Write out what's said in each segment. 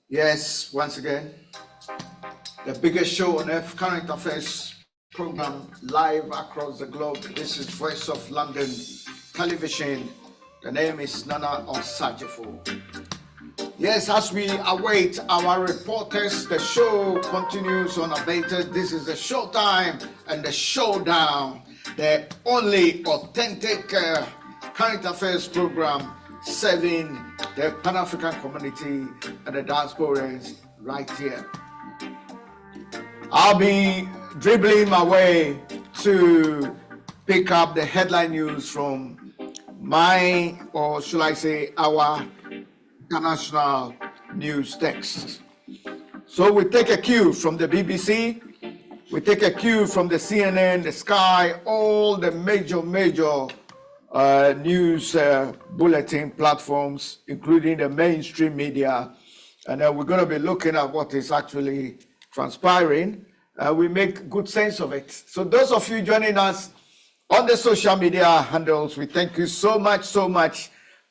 Yes, once again, the biggest show on earth, current affairs program live across the globe. This is Voice of London Television. The name is Nana Osagyeo. Yes, as we await our reporters, the show continues unabated. This is the showtime and the showdown, the only authentic current affairs program serving the Pan-African community and the diasporans right here. I'll be dribbling my way to pick up the headline news from my, or should I say, our international news text. So we take a cue from the BBC, we take a cue from the CNN, the Sky, all the major news bulletin platforms, including the mainstream media. And we're going to be looking at what is actually transpiring. We make good sense of it. So those of you joining us on the social media handles, we thank you so much.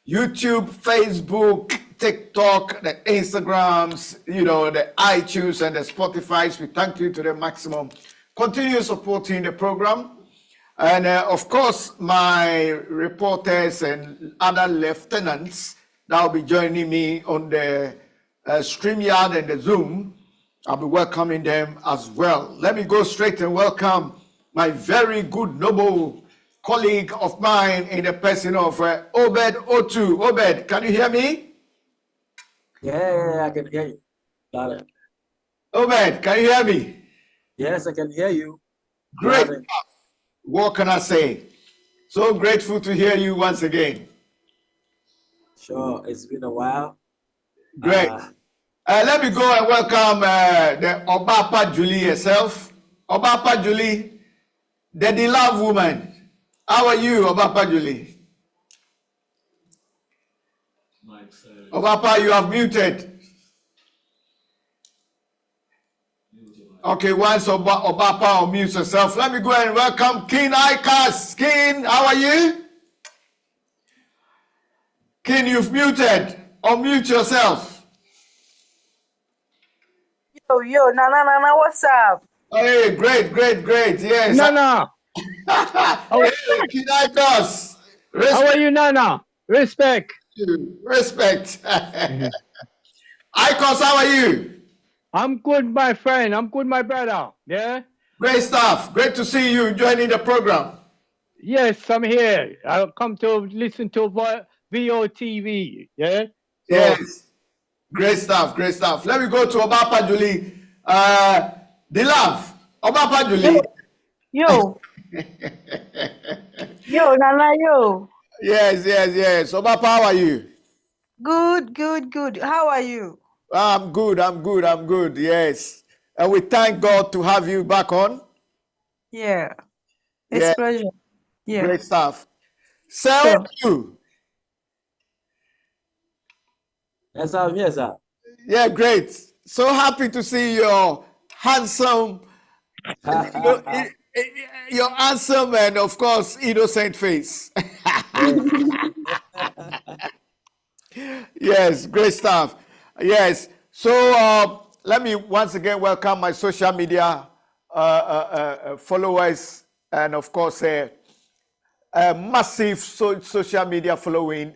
YouTube, Facebook, TikTok, the Instagrams, the iTunes and the Spotifys. We thank you to the maximum. Continue supporting the program. And of course, my reporters and other lieutenants that will be joining me on the StreamYard and the Zoom. I'll be welcoming them as well. Let me go straight and welcome my very good, noble colleague of mine in the person of Obed Otu. Obed, can you hear me? Yeah, I can hear you. Got it. Obed, can you hear me? Yes, I can hear you. Great. What can I say? So grateful to hear you once again. Sure, it's been a while. Great. Let me go and welcome the Obapa Julie herself. Obapa Julie, the beloved woman. How are you, Obapa Julie? Obapa, you have muted. Okay, once Obapa unmutes herself, let me go and welcome King Ikas. King, how are you? King, you've muted. Unmute yourself. Yo, Nana, what's up? Hey, great. Yes. Nana. Hey, King Ikas. How are you, Nana? Respect. Icos, how are you? I'm good, my friend. I'm good, my brother. Yeah? Great stuff. Great to see you joining the program. Yes, I'm here. I'll come to listen to VOTV. Yeah? Yes. Great stuff. Let me go to Obapa Julie. The love. Obapa Julie. Yo. Yo, Nana, yo. Yes. Obapa, how are you? Good. How are you? I'm good. Yes. And we thank God to have you back on. Yeah. It's a pleasure. Yeah. Great stuff. So you. Yes, sir. Yeah, great. So happy to see your handsome, your handsome and of course innocent face. Yes, great stuff. Yes. So let me once again welcome my social media followers and of course a massive social media following.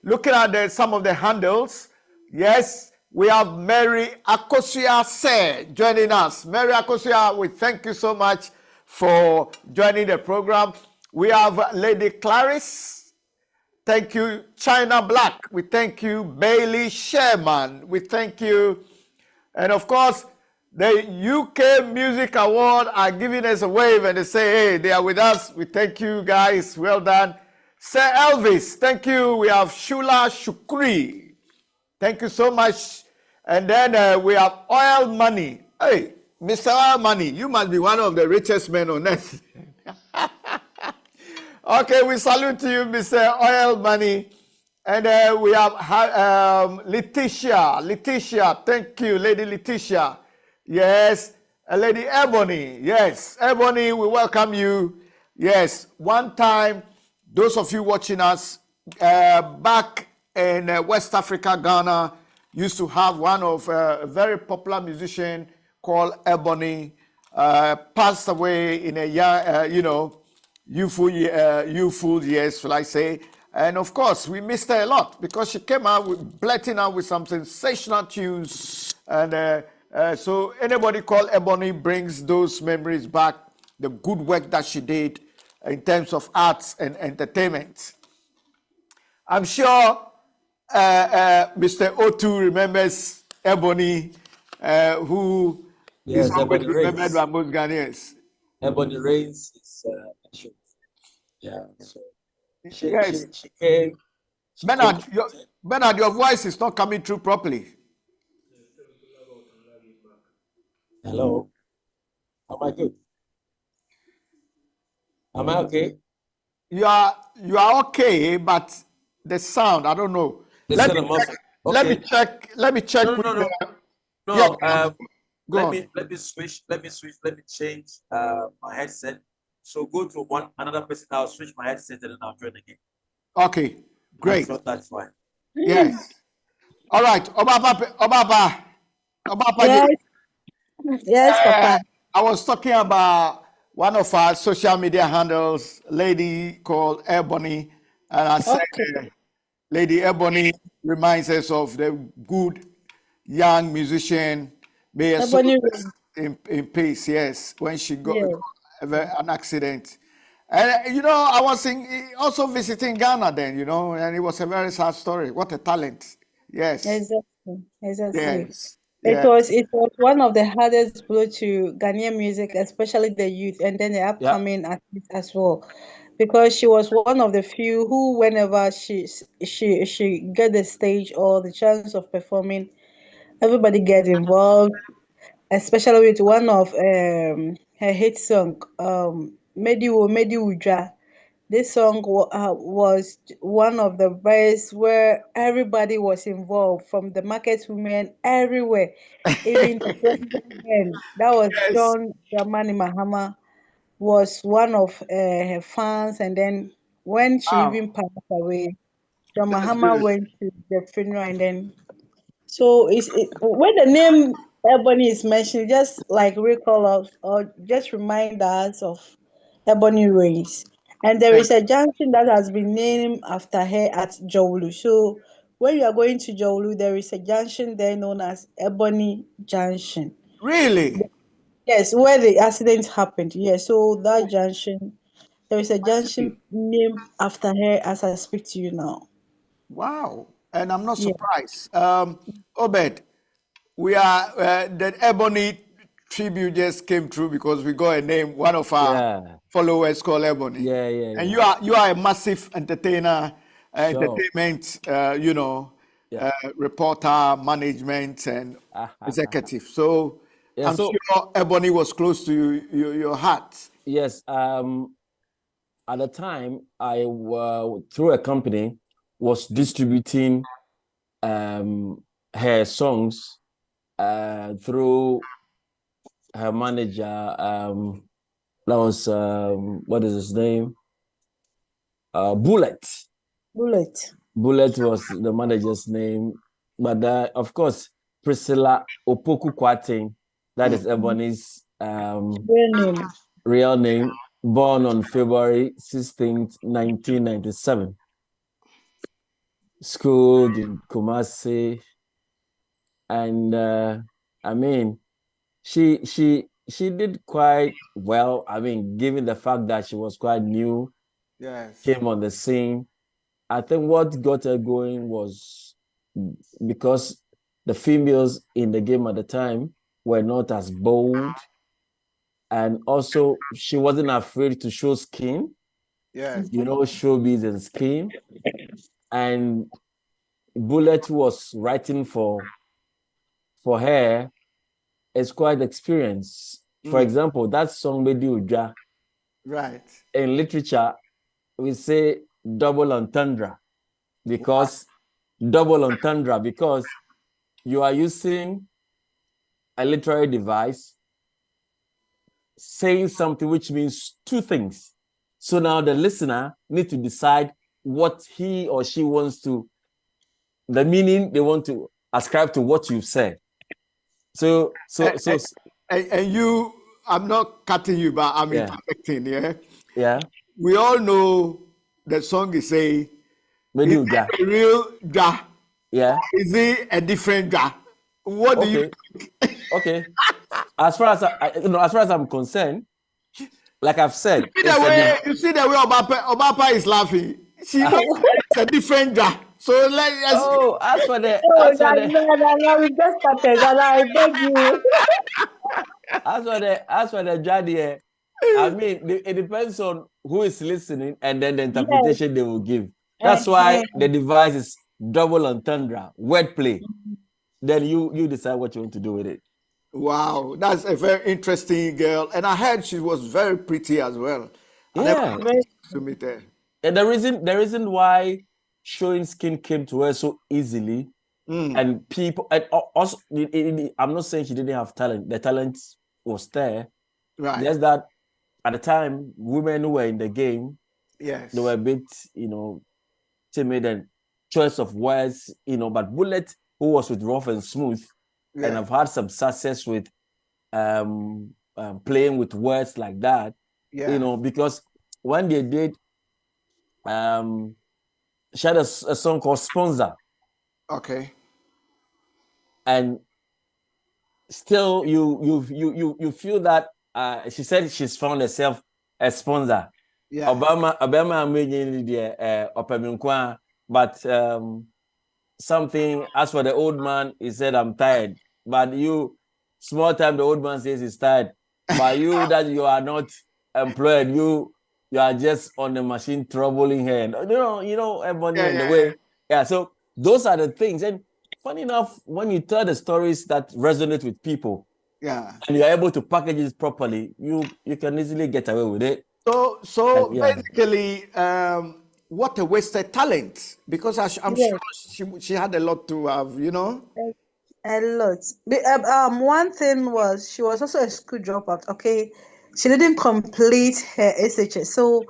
Looking at some of the handles, yes, we have Mary Akosia Se joining us. Mary Akosia, we thank you so much for joining the program. We have Lady Clarice. Thank you, China Black. We thank you, Bailey Sherman. We thank you. And of course, the UK Music Award are giving us a wave and they say, hey, they are with us. We thank you guys. Well done. Sir Elvis, thank you. We have Shula Shukri. Thank you so much. And then we have Oil Money. Hey, Mr. Oil Money, you must be one of the richest men on earth. Okay, we salute you, Mr. Oil Money. And we have Letitia, thank you, Lady Letitia. Yes, Lady Ebony, yes, Ebony, we welcome you. Yes, one time, those of you watching us back in West Africa, Ghana, used to have one of a very popular musician called Ebony, passed away in a young, youthful years, shall I say. And of course, we missed her a lot because she came out with blurting out with some sensational tunes. And so anybody called Ebony brings those memories back, the good work that she did in terms of arts and entertainment. I'm sure Mr. O2 remembers Ebony, who is Yes, always Ebony remembered Reigns. by most Ghanaians. Ebony Reigns is yeah. So Yes. she came. She came Bernard, to Bernard, your voice is not coming through properly. Hello. Am I good? Am I okay? You are okay, but the sound, I don't know. It's Let kind me of muffled. check. Let me Okay. check. Let me check No, with no, no, the. Yeah, no. go on. Let me switch. Let me change my headset. So go to another person. I'll switch my headset and then I'll join again. Okay, great. That's fine. Yes. All right. Obaba. Yes, yes, Papa. I was talking about one of our social media handles, lady called Ebony, and I said, Okay. Lady Ebony reminds us of the good young musician, may her soul Ebony rest Reigns. in peace. Yes, when she got Yes. an accident, and I was also visiting Ghana then, and it was a very sad story. What a talent! Yes, Exactly. Exactly. yes, It yes. was it was one of the hardest blow to Ghanaian music, especially the youth, and then the Yeah. upcoming artists as well, because she was one of the few who, whenever she get the stage or the chance of performing, everybody gets involved, especially with one of her hit song, Medi Udra. This song was one of the best where everybody was involved, from the market women everywhere, even the president then. That was Yes, John Dramani Mahama was one of her fans, and then when she wow, even passed away, John that's Mahama good. went to the funeral, and then so when the name Ebony is mentioned, just like recall us or just remind us of Ebony Reigns. And there Thank is a junction that has been named after her at Jowlu. So when you are going to Jowlu, there is a junction there known as Ebony Junction. Really? Yes, where the accident happened. Yes, so that junction, there is a I see. junction named after her as I speak to you now. Wow, and I'm not Yeah. surprised. Obed, we are the Ebony tribute just came through because we got a name, one of our Yeah. followers called Ebony, and Yeah. you are a massive entertainer, Sure. entertainment, Yeah. reporter, management, and executive. So Yeah. I'm So sure Ebony was close to your heart. yes. At the time, I through a company was distributing her songs through her manager. That was what is his name? Bullet. Bullet. Bullet was the manager's name, but of course Priscilla Opoku Kwating, that is Ebony's Real name. real name, born on February 16th, 1997. Schooled in Kumasi, and I mean, she did quite well. I mean, given the fact that she was quite new, Yes. came on the scene. I think what got her going was because the females in the game at the time were not as bold, and also she wasn't afraid to show skin. Yes. Showbiz and skin. And Bullet, who was writing for her, is quite experienced. For example, that song Medi Udra, Right. in literature, we say double entendre because you are using a literary device saying something which means two things. So now the listener need to decide what he or she wants to, the meaning they want to ascribe to what you've said. So And you, I'm not cutting you, but I'm Yeah. interjecting. Yeah. yeah. We all know the song is saying, Maybe is you got. it a real Ja? Yeah. Is it a different Ja? What do you Okay. Okay. As far as as far as I'm concerned, like I've said, see the way Obapa is laughing? She knows it's a different Ja. So let's Oh, as for the Oh, as for the Dana, we just started, Dana, I beg you. as for the Jadier, I mean, it depends on who is listening and then the Yes. interpretation they will give. That's why the device is double entendre, wordplay. Then you decide what you want to do with it. Wow, that's a very interesting girl. And I heard she was very pretty as well. I never Yeah. got a chance to meet her. And the reason why showing skin came to her so easily, and people, and also, I'm not saying she didn't have talent. The talent was there. Right. Just that at the time, women who were in the game, Yes. they were a bit, timid and choice of words, but Bullet, who was with Rough and Smooth, and I've had some success with playing with words like that, because when they did, she had a song called Sponsor. Okay. And still you feel that she said she's found herself a sponsor. Yeah. Obama but something as for the old man, he said, I'm tired. But you, small time, the old man says he's tired. But you that you are not employed, you are just on the machine troubling her. Everybody in the way. Yeah, so those are the things. And funny enough, when you tell the stories that resonate with people, and you're able to package it properly, you can easily get away with it. So basically, what a wasted talent, because I'm sure she had a lot to have, A lot. One thing was she was also a school dropout. Okay, she didn't complete her SHS. So,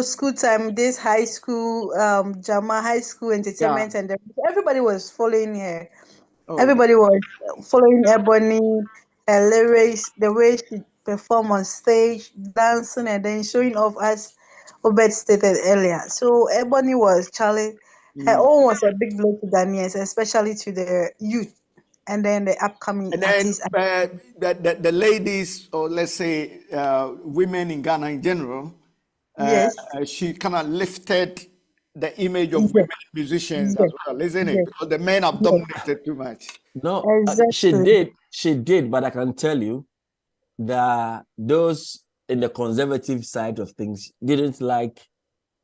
school time, this high school, Jama high school entertainment, and everybody was following her. Everybody was following Ebony, her lyrics, the way she performed on stage, dancing, and then showing off as Obed stated earlier. So Ebony was Charlie. Her own was a big blow to Ghanaians, especially to the youth, and then the upcoming And then artists. the ladies, or let's say women in Ghana in general, Yes. she kind of lifted the image of women musicians as well, isn't it? Because the men have dominated too much. No, Exactly. she did, but I can tell you that those in the conservative side of things didn't like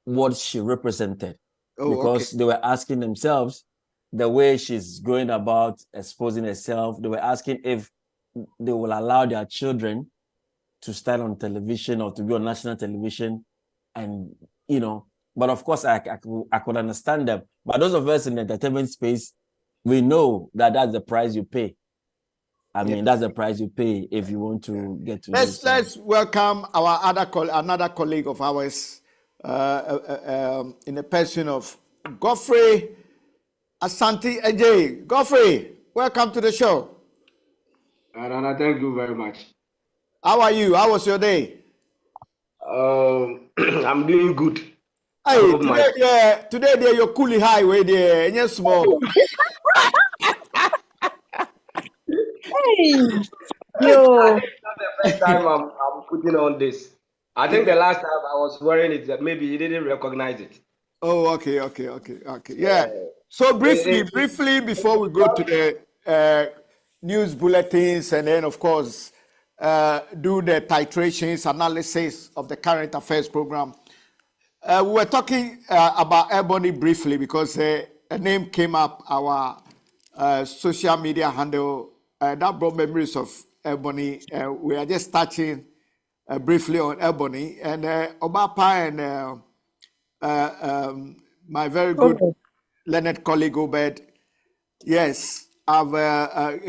what she represented, because they were asking themselves the way she's going about exposing herself. They were asking if they will allow their children to stand on television or to be on national television, and but of course I could understand them. But those of us in the entertainment space, we know that that's the price you pay. I mean, that's the price you pay if you want to get to. Let's welcome our another colleague of ours, in the person of Godfrey Asante Ajay. Godfrey, welcome to the show. Rana, thank you very much. How are you? How was your day? I'm doing good. Hey, today there you're coolie highway there, and you're small. Hey, yo. It's not the first time I'm putting on this. I think the last time I was wearing it, that maybe you didn't recognize it. Oh, okay. Yeah. So briefly, before we go to the news bulletins, and then of course do the titrations analysis of the current affairs program. We were talking about Ebony briefly because a name came up our social media handle that brought memories of Ebony. We are just touching briefly on Ebony and Obapa and my very good Leonard colleague Obed. Yes, have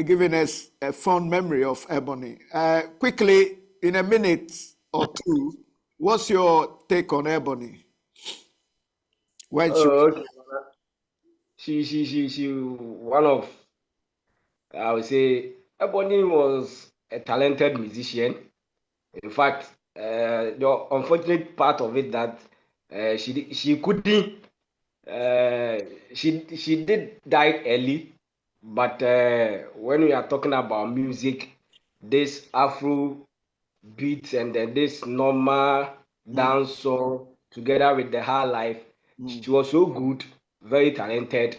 given us a fond memory of Ebony. Quickly, in a minute or two, what's your take on Ebony? When Okay. she one of, I would say, Ebony was a talented musician. In fact, the unfortunate part of it that she couldn't. She did die early, but when we are talking about music, this Afro beats and then this normal dance song together with the high life, she was so good, very talented.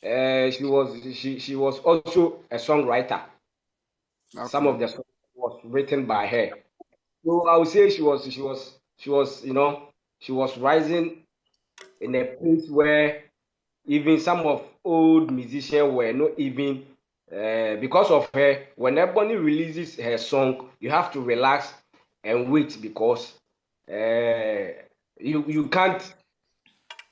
She was also a songwriter. Some of the songs was written by her. So I would say she was rising in a place where even some of old musicians were not even because of her. When everybody releases her song, you have to relax and wait because you can't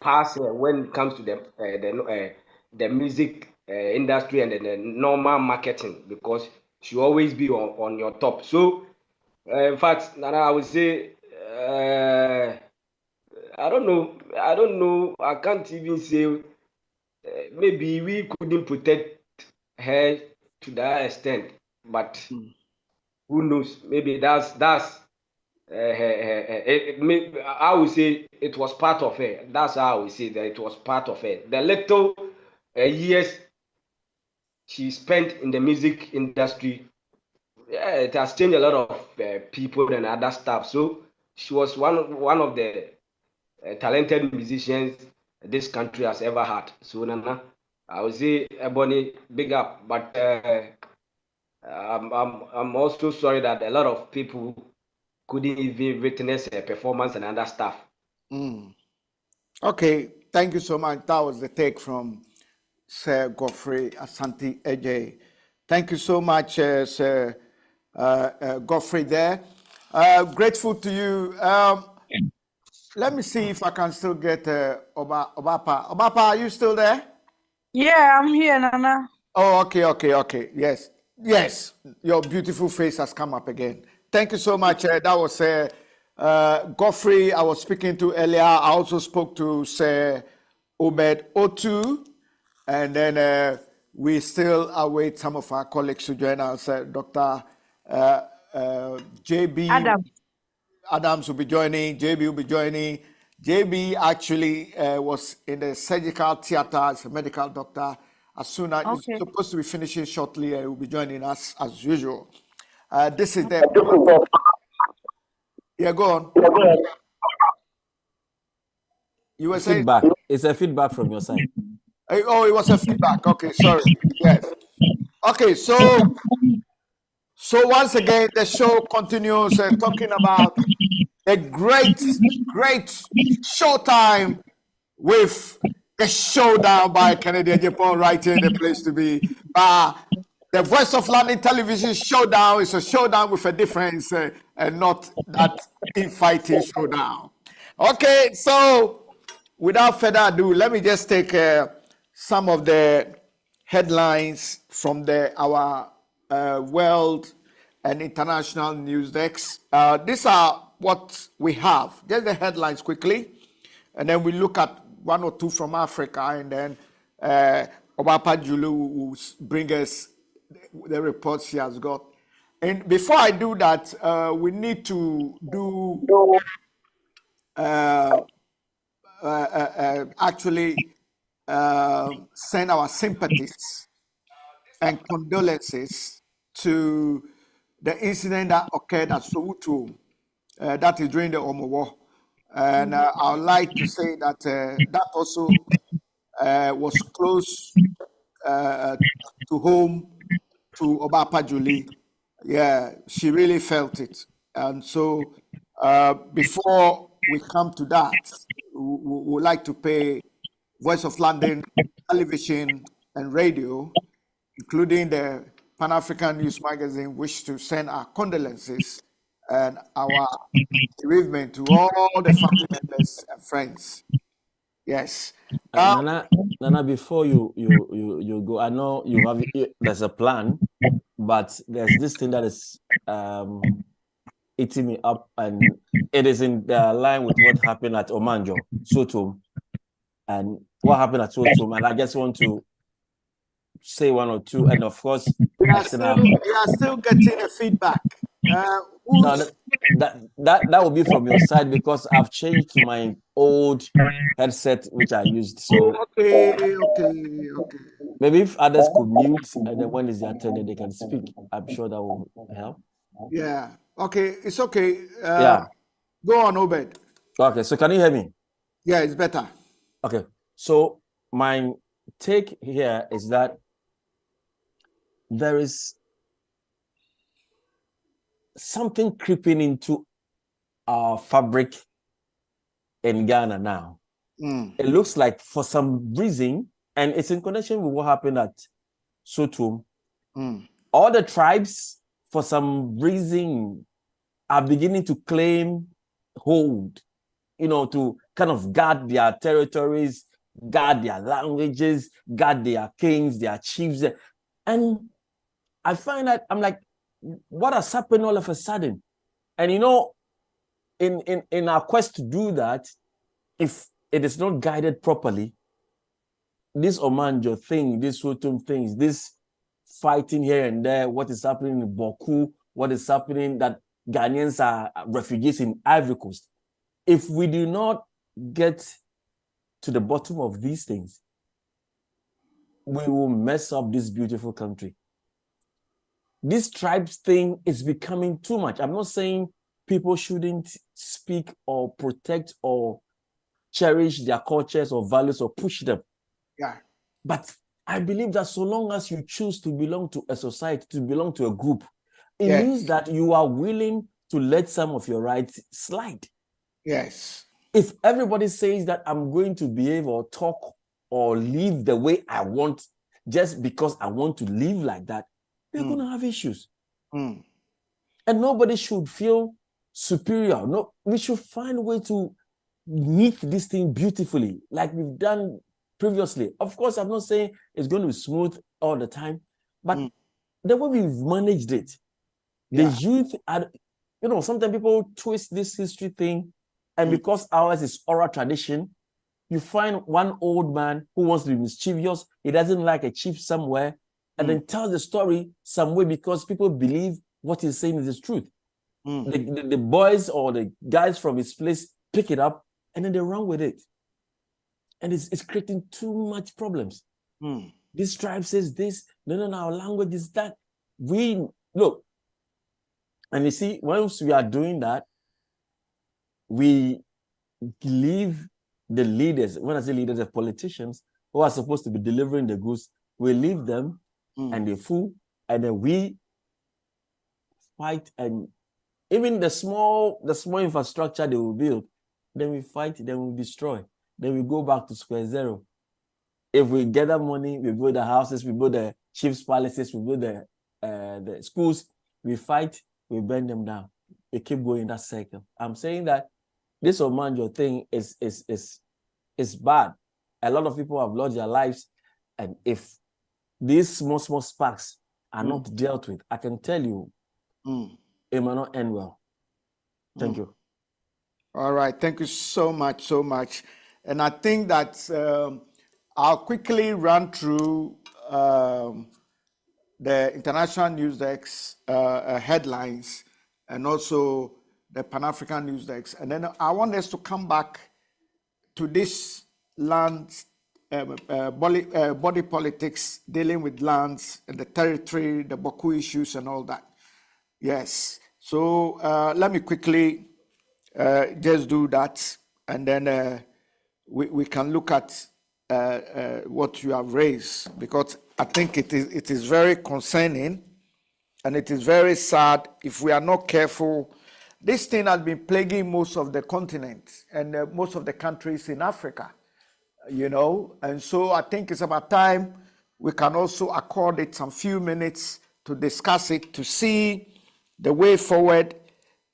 pass when it comes to the music industry and the normal marketing because she always be on your top. So in fact, Nana, I would say I don't know. I don't know. I can't even say maybe we couldn't protect her to that extent, but who knows? Maybe that's I would say it was part of her. That's how I would say that it was part of her. The little years she spent in the music industry, yeah, it has changed a lot of people and other stuff. So she was one of the talented musicians this country has ever had. So Nana, I would say Ebony, big up. But I'm also sorry that a lot of people couldn't even witness her performance and other stuff. Okay, thank you so much. That was the take from Sir Godfrey Asante Ejay. Thank you so much, Sir Godfrey there. Grateful to you. Let me see if I can still get Obapa. Obapa, are you still there? Yeah, I'm here, Nana. Oh, okay. Yes. Your beautiful face has come up again. Thank you so much. That was Godfrey I was speaking to earlier. I also spoke to Sir Obed Otu. And then we still await some of our colleagues to join us. Dr. JB Adams will be joining. JB will be joining. JB actually was in the surgical theater as a medical doctor. As soon as he's supposed to be finishing shortly, he will be joining us as usual. This is the. Yeah, go on. You were saying feedback. It's a feedback from your side. Oh, it was a feedback. Okay, sorry. Yes. Okay, so once again, the show continues talking about a great showtime with a showdown by Canadian Japan right here in the place to be. The Voice of London Television showdown is a showdown with a difference and not that infighting showdown. Okay, so without further ado, let me just take some of the headlines from our world and international news decks. These are what we have. Just the headlines quickly, and then we look at one or two from Africa, and then Obapa Julu will bring us the reports she has got. And before I do that, we need to do actually send our sympathies and condolences to the incident that occurred at Soweto, that is during the Omo War. And I would like to say that that also was close to home to Obapa Julie. Yeah, she really felt it. And so before we come to that, we would like to pay Voice of London television and radio, including the Pan-African News Magazine, wish to send our condolences and our bereavement to all the family members and friends. Yes. Nana, before you go, I know there's a plan, but there's this thing that is eating me up, and it is in line with what happened at Omanjo, Soto. and what happened at Sotum. And I just want to say one or two. And of course, We I are still still, have we are still getting a feedback. no, Who's that will be from your side because I've changed to my old headset which I used. So okay. maybe if others could mute and then when it's their turn, then they can speak. I'm sure that will help. Yeah. Okay, it's okay. Yeah. Go on, Obed. Okay. So can you hear me? Yeah, it's better. Okay. So my take here is that there is something creeping into our fabric in Ghana now. It looks like for some reason, and it's in connection with what happened at Sotum, all the tribes, for some reason, are beginning to claim hold, to kind of guard their territories, guard their languages, guard their kings, their chiefs. And I find that I'm like, what has happened all of a sudden? And in our quest to do that, if it is not guided properly, this Omanjo thing, this Sotum things, this fighting here and there, what is happening in Boku, what is happening that Ghanaians are refugees in Ivory Coast. If we do not get to the bottom of these things, we will mess up this beautiful country. This tribes thing is becoming too much. I'm not saying people shouldn't speak or protect or cherish their cultures or values or push them. Yeah. But I believe that so long as you choose to belong to a society, to belong to a group, it Yes. means that you are willing to let some of your rights slide. Yes. If everybody says that I'm going to behave or talk or live the way I want just because I want to live like that, we're going to have issues. And nobody should feel superior. No, we should find a way to meet this thing beautifully, like we've done previously. Of course, I'm not saying it's going to be smooth all the time, but the way we've managed it, the youth are, sometimes people twist this history thing, and because ours is oral tradition, you find one old man who wants to be mischievous, he doesn't like a chief somewhere, and then tells the story some way because people believe what he's saying is the truth. The boys or the guys from his place pick it up and then they run with it. And it's creating too much problems. This tribe says this, no, our language is that. We look, and you see, once we are doing that, we leave the leaders, when I say leaders, the politicians who are supposed to be delivering the goods, we leave them and they fool, and then we fight, and even the small infrastructure they will build, then we fight, then we destroy, then we go back to square zero. If we gather money, we build the houses, we build the chief's palaces, we build the schools, we fight, we burn them down. We keep going in that cycle. I'm saying that this Omanjo thing is bad. A lot of people have lost their lives, and if these small sparks are not dealt with, I can tell you, it may not end well. Thank you. All right. Thank you so much. And I think that I'll quickly run through the International News Desk headlines and also the Pan-African News Desk. And then I want us to come back to this land body politics, dealing with lands and the territory, the Boku issues and all that. Yes. So let me quickly just do that, and then we can look at what you have raised, because I think it is very concerning, and it is very sad if we are not careful. This thing has been plaguing most of the continent and most of the countries in Africa, and so I think it's about time we can also accord it some few minutes to discuss it, to see the way forward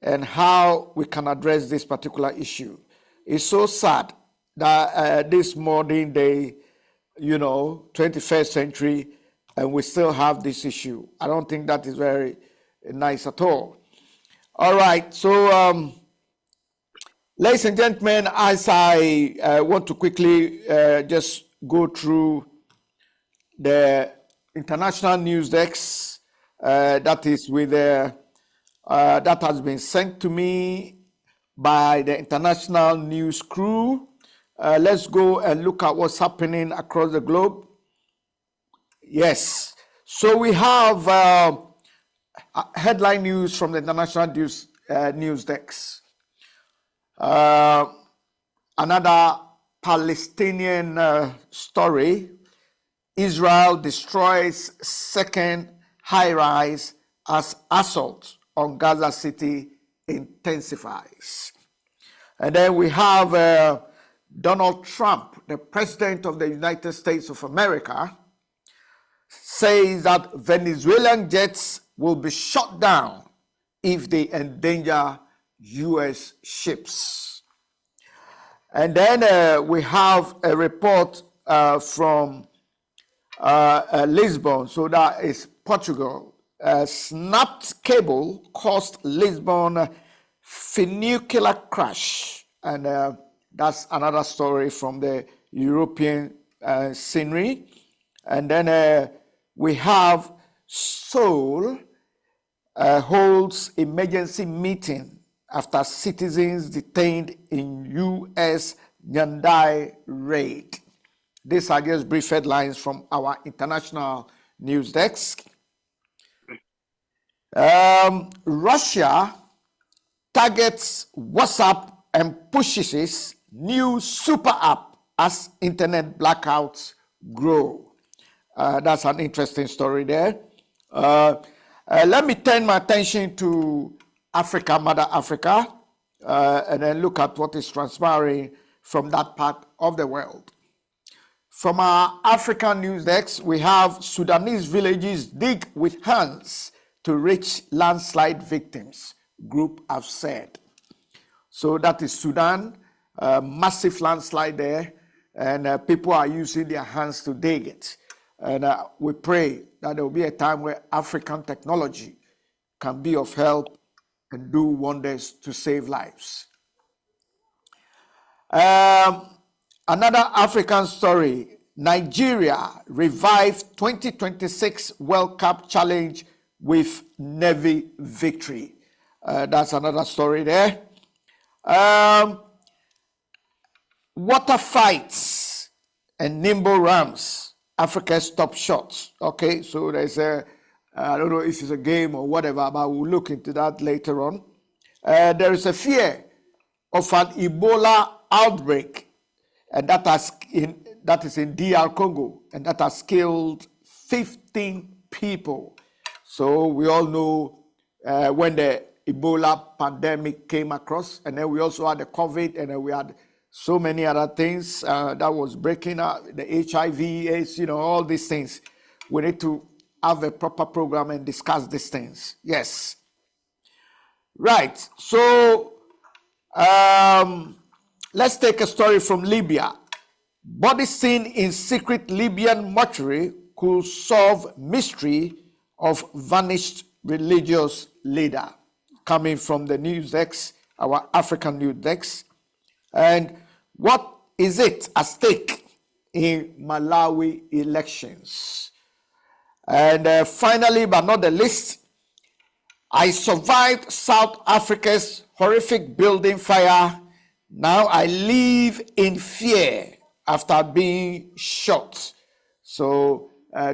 and how we can address this particular issue. It's so sad that this modern day, 21st century, and we still have this issue. I don't think that is very nice at all. All right, so Ladies and gentlemen, as I want to quickly just go through the international news desk that is with that has been sent to me by the international news crew. Let's go and look at what's happening across the globe. Yes, so we have headline news from the international news desk. Another Palestinian story. Israel destroys second high-rise as assault on Gaza City intensifies. And then we have Donald Trump, the president of the United States of America, says that Venezuelan jets will be shot down if they endanger U.S. ships. And then we have a report from Lisbon, so that is Portugal. Snapped cable caused Lisbon funicular crash, and that's another story from the European scenery. And then we have Seoul holds emergency meeting after citizens detained in U.S. Hyundai raid. These are just brief headlines from our international news desk. Russia targets WhatsApp and pushes new super app as internet blackouts grow. That's an interesting story there. Let me turn my attention to Africa, Mother Africa, and then look at what is transpiring from that part of the world. From our African news desk, we have Sudanese villages dig with hands to reach landslide victims, group have said. So that is Sudan, massive landslide there, and people are using their hands to dig it. And we pray that there will be a time where African technology can be of help and do wonders to save lives. Another African story, Nigeria revived 2026 World Cup challenge with Navy victory. That's another story there. Water fights and nimble rams, Africa's top shots. Okay, so there's I don't know if it's a game or whatever, but we'll look into that later on. There is a fear of an Ebola outbreak, and that is in DR Congo, and that has killed 15 people. So we all know when the Ebola pandemic came across, and then we also had the COVID, and then we had so many other things that was breaking out, the HIV, AIDS, all these things. We need to have a proper program and discuss these things. Yes. Right. So let's take a story from Libya. Body seen in secret Libyan mortuary could solve mystery of vanished religious leader. Coming from the news desk, our African news desk. And what is it at stake in Malawi elections? And finally, but not the least, I survived South Africa's horrific building fire. Now I live in fear after being shot. So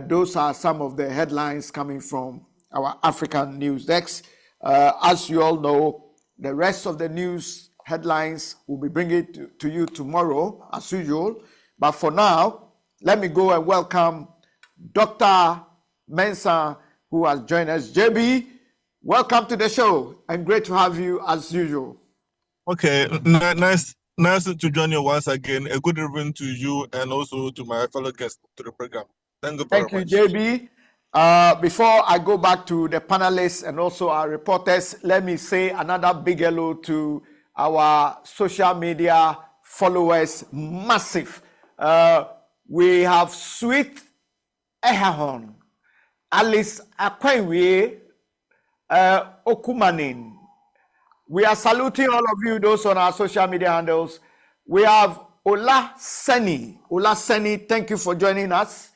those are some of the headlines coming from our African news desk. As you all know, the rest of the news headlines will be bringing to you tomorrow, as usual. But for now, let me go and welcome Dr. Mensah, who has joined us. JB, welcome to the show, and great to have you as usual. Okay, nice to join you once again. A good evening to you and also to my fellow guests to the program. Thank you very much. Thank you, JB. Before I go back to the panelists and also our reporters, let me say another big hello to our social media followers. Massive. We have Sweet Ehahon, Alice Akwenwe, Okumanin, We are saluting all of you, those on our social media handles. We have Olaseni. Olaseni, thank you for joining us.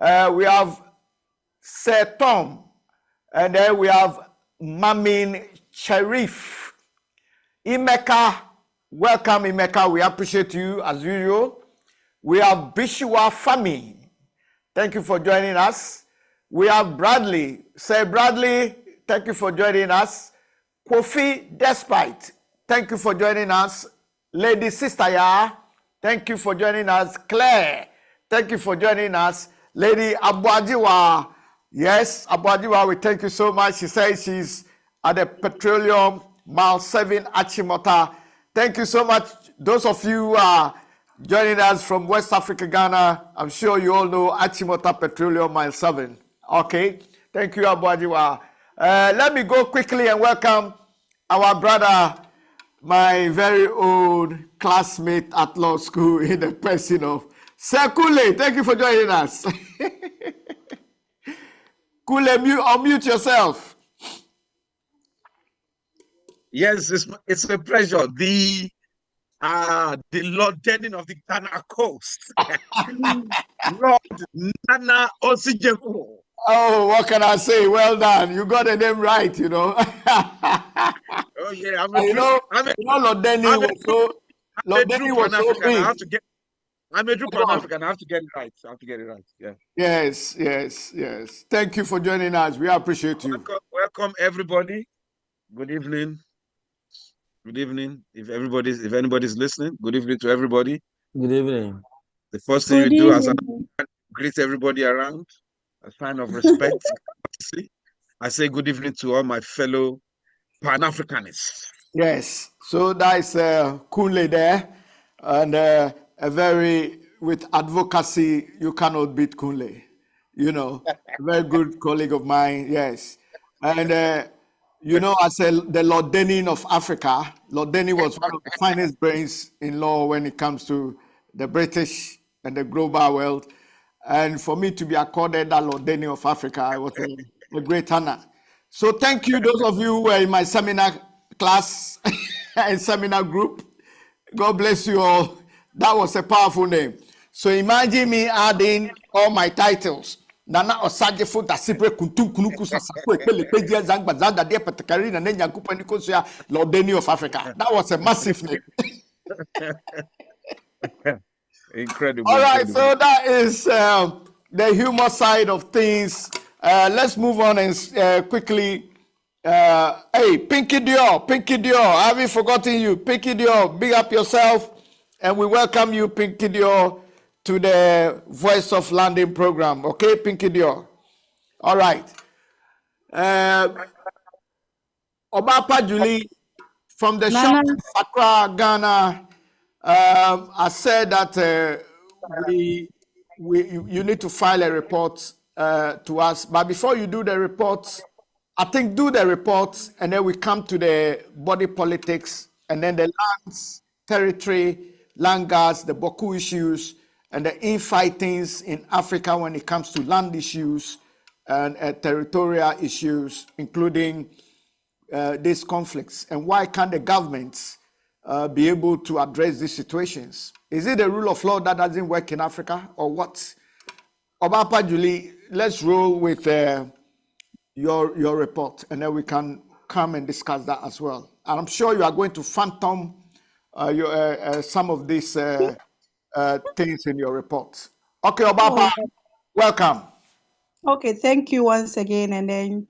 We have Sir Tom. And then we have Mamin Cherif. Imeka, welcome Imeka. We appreciate you as usual. We have Bishua Fami. Thank you for joining us. We have Bradley. Sir Bradley, thank you for joining us. Kofi Despite, thank you for joining us. Lady Sister Ya, thank you for joining us. Claire, thank you for joining us. Lady Abuajiwa, yes, Abuajiwa, we thank you so much. She says she's at the Petroleum Mile 7 Achimota. Thank you so much. Those of you who are joining us from West Africa, Ghana, I'm sure you all know Achimota Petroleum Mile 7. Okay, thank you, Abuajiwa. Let me go quickly and welcome our brother, my very old classmate at law school in the person of Sir Kule. Thank you for joining us. Kule, unmute yourself. Yes, it's a pleasure. The Lord Denning of the Ghana coast. Lord Nana Osagyeo. Oh, what can I say? Well done. You got the name right, you know. Oh yeah, Lord Denny was so big. I'm a true Pan-African. I have to get it right. Yeah. Yes. Thank you for joining us. We appreciate you. Welcome everybody. Good evening. If anybody's listening, good evening to everybody. Good evening. The first thing you do is greet everybody around, a sign of respect. I say good evening to all my fellow Pan-Africanists. Yes, so that is Kunle there, and a very, with advocacy, you cannot beat Kunle. You know, a very good colleague of mine, yes. And, you know, as the Lord Denning of Africa, Lord Denning was one of the finest brains in law when it comes to the British and the global world. And for me to be accorded that Lord Denning of Africa, it was a great honor. So thank you, those of you who were in my seminar class and seminar group. God bless you all. That was a powerful name. So imagine me adding all my titles. Nana Osagyeo da Sibre Kuntum Kunuku Sasako Epele Pedia Zangba Zanda De Patakari na Nenya Kupanikosia Lord Denning of Africa. That was a massive name. Incredible. All right, so that is the humor side of things. Let's move on and quickly. Hey, Pinky Dior, I haven't forgotten you. Pinky Dior, big up yourself. And we welcome you, Pinky Dior, to the Voice of London program. Okay, Pinky Dior. All right. Obapa Julie from the shop in Accra, Ghana. I said that you need to file a report to us. But before you do the report, I think do the report, and then we come to the body politics, and then the lands, territory, land guards, the Boku issues, and the infightings in Africa when it comes to land issues and territorial issues, including these conflicts. And why can't the governments be able to address these situations? Is it the rule of law that doesn't work in Africa, or what? Obapa Julie, let's roll with your report, and then we can come and discuss that as well. And I'm sure you are going to phantom some of these things in your report. Okay, Obapa, welcome. Okay, thank you once again, and then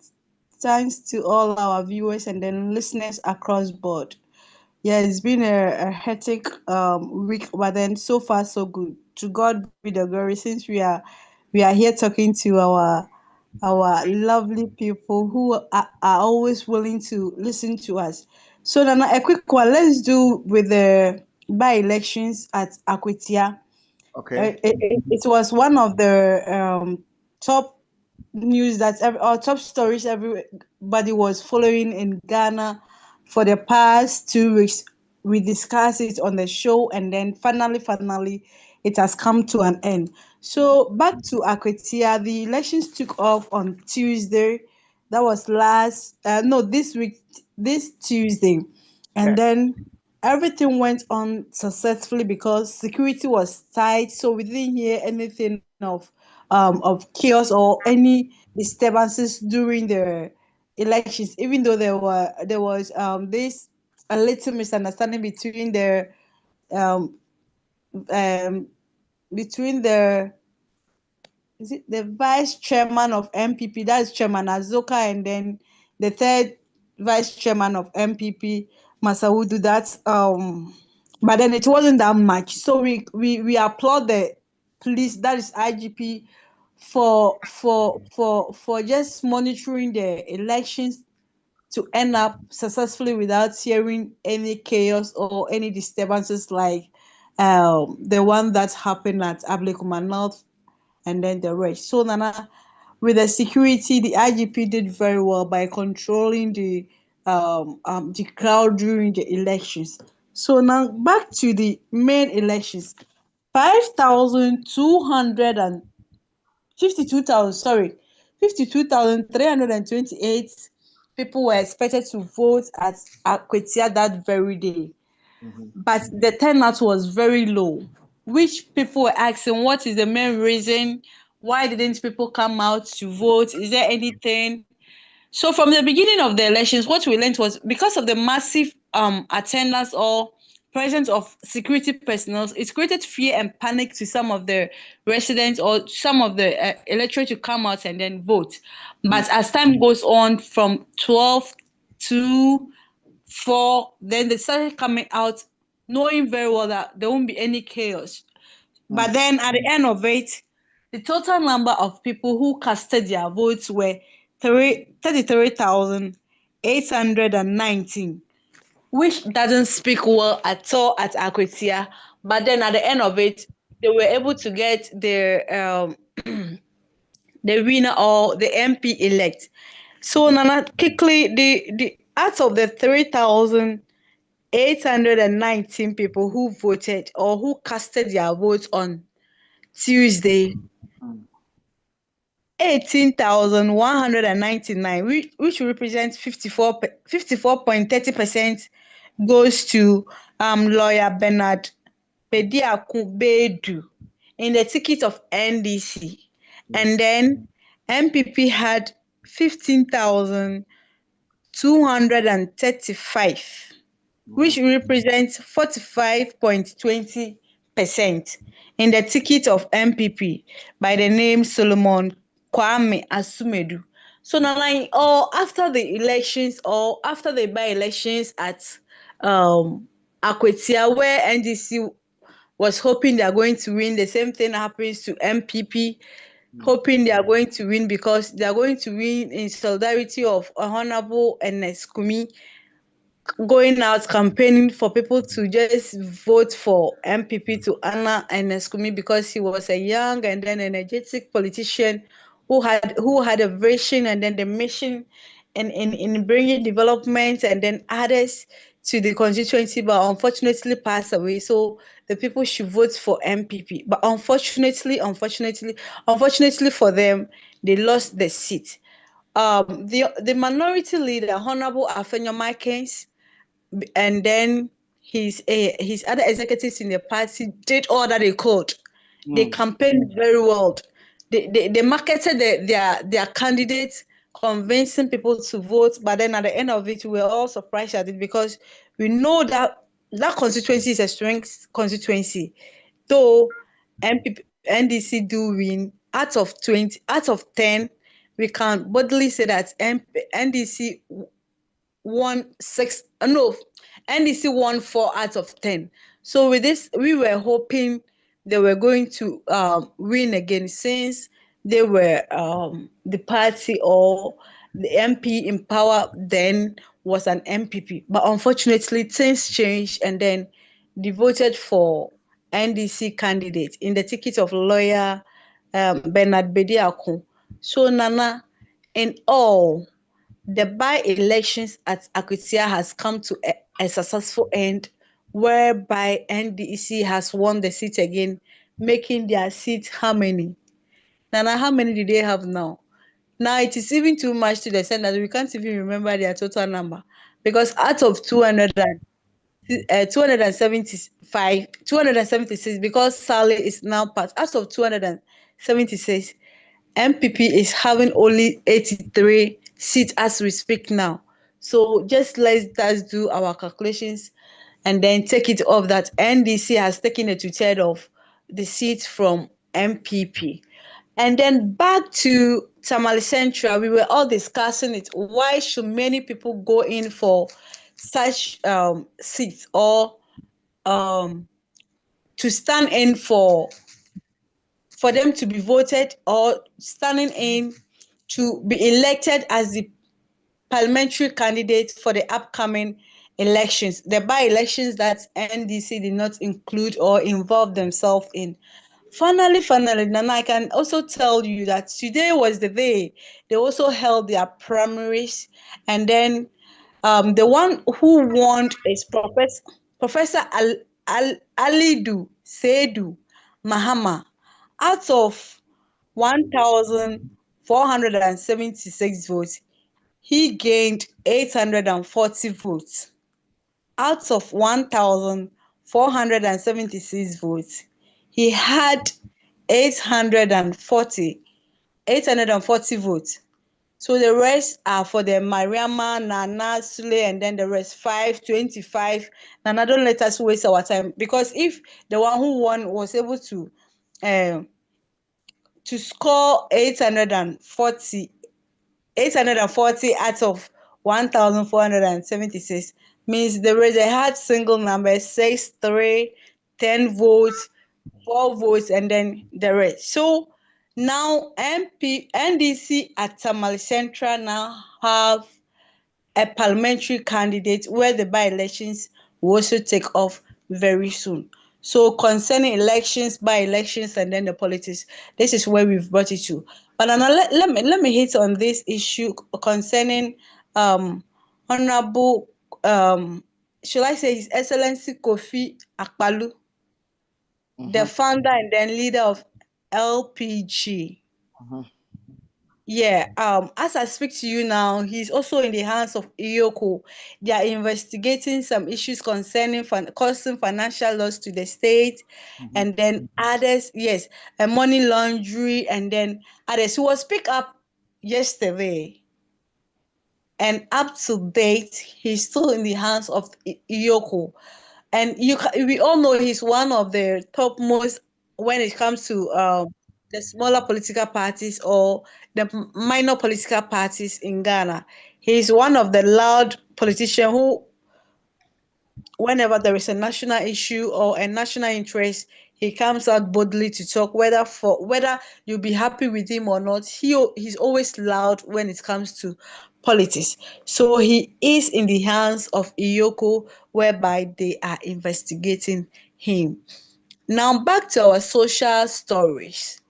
thanks to all our viewers and then listeners across board. Yeah, it's been a hectic week, but then so far so good. To God be the glory, since we are here talking to our lovely people who are always willing to listen to us. So Nana, a quick one. Let's do with the by-elections at Akwitia. Okay. It was one of the top news or top stories everybody was following in Ghana for the past 2 weeks. We discussed it on the show, and then finally it has come to an end. So back to Akwitia, the elections took off on Tuesday. That was this Tuesday. And then everything went on successfully because security was tight, so we didn't hear anything of chaos or any disturbances during the elections, even though there was this a little misunderstanding um um between the is it the vice chairman of MPP, that's Chairman Azoka, and then the third vice chairman of MPP, Masaudu. That's but then it wasn't that much. So we applaud the police, that is IGP, for just monitoring the elections to end up successfully without hearing any chaos or any disturbances like the one that happened at Ablekuma North and then the rest. So Nana, with the security, the IGP did very well by controlling the crowd during the elections. So now back to the main elections. 5,252,000, sorry, 52,328 people were expected to vote at Akwetia that very day. But the turnout was very low, which people were asking, what is the main reason? Why didn't people come out to vote? Is there anything? So from the beginning of the elections, what we learned was because of the massive attendance or presence of security personnel, it created fear and panic to some of the residents or some of the electorate to come out and then vote. But as time goes on, from 12 to 4, then they started coming out knowing very well that there won't be any chaos. But then at the end of it, the total number of people who casted their votes were 33,819, which doesn't speak well at all at Akwetia. But then at the end of it, they were able to get their the winner or the MP elect. So Nana, quickly, the out of the 3,819 people who voted or who casted their votes on Tuesday, 18,199, which represents 54.30%, goes to lawyer Bernard Bediaku Bedu in the ticket of NDC. And then MPP had 15,235, which represents 45.20% in the ticket of MPP by the name Solomon Kwame Asumedu. So now, like, after the elections or after the by-elections at Akwetia, where NDC was hoping they are going to win, the same thing happens to MPP, hoping they are going to win because they are going to win in solidarity of Honorable Ernest Kumi going out campaigning for people to just vote for MPP to Anna Ernest Kumi because he was a young and then energetic politician who had a vision and then the mission in bringing development and then others to the constituency, but unfortunately passed away. So the people should vote for MPP. But unfortunately for them, they lost the seat. The minority leader, Honorable Afenyo Markens, and then his other executives in the party did all that they could. They campaigned very well. They marketed their candidates, convincing people to vote. But then at the end of it, we were all surprised at it because we know that that constituency is a strength constituency. Though NDC do win out of 20, out of 10, we can boldly say that NDC won 6, no, NDC won 4 out of 10. So with this, we were hoping they were going to win again since they were the party or the MP in power then was an MPP. But unfortunately, things changed and then they voted for NDC candidate in the ticket of lawyer Bernard Bediako. So Nana, in all, the by-elections at Akwetia has come to a successful end, whereby NDC has won the seat again, making their seat how many? Nana, how many do they have now? Now it is even too much to the extent that we can't even remember their total number because out of 276, because Sally is now part, out of 276, MPP is having only 83 seats as we speak now. So just let us do our calculations and then take it off that NDC has taken a two-thirds of the seats from MPP. And then back to Tamale Central, we were all discussing it. Why should many people go in for such seats, or to stand in for them to be voted, or standing in to be elected as the parliamentary candidate for the upcoming elections, the by-elections that NDC did not include or involve themselves in. Finally, Nana, I can also tell you that today was the day they also held their primaries, and then the one who won is Professor Alidu Seidu Mahama, out of 1,476 votes. He gained 840 votes. Out of 1,476 votes, he had 840 votes. So the rest are for the Mariama, Nana, Sule, and then the rest 525. Nana, don't let us waste our time, because if the one who won was able to score 840 out of 1,476, means there is a hard single number 6, 3, 10 votes, 4 votes, and then the rest. So now NDC at Tamale Central now have a parliamentary candidate where the by-elections will also take off very soon. So concerning elections, by-elections, and then the politics, this is where we've brought it to. But now let me hit on this issue concerning Honorable, should I say His Excellency Kofi Akpalu, the founder and then leader of LPG. Yeah, as I speak to you now, he's also in the hands of Iyoko. They are investigating some issues concerning causing financial loss to the state, and then others, yes, money laundering, and then others. He was picked up yesterday, and up to date, he's still in the hands of Iyoko. And we all know he's one of the topmost when it comes to the smaller political parties or the minor political parties in Ghana. He's one of the loud politicians who, whenever there is a national issue or a national interest, he comes out boldly to talk, whether you'll be happy with him or not. He's always loud when it comes to politics. So he is in the hands of Iyoko, whereby they are investigating him. Now back to our social stories.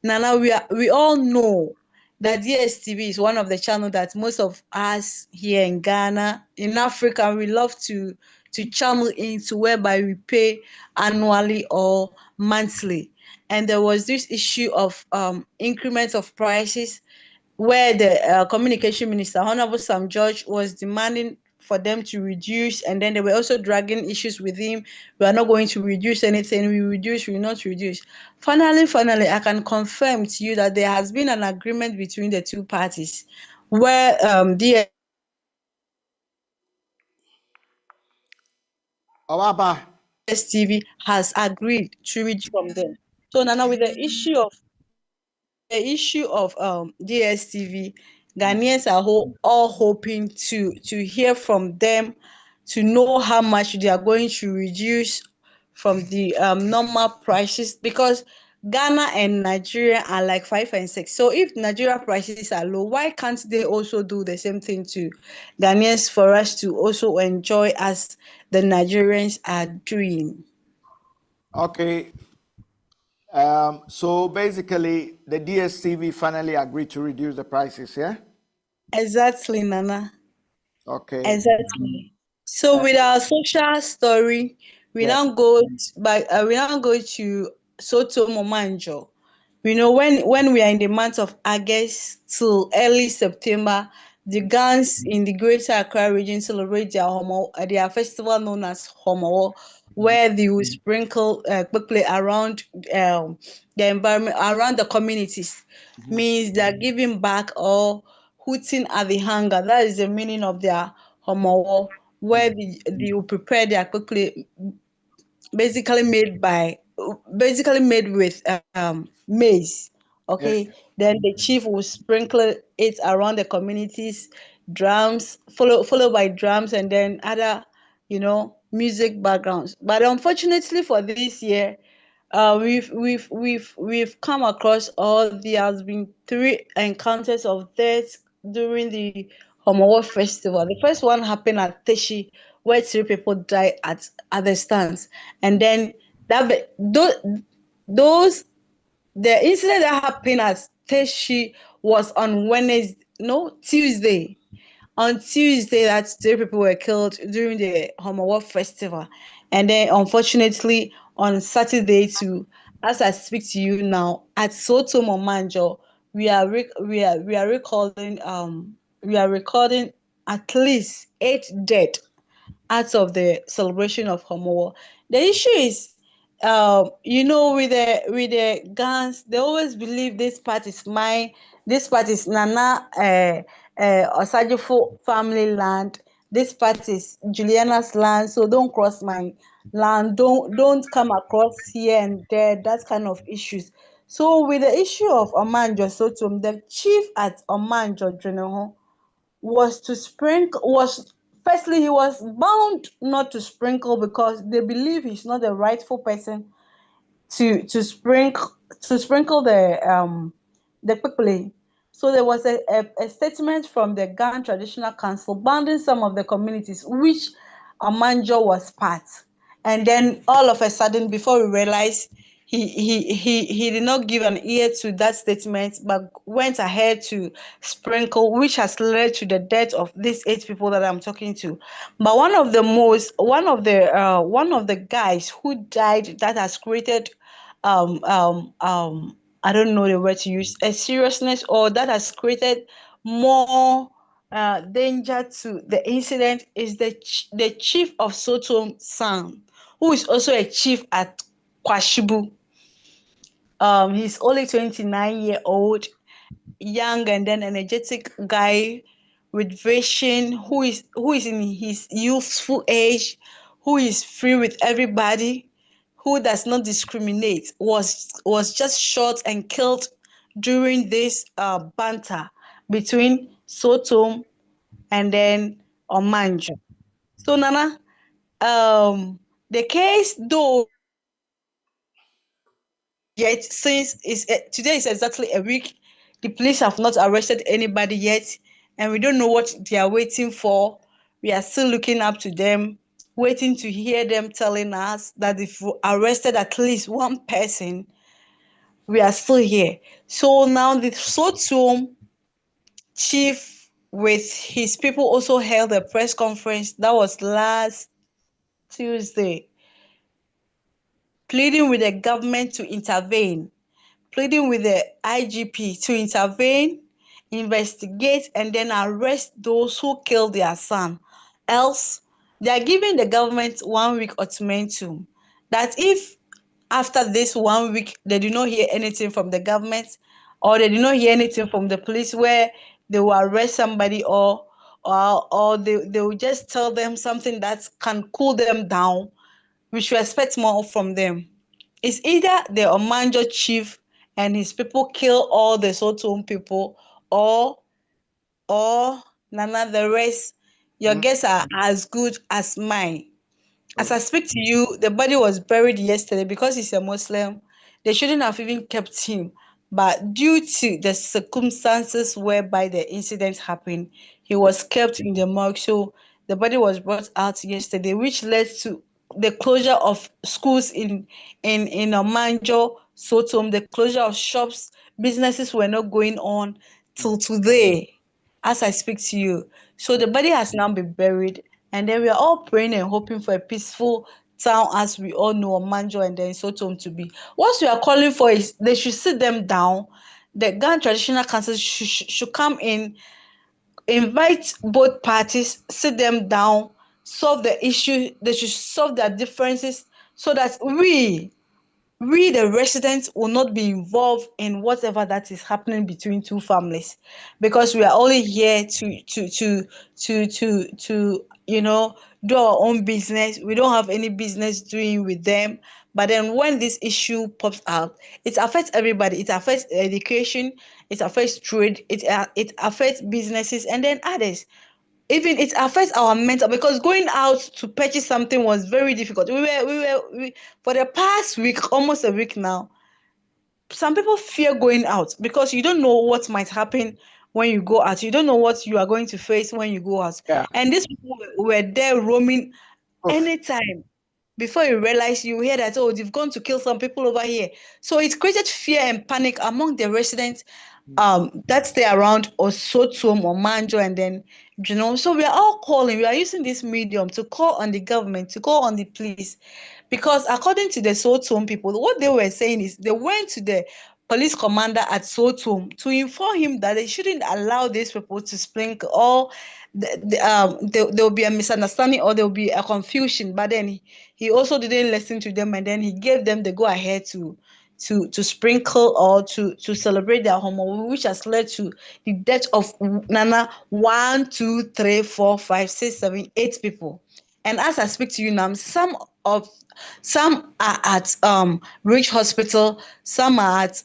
Nana, we all know that DSTV is one of the channels that most of us here in Ghana, in Africa, we love to channel into, whereby we pay annually or monthly. And there was this issue of increment of prices, where the communication minister, Honorable Sam George, was demanding for them to reduce, and then they were also dragging issues with him. We are not going to reduce anything. We reduce, we will not reduce. Finally, I can confirm to you that there has been an agreement between the two parties, where DSTV has agreed to reduce from them. So now with the issue of DSTV, Ghanaians are all hoping to hear from them, to know how much they are going to reduce from the normal prices, because Ghana and Nigeria are like 5 and 6. So if Nigeria prices are low, why can't they also do the same thing to Ghanaians for us to also enjoy as the Nigerians are doing? Okay. So basically, the DSTV finally agreed to reduce the prices, yeah? Exactly, Nana. Okay. Exactly. So with our social story, we Yes. now go to Soto Momanjo. We know when we are in the month of August till early September, the Gans in the Greater Accra region celebrate their festival known as Homo, where they will sprinkle quickly around the environment, around the communities. Means they're giving back or hooting at the hunger. That is the meaning of their Homo, where they will prepare their quickly, basically made with maize. Okay, then the chief will sprinkle it around the communities, drums, followed by drums, and then other, music backgrounds. But unfortunately for this year, we've come across, or there has been 3 encounters of death during the Homowo festival. The first one happened at Teshi, where 3 people died at the stands, and then those the incident that happened at Teshi was on Wednesday, no, Tuesday. On Tuesday, that 3 people were killed during the Homowo festival. And then unfortunately on Saturday too, as I speak to you now, at Soto Momanjo, we are recording at least 8 dead out of the celebration of Homowo. The issue is, with the guns, they always believe this part is mine, this part is Nana Osagyeo family land, this part is Juliana's land, so don't cross my land, don't come across here and there, that kind of issues. So with the issue of Omanjo Sotum, the chief at Omanjo Dreneho was firstly, he was bound not to sprinkle because they believe he's not the rightful person to sprinkle the quickly. So there was a statement from the Gan Traditional Council banning some of the communities, which Amanjo was part. And then all of a sudden, before we realized, he did not give an ear to that statement, but went ahead to sprinkle, which has led to the death of these 8 people that I'm talking to. But one of the guys who died, that has created I don't know the word to use, a seriousness, or that has created more danger to the incident, is the chief of Sotom San, who is also a chief at Kwashibu. He's only 29-year-old, young and then energetic guy with vision, who is in his youthful age, who is free with everybody, who does not discriminate, was just shot and killed during this banter between Sotom and then Omanjo. So Nana, the case, though, yet since today is exactly a week, the police have not arrested anybody yet, and we don't know what they are waiting for. We are still looking up to them, waiting to hear them telling us that if we arrested at least one person, we are still here. So now the Sotum chief with his people also held a press conference that was last Tuesday, pleading with the government to intervene, pleading with the IGP to intervene, investigate, and then arrest those who killed their son. Else, they are giving the government 1 week ultimatum that if after this 1 week they do not hear anything from the government, or they do not hear anything from the police where they will arrest somebody, or they will just tell them something that can cool them down, we should expect more from them. It's either the Omanjo chief and his people kill all the Sotom people, or Nana, the rest, your guess are as good as mine. As I speak to you, the body was buried yesterday. Because he's a Muslim, they shouldn't have even kept him. But due to the circumstances whereby the incident happened, he was kept in the morgue. So the body was brought out yesterday, which led to the closure of schools in Omanjo, Sotom, the closure of shops, businesses were not going on till today as I speak to you. So the body has now been buried, and then we are all praying and hoping for a peaceful town, as we all know Manjo and then Sotom to be. What we are calling for is they should sit them down. The Ghana Traditional Council should come in, invite both parties, sit them down, solve the issue. They should solve their differences so that we the residents will not be involved in whatever that is happening between two families, because we are only here to do our own business. We don't have any business doing with them. But then when this issue pops out, it affects everybody. It affects education, it affects trade, it affects businesses, and then others. Even it affects our mental, because going out to purchase something was very difficult. For the past week, almost a week now, some people fear going out because you don't know what might happen when you go out. You don't know what you are going to face when you go out. Yeah. And these people were there roaming Oof. anytime. Before you realize, you hear that, oh, they've gone to kill some people over here. So it created fear and panic among the residents that stay around Osotum or Manjo, and then so we are all calling, we are using this medium to call on the government, to call on the police, because according to the Sotum people, what they were saying is they went to the police commander at Sotum to inform him that they shouldn't allow these people to sprinkle, or there will be a misunderstanding, or there will be a confusion. But then he also didn't listen to them, and then he gave them the go ahead to sprinkle or to celebrate their home, which has led to the death of Nana 1, 2, 3, 4, 5, 6, 7, 8 people. And as I speak to you now, some are at Rich Hospital, some are at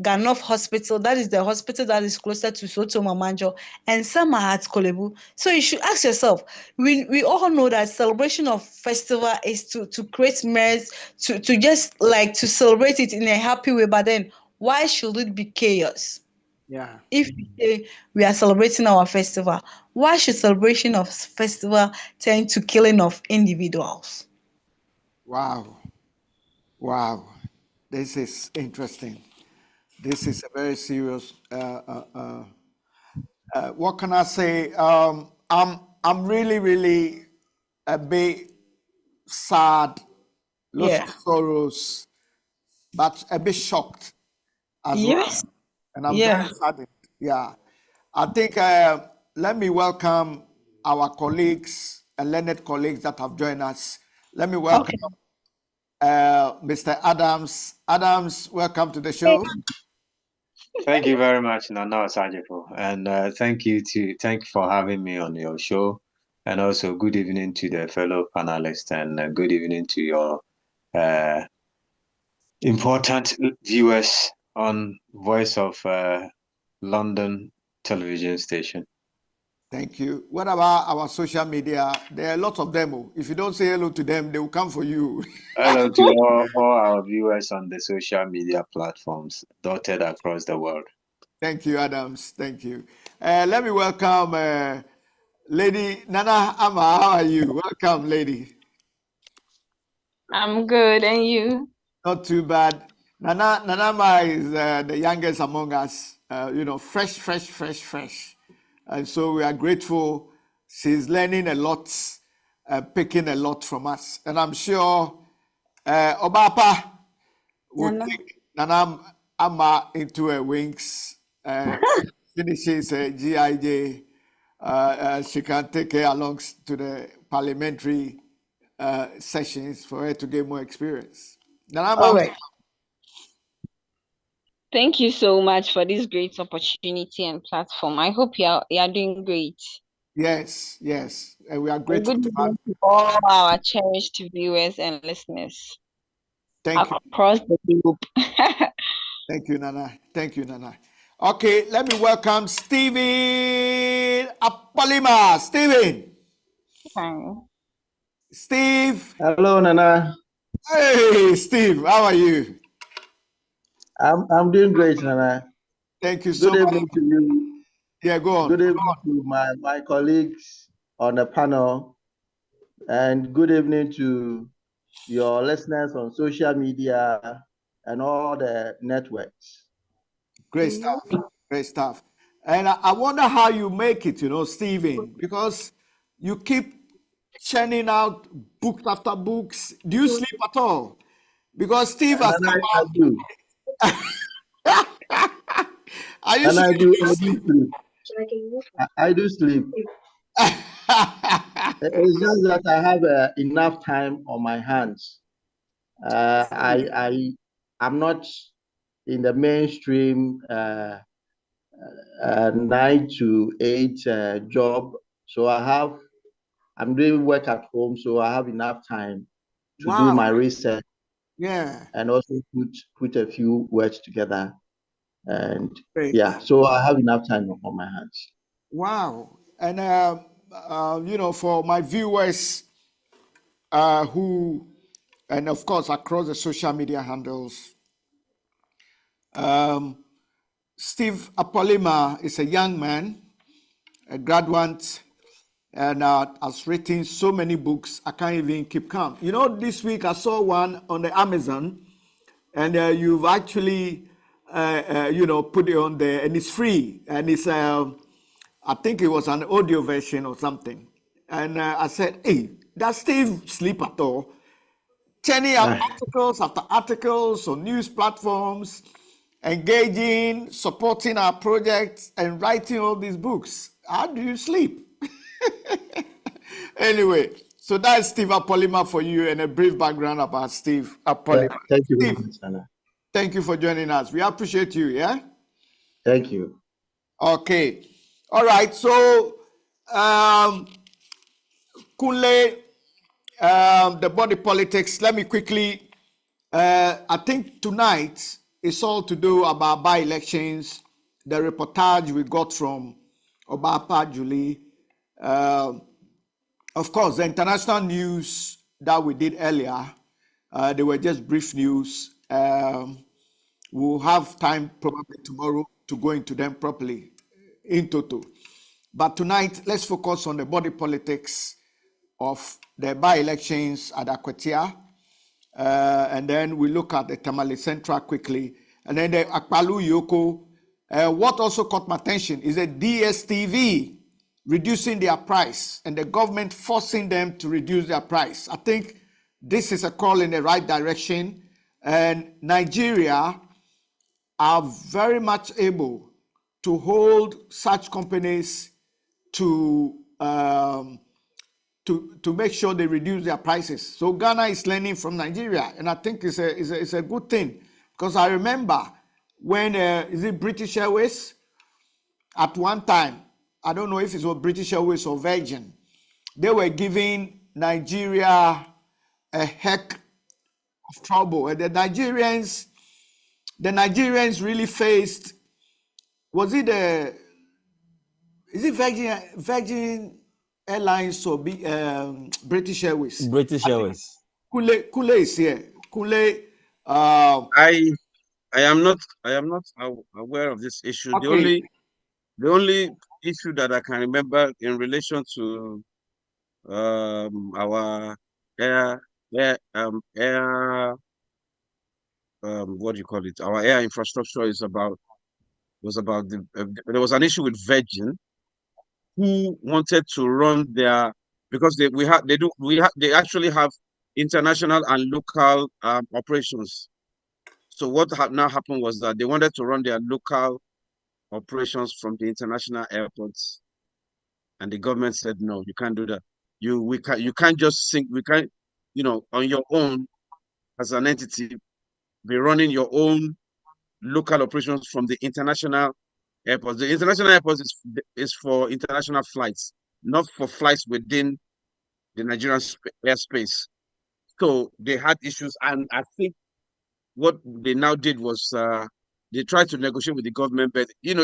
Ganoff Hospital, that is the hospital that is closer to Soto Mamanjo, and some are at Kolebu. So you should ask yourself, we all know that celebration of festival is to create memories, to just like to celebrate it in a happy way, but then why should it be chaos? Yeah. If we say we are celebrating our festival, why should celebration of festival turn to killing of individuals? Wow. Wow. This is interesting. This is a very serious. What can I say? I'm really a bit sad, lots Yeah. of sorrows, but a bit shocked as Yes. well. And I'm Yeah. very saddened. Yeah. I think let me welcome our colleagues and learned colleagues that have joined us. Let me welcome Mr. Adams. Adams, welcome to the show. Thank you very much, Nana Osagyeo, and thank you for having me on your show, and also good evening to the fellow panelists, and good evening to your important viewers on Voice of London television station. Thank you. What about our social media? There are lots of them. If you don't say hello to them, they will come for you. Hello to all our viewers on the social media platforms dotted across the world. Thank you, Adams. Thank you. Let me welcome Lady Nana Ama. How are you? Welcome, lady. I'm good, and you? Not too bad. Nana Ama is the youngest among us. Fresh. And so we are grateful. She's learning a lot, picking a lot from us. And I'm sure Obapa will Nana. take Nana Ama into her wings. Finishes GIJ. She can take her along to the parliamentary sessions for her to get more experience. Nana Ama, All right. Thank you so much for this great opportunity and platform. I hope you are doing great. yes. And we are And grateful good to have evening to all our cherished viewers and listeners Thank you. across the globe. Thank you, Nana. Thank you, Nana. Okay, let me welcome Stephen Apolima. Steve. Hello, Nana. Hey, Steve. How are you? I'm doing great, Nana. Thank you so Good much. evening to you. Yeah, go on. Good evening to my colleagues on the panel, and good evening to your listeners on social media and all the networks. Great stuff. And I wonder how you make it, Stephen, because you keep churning out book after books. Do you sleep at all? Because Steve has And come I out. do. Are you And sure I you do. don't sleep? I do sleep. It's just that I have enough time on my hands. I'm not in the mainstream 9 to 8 job, so I'm doing work at home, so I have enough time to do my research. Yeah. And also put a few words together, and Great. yeah, so I have enough time on my hands. Wow. And for my viewers who, and of course across the social media handles, Steve Apolima is a young man, a graduate, and has written so many books I can't even keep count. This week I saw one on the Amazon, and you've actually put it on there, and it's free, and it's I think it was an audio version or something. And I said, hey, does Steve sleep at all? Churning out articles after articles on news platforms, engaging, supporting our projects, and writing all these books. How do you sleep? Anyway, so that's Steve Apolima for you, and a brief background about Steve Apolima. Thank you very Steve, much, Anna. thank you for joining us. We appreciate you, yeah? Thank you. Okay. All right. So, Kunle, the body politics, let me quickly, I think tonight it's all to do about by-elections, the reportage we got from Obapa Julie. Of course, the international news that we did earlier, they were just brief news. We'll have time probably tomorrow to go into them properly in total. But tonight, let's focus on the body politics of the by-elections at Akwatia. And then we look at the Tamale Central quickly. And then the Akpalu Yoko. What also caught my attention is the DSTV reducing their price and the government forcing them to reduce their price. I think this is a call in the right direction. And Nigeria are very much able to hold such companies to make sure they reduce their prices. So Ghana is learning from Nigeria, and I think it's a good thing, because I remember when is it British Airways at one time, I don't know if it was British Airways or Virgin, they were giving Nigeria a heck of trouble, and the Nigerians really faced, is it Virgin Airlines or British Airways? British Airways. Kule is here. Kule. I am not aware of this issue. Okay. The only issue that I can remember in relation to our air what do you call it? Our air infrastructure was about there was an issue with Virgin, who wanted to run their, because they actually have international and local operations. So what now happened was that they wanted to run their local operations from the international airports, and the government said no, you can't do that. You can't just on your own as an entity be running your own local operations from the international airports. The international airports is for international flights, not for flights within the Nigerian airspace. So they had issues, and I think what they now did was they tried to negotiate with the government, but it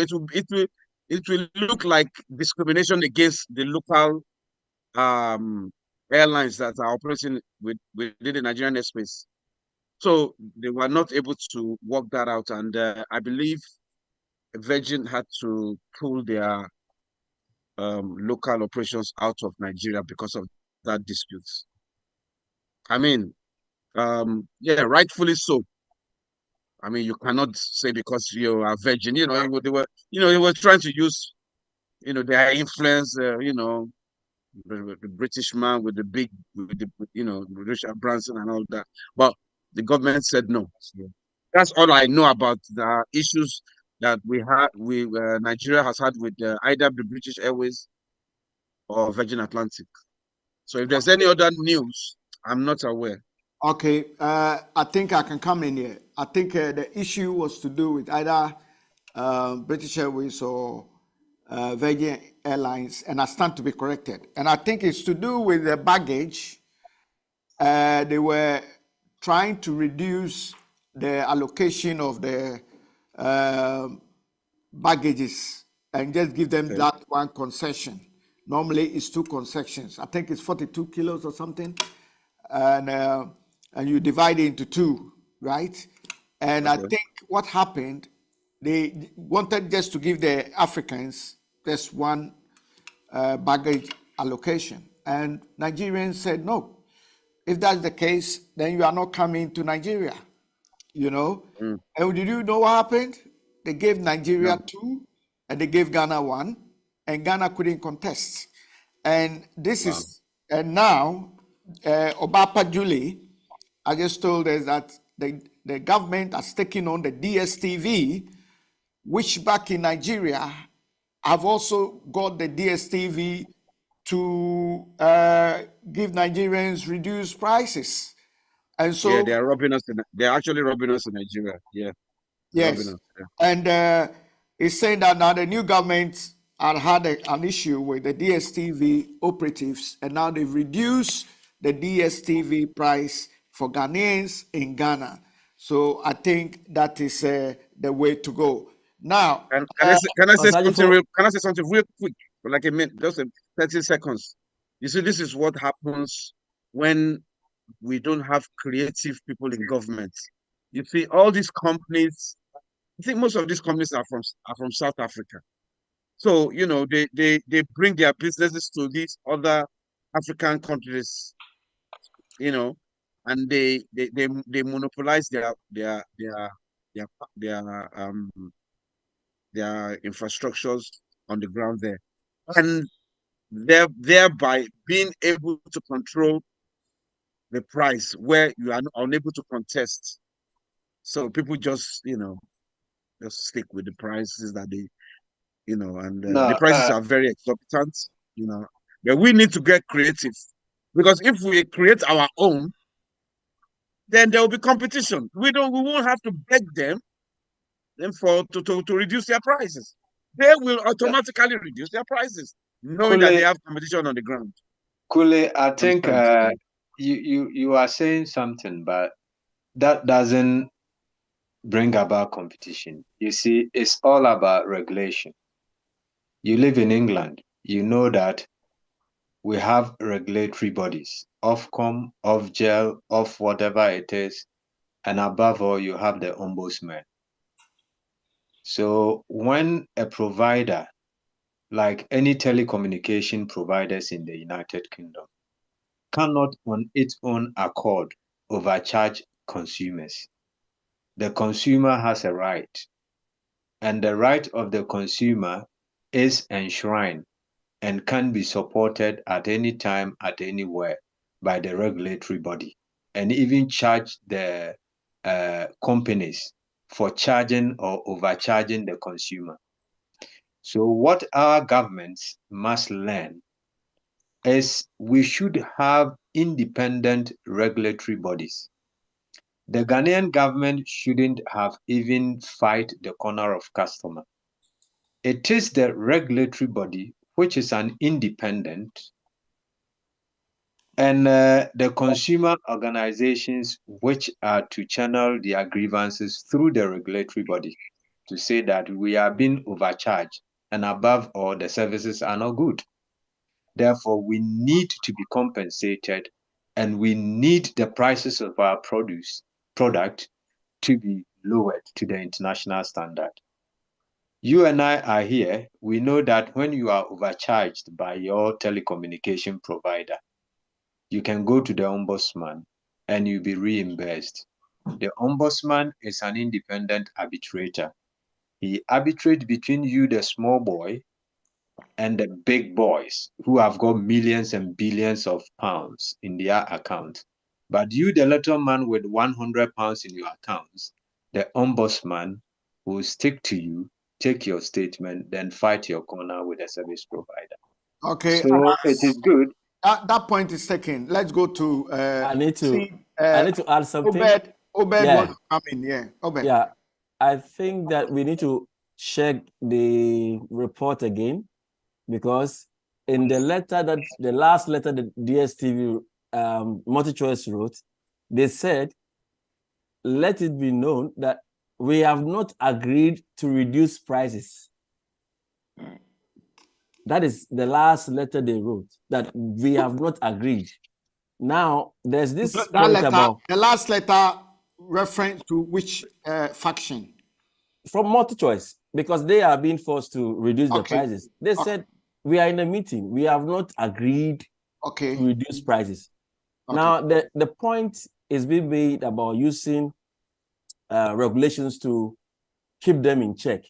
will look like discrimination against the local airlines that are operating within the Nigerian airspace. So they were not able to work that out, and I believe Virgin had to pull their local operations out of Nigeria because of that dispute. I mean, yeah, rightfully so. I mean, you cannot say because you are Virgin. They were trying to use, their influence. The British man with Richard Branson and all that. But the government said no. So that's all I know about the issues that Nigeria has had with either the British Airways or Virgin Atlantic. So if there's any other news, I'm not aware. Okay, I think I can come in here. I think the issue was to do with either British Airways or Virgin Airlines, and I stand to be corrected. And I think it's to do with the baggage. They were trying to reduce the allocation of the baggages and just give them that one concession. Normally, it's 2 concessions. I think it's 42 kilos or something, and you divide it into 2, right? And I think what happened, they wanted just to give the Africans just one baggage allocation, and Nigerians said no. If that's the case, then you are not coming to Nigeria, you know. And did you know what happened? They gave Nigeria 2, and they gave Ghana 1, and Ghana couldn't contest. And this is, and now, Obapa Julie, I just told us that the government has taken on the DSTV, which back in Nigeria have also got the DSTV to give Nigerians reduced prices. And so yeah, they're robbing us. They're actually robbing us in Nigeria. Yeah. Yes. And it's saying that now the new government had an issue with the DSTV operatives, and now they've reduced the DSTV price for Ghanaians in Ghana. So I think that is the way to go. Now, can I say something real quick, for like a minute, just 30 seconds? You see, this is what happens when we don't have creative people in government. You see, all these companies, I think most of these companies are from South Africa. So, you know, they bring their businesses to these other African countries, you know, and they monopolize their infrastructures on the ground there. And thereby being able to control the price where you are unable to contest. So people just, you know, just stick with the prices that they, you know, and the prices are very exorbitant, you know. But we need to get creative, because if we create our own, then there will be competition. We won't have to beg them to reduce their prices. They will automatically reduce their prices, knowing that they have competition on the ground. Kule, I think you are saying something, but that doesn't bring about competition. You see, it's all about regulation. You live in England, you know that we have regulatory bodies, Ofcom, Ofgel, of whatever it is, and above all, you have the ombudsman. So when a provider, like any telecommunication providers in the United Kingdom, cannot on its own accord overcharge consumers, the consumer has a right, and the right of the consumer is enshrined and can be supported at any time, at anywhere by the regulatory body, and even charge the companies for charging or overcharging the consumer. So what our governments must learn is we should have independent regulatory bodies. The Ghanaian government shouldn't have even fight the corner of customer. It is the regulatory body, which is an independent, and the consumer organizations, which are to channel their grievances through the regulatory body to say that we are being overcharged, and above all, the services are not good. Therefore, we need to be compensated, and we need the prices of our product to be lowered to the international standard. You and I are here. We know that when you are overcharged by your telecommunication provider, you can go to the ombudsman and you'll be reimbursed. The ombudsman is an independent arbitrator. He arbitrates between you, the small boy, and the big boys who have got millions and billions of pounds in their account. But you, the little man with 100 pounds in your accounts, the ombudsman will stick to you, take your statement, then fight your corner with a service provider. Okay. So it is good. That point is taken. Let's go to I need to see, add something. Obed Yeah. wants to come in. Yeah, Obed. Yeah, I think that we need to check the report again, because in the last letter the DSTV multi-choice wrote, they said, let it be known that we have not agreed to reduce prices. That is the last letter they wrote, that we have not agreed. Now, there's this That point letter, about... the last letter referring to which faction? From multi-choice, because they are being forced to reduce the Okay. prices. They said, we are in a meeting. We have not agreed Okay. to reduce prices. Okay. Now, the point is being made about using regulations to keep them in check.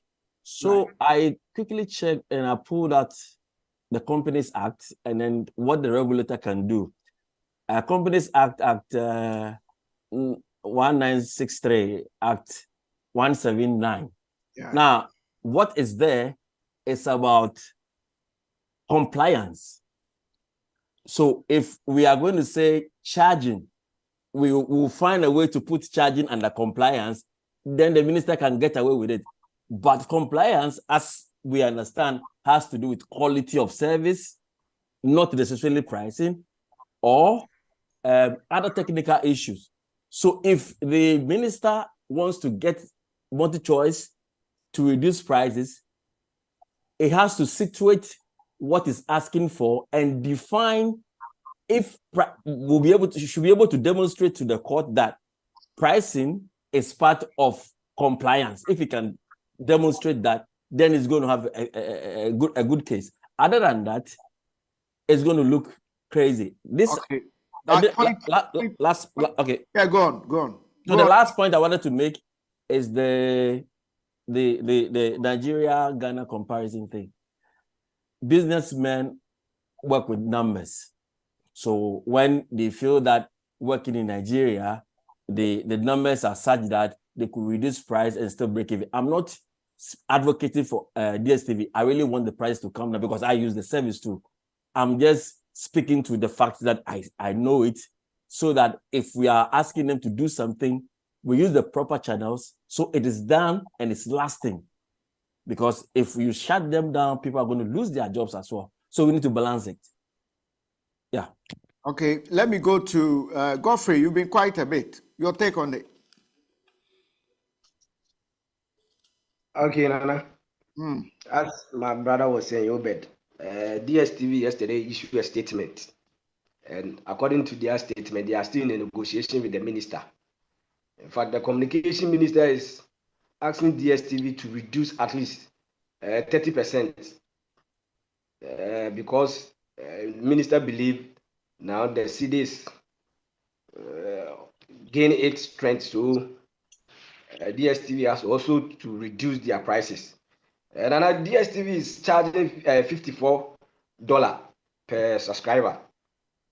So I quickly checked and I pulled out the Companies Act and then what the regulator can do. Companies Act 1963, Act 179. Yeah. Now, what is there is about compliance. So if we are going to say charging, we will find a way to put charging under compliance, then the minister can get away with it. But compliance, as we understand, has to do with quality of service, not necessarily pricing, or other technical issues. So if the minister wants to get multi-choice to reduce prices, it has to situate what is asking for and define if should be able to demonstrate to the court that pricing is part of compliance. If it can demonstrate that, then it's going to have a good case. Other than that, it's going to look crazy. This okay. Okay. Yeah, go on. So the last point I wanted to make is the Nigeria-Ghana comparison thing. Businessmen work with numbers. So when they feel that working in Nigeria, the numbers are such that they could reduce price and still break even. I'm not advocating for DSTV. I really want the price to come down because I use the service too. I'm just speaking to the fact that I know it, so that if we are asking them to do something, we use the proper channels so it is done and it's lasting. Because if you shut them down, people are going to lose their jobs as well. So we need to balance it. Yeah. Okay, let me go to Godfrey. You've been quiet a bit. Your take on it. Okay, Nana. As my brother was saying, Obed, DSTV yesterday issued a statement. And according to their statement, they are still in a negotiation with the minister. In fact, the communication minister is asking DSTV to reduce at least 30%, because minister believe now the CDs gain its strength, so DSTV has also to reduce their prices. And DSTV is charging $54 per subscriber,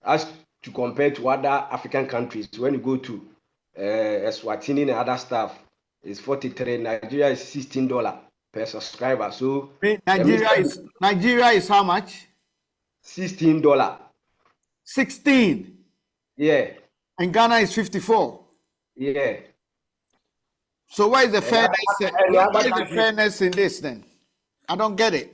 as to compare to other African countries. When you go to Eswatini and other stuff, it's 43. Nigeria is $16 per subscriber. So Nigeria is how much? $16. 16. Yeah. And Ghana is 54. Yeah. So where is the fairness? Where is the fairness in this then? I don't get it.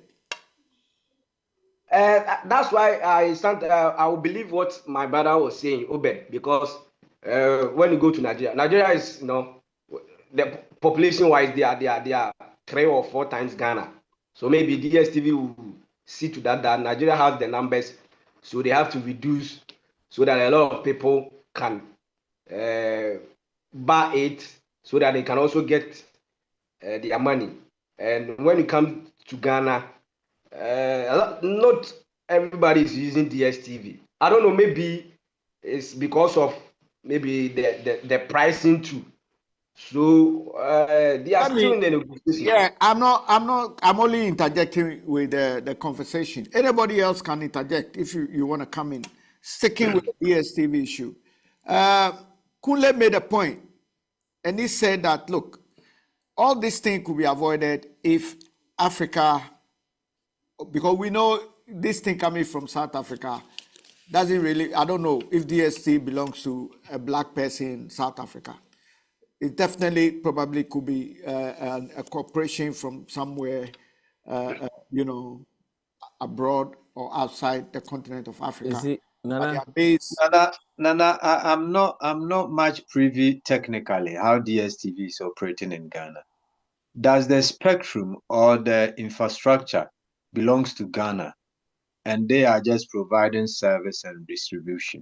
That's why I will believe what my brother was saying, Obed, because when you go to Nigeria is, the population wise they are 3 or 4 times Ghana. So maybe DSTV will see to that Nigeria has the numbers, so they have to reduce so that a lot of people can buy it, so that they can also get their money. And when it comes to Ghana, not everybody is using DSTV. I don't know, maybe it's because of maybe the pricing too. So they are still in the negotiation. Yeah, I'm only interjecting with the conversation. Anybody else can interject if you want to come in. Sticking with the DSTV issue. Kunle made a point, and he said that, look, all these things could be avoided if Africa, because we know this thing coming from South Africa doesn't really, I don't know if DST belongs to a black person in South Africa. It definitely probably could be a corporation from somewhere, abroad or outside the continent of Africa. You see, Nana, Nana, I'm not much privy technically how DSTV is operating in Ghana. Does the spectrum or the infrastructure belongs to Ghana and they are just providing service and distribution?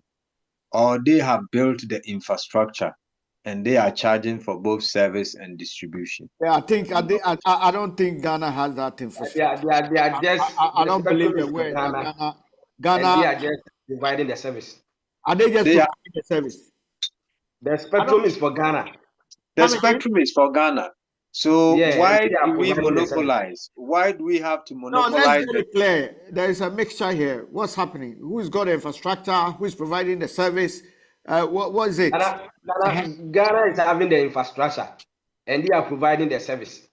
Or they have built the infrastructure and they are charging for both service and distribution? Yeah, I don't think Ghana has that infrastructure. They are just. I don't believe the the word Ghana, that and Ghana. they are just providing the service. Are they just providing the service? The spectrum is for Ghana. The spectrum is for Ghana. So why do we monopolize? Why do we have to monopolize? No, let's get it clear. There is a mixture here. What's happening? Who's got the infrastructure? Who's providing the service? What is it? Ghana is having the infrastructure and they are providing the service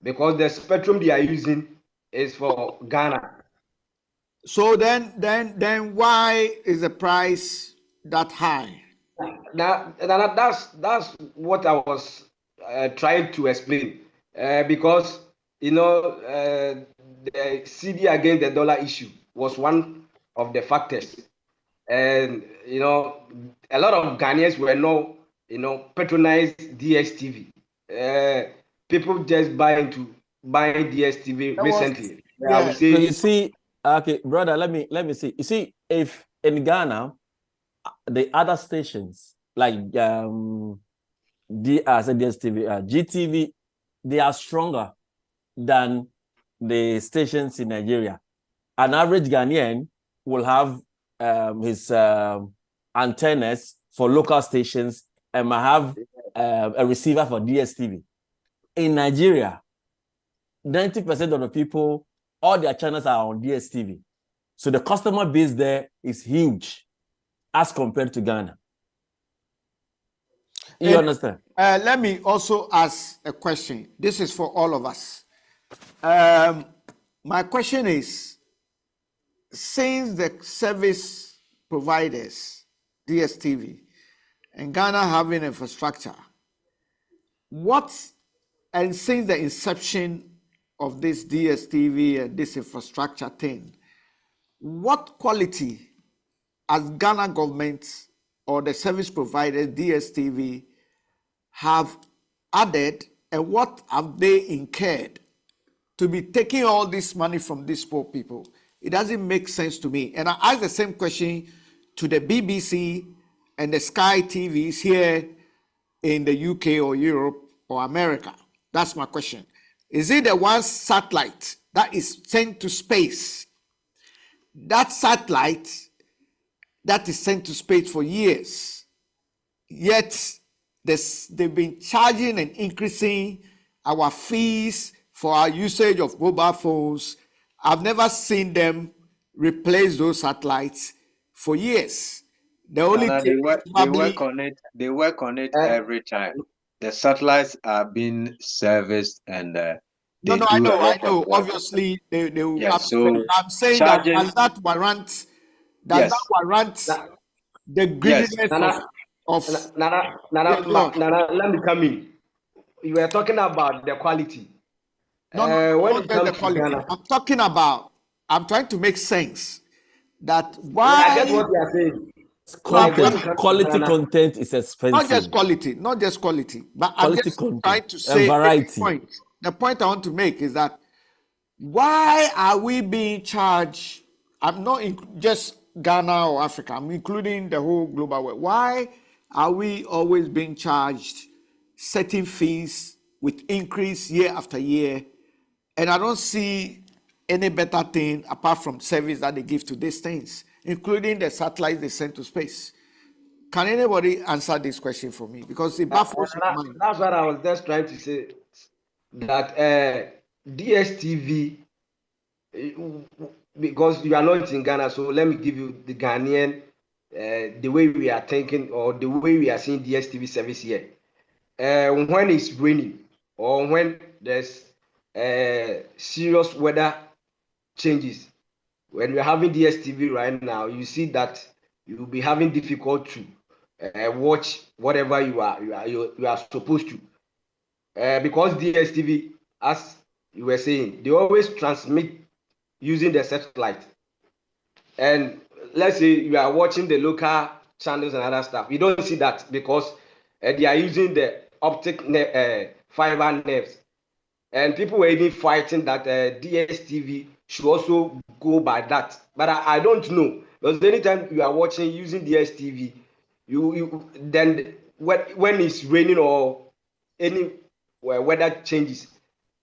because the spectrum they are using is for Ghana. So then why is the price that high? Now that's what I was trying to explain, because the CD against the dollar issue was one of the factors, and a lot of Ghanaians were not patronized DSTV. People just buying DSTV recently. I would say, so you see, okay, brother, let me see. You see, if in Ghana, the other stations like DSTV, GTV, they are stronger than the stations in Nigeria. An average Ghanaian will have his antennas for local stations and might have a receiver for DSTV. In Nigeria, 90% of the people, all their channels are on DSTV. So the customer base there is huge as compared to Ghana. You understand? Let me also ask a question. This is for all of us. My question is, since the service providers, DSTV, and Ghana having infrastructure, and since the inception of this DSTV and this infrastructure thing, what quality as Ghana government or the service provider DSTV have added, and what have they incurred to be taking all this money from these poor people? It doesn't make sense to me. And I ask the same question to the BBC and the Sky TVs here in the UK or Europe or America. That's my question. Is it the one satellite that is sent to space? That satellite that is sent to space for years, yet they've been charging and increasing our fees for our usage of mobile phones. I've never seen them replace those satellites for years. They work on it. They work on it every time. The satellites are being serviced and I know. Obviously, they will. Yes, I'm saying that does that warrant the greediness of Nana, let me come in. You were talking about the quality. Not the quality. I'm trying to make sense that why. I get what you are saying. Quality content is expensive. Not just quality, but quality I'm just content trying to say variety. The point I want to make is that why are we being charged? I'm not just Ghana or Africa, I'm including the whole global world. Why are we always being charged certain fees with increase year after year? And I don't see any better thing apart from service that they give to these things, including the satellites they send to space. Can anybody answer this question for me? Because it baffles my mind. That's what I was just trying to say. That DSTV, because you are not in Ghana, so let me give you the Ghanaian, the way we are thinking or the way we are seeing DSTV service here. When it's raining, or when there's serious weather changes. When you're having DSTV right now, you see that you'll be having difficult to watch whatever you are supposed to, because DSTV, as you were saying, they always transmit using the satellite. And let's say you are watching the local channels and other stuff, you don't see that because they are using the optic fiber nerves. And people were even fighting that DSTV should also go by that. But I don't know, because anytime you are watching using DSTV, you then when it's raining or any weather changes,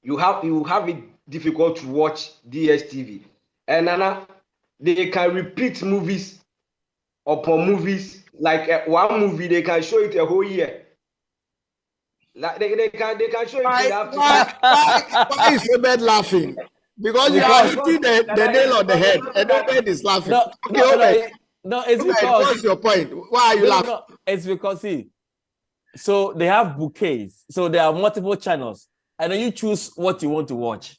you have it difficult to watch DSTV. And Nana, they can repeat movies upon movies. Like one movie, they can show it a whole year. Like they can show it in the afternoon. Why is Obed laughing? Because you are hitting the nail on the head, and Obed is laughing. No, it's Obed, because. what's your point? Why are you laughing? No, it's because so they have bouquets, so there are multiple channels, and then you choose what you want to watch.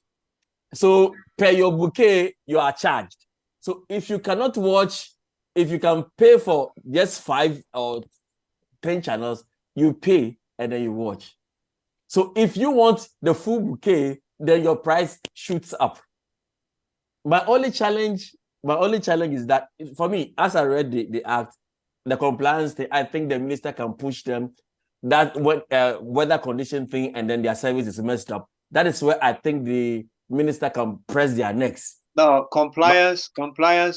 So per your bouquet, you are charged. So if you cannot watch, if you can pay for just 5 or 10 channels, you pay and then you watch. So if you want the full bouquet, then your price shoots up. My only challenge is that for me, as I read the act, the compliance thing, I think the minister can push them that weather condition thing, and then their service is messed up. That is where I think the minister can press their necks. No, compliance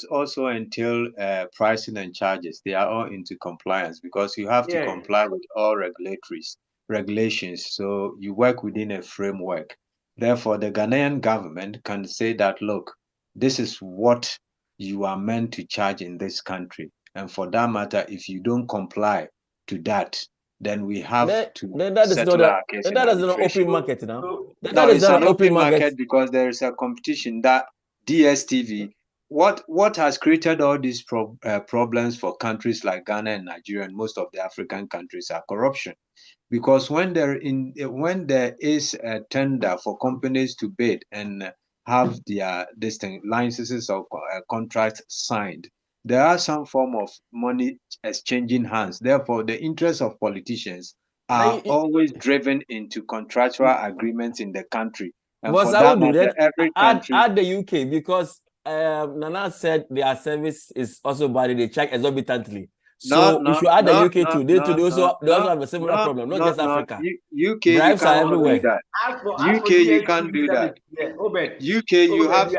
also entail pricing and charges. They are all into compliance because you have to comply with all regulations. So you work within a framework. Therefore, the Ghanaian government can say that, look, this is what you are meant to charge in this country. And for that matter, if you don't comply to that, then we have to settle our case in arbitration. That is not an open market now. No, it's an open market because there is a competition. That DSTV, what has created all these problems for countries like Ghana and Nigeria and most of the African countries are corruption. Because when there is a tender for companies to bid and have their licenses or contracts signed, there are some form of money exchanging hands. Therefore, the interests of politicians are always driven into contractual agreements in the country. And for that matter, every country... Add the UK, because Nana said their service is also bad. They check exorbitantly. So if you add the UK too, they also have a similar problem, not just Africa. UK, bribes are everywhere. UK, you can't do that. UK, you have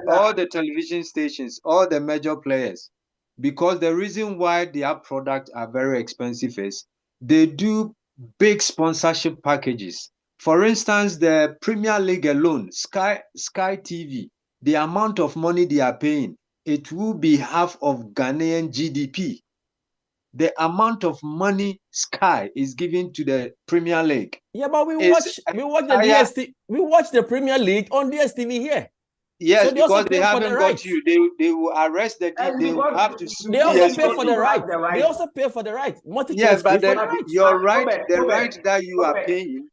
all the television stations, all the major players. Because the reason why their products are very expensive is they do big sponsorship packages. For instance, the Premier League alone, Sky TV, the amount of money they are paying, it will be half of Ghanaian GDP. The amount of money Sky is giving to the Premier League. Yeah, but we watch the Premier League on DSTV here. Yes, so because they haven't got you. They will arrest the team. They will have to sue. They also pay for the right. They also pay for the right. Yeah, but you're right. The right that you are paying,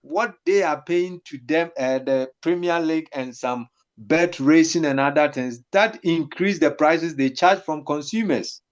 what they are paying to them, the Premier League and some bet racing and other things, that increase the prices they charge from consumers.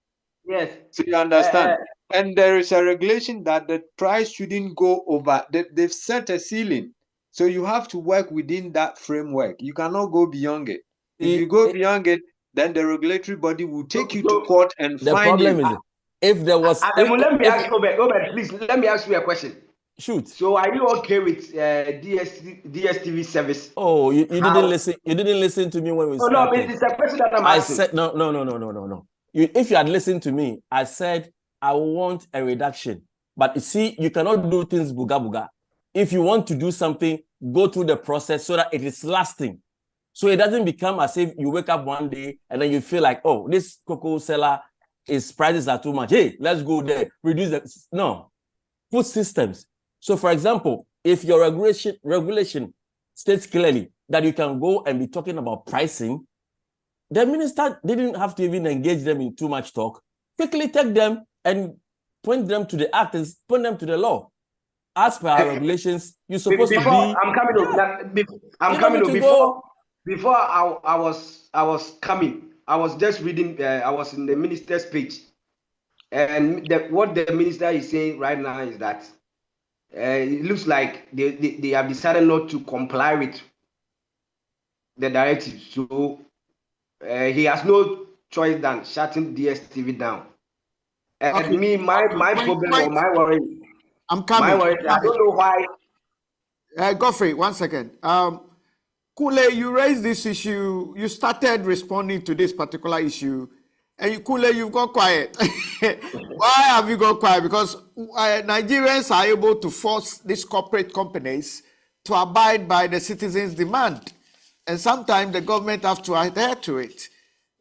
Yes. So you understand? And there is a regulation that the price shouldn't go over. They've set a ceiling. So you have to work within that framework. You cannot go beyond it. If you go beyond it, then the regulatory body will take you to court and the fine problem you. Is if there was... let me ask Obed, please, let me ask you a question. Shoot. So are you okay with DSTV service? Oh, you didn't listen. You didn't listen to me when we started. No, it's a question that I'm asking. I said no. If you had listened to me, I said I want a reduction. But you see, you cannot do things buga buga. If you want to do something, go through the process so that it is lasting. So it doesn't become as if you wake up one day and then you feel like, oh, this cocoa seller, his prices are too much. Hey, let's go there, reduce the... No, put systems. So for example, if your regulation states clearly that you can go and be talking about pricing, the minister didn't have to even engage them in too much talk. Quickly take them and point them to the act and point them to the law. as per our regulations, you're supposed to Before be. I'm coming Yeah, up, I'm you don't coming need up. to go. Before I was coming, I was just reading. I was in the minister's page, and what the minister is saying right now is that it looks like they have decided not to comply with the directive. So he has no choice than shutting DSTV down. And Okay. me, my problem or my worry, I'm coming. I don't know why. Godfrey, 1 second. Kule, you raised this issue. You started responding to this particular issue, and Kule, you've got quiet. Why have you got quiet? Because Nigerians are able to force these corporate companies to abide by the citizens' demand, and sometimes the government have to adhere to it.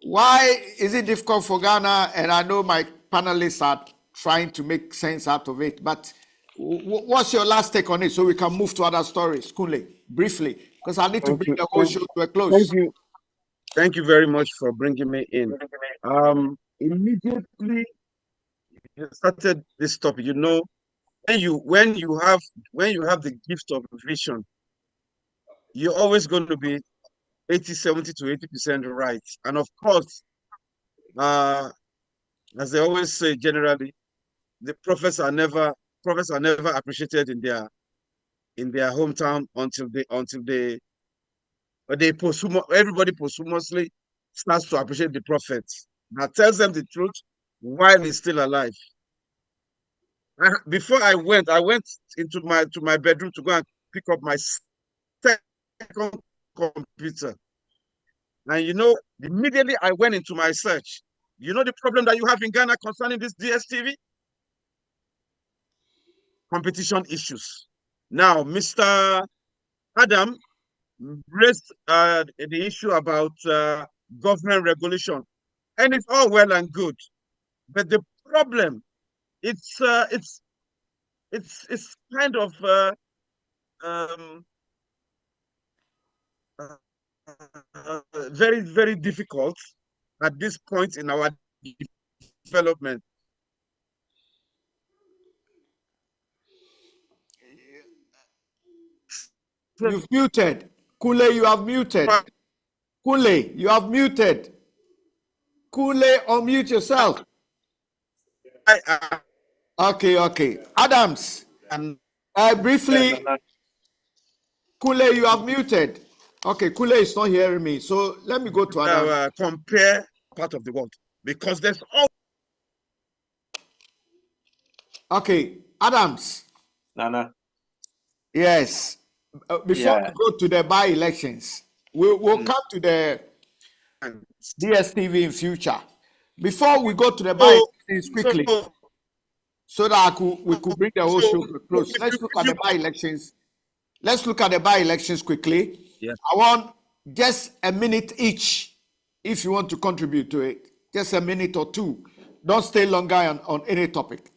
Why is it difficult for Ghana? And I know my panelists are trying to make sense out of it, but what's your last take on it so we can move to other stories, Kunle, briefly, because I need to bring the whole show to a close. Thank you. Thank you very much for bringing me in. Immediately you started this topic, you know, when you have the gift of vision, you're always going to be 70 to 80% right. And of course, as they always say, generally, the prophets are never appreciated in their hometown until everybody posthumously starts to appreciate the prophets. That tells them the truth while he's still alive. Before I went into my bedroom to go and pick up my second computer. And you know, immediately I went into my search. You know the problem that you have in Ghana concerning this DSTV? Competition issues. Now, Mr. Adam raised the issue about government regulation, and it's all well and good, but the problem it's kind of very, very difficult at this point in our development. You've muted. Kule, you have muted. Kule, you have muted. Kule, unmute yourself. Okay. Adams, briefly, Kule, you have muted. Okay, Kule is not hearing me. So let me go to Adams. Compare part of the world because there's all. Okay, Adams. Nana. Yes. Before we go to the by-elections, we'll come to the DSTV in future. Before we go to the by-elections quickly, so that we could bring the whole show to a close. Let's look at the by-elections. Let's look at the by-elections quickly. Yeah. I want just a minute each, if you want to contribute to it. Just a minute or two. Don't stay longer on any topic.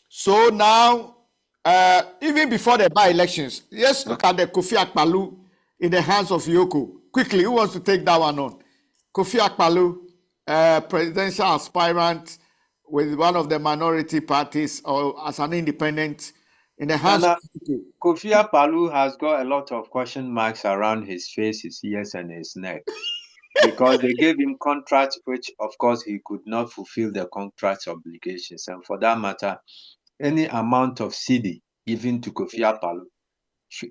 So now, even before the by-elections, let's look at the Kofi Akpalu in the hands of Yoko. Quickly, who wants to take that one on? Kofi Akpalu, presidential aspirant with one of the minority parties or as an independent in the hands of Yoko. Kofi Akpalu has got a lot of question marks around his face, his ears, and his neck. Because they gave him contracts, which of course he could not fulfill the contract's obligations. And for that matter, any amount of CD given to Kofi Akpalu,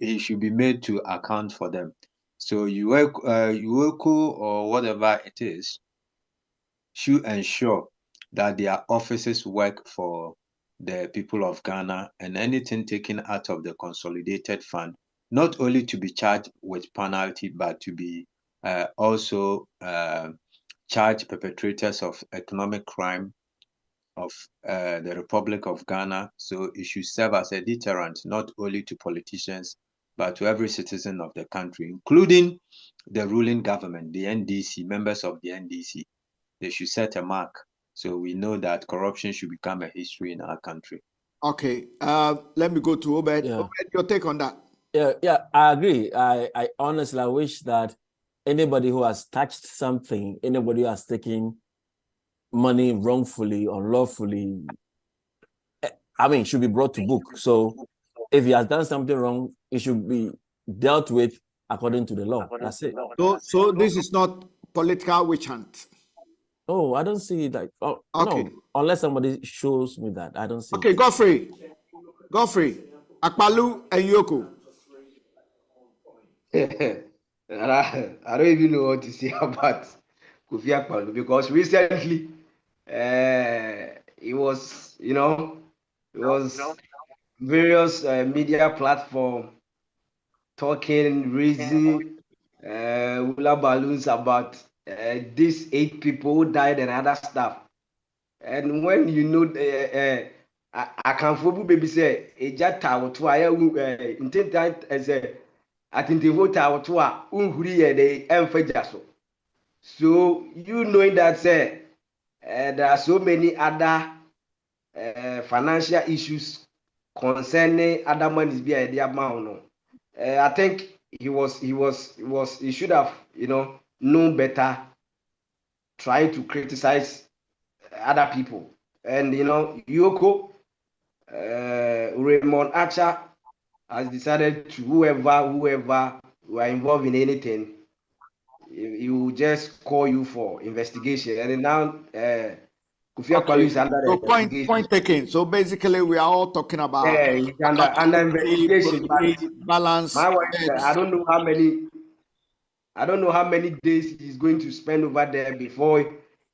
he should be made to account for them. So Ueku or whatever it is should ensure that their offices work for the people of Ghana, and anything taken out of the consolidated fund, not only to be charged with penalty, but to be also charge perpetrators of economic crime of the Republic of Ghana. So it should serve as a deterrent, not only to politicians, but to every citizen of the country, including the ruling government, the NDC, members of the NDC. They should set a mark so we know that corruption should become a history in our country. Okay, let me go to Obed. Yeah. Obed, your take on that? Yeah, I agree. I honestly wish that anybody who has touched something, anybody who has taken money wrongfully, unlawfully, should be brought to book. So if he has done something wrong, it should be dealt with according to the law. That's it. So this is not political witch hunt. Oh, I don't see it like, oh, Okay. no, unless somebody shows me that. I don't see Okay, it. Godfrey, Akpalu, and Yoko. I don't even know what to say about Kofi Akpaloo because recently, it was, it was various media platform talking, raising hula balloons about these 8 people who died and other stuff. And when you know, I can fobu baby say, a jet tower to I intend as a attentive tower to a unhuri de emfajaso. So you knowing that say there are so many other financial issues concerning other monies be the amount. I think he should have known better, trying to criticize other people. And Yoko, Raymond Archer has decided to whoever who are involved in anything, he will just call you for investigation. And now Kofi Akpaloo is under the So investigation. point taken. So basically, we are all talking about Yeah, he's under investigation. But balance. my wife, I don't know how many days he's going to spend over there before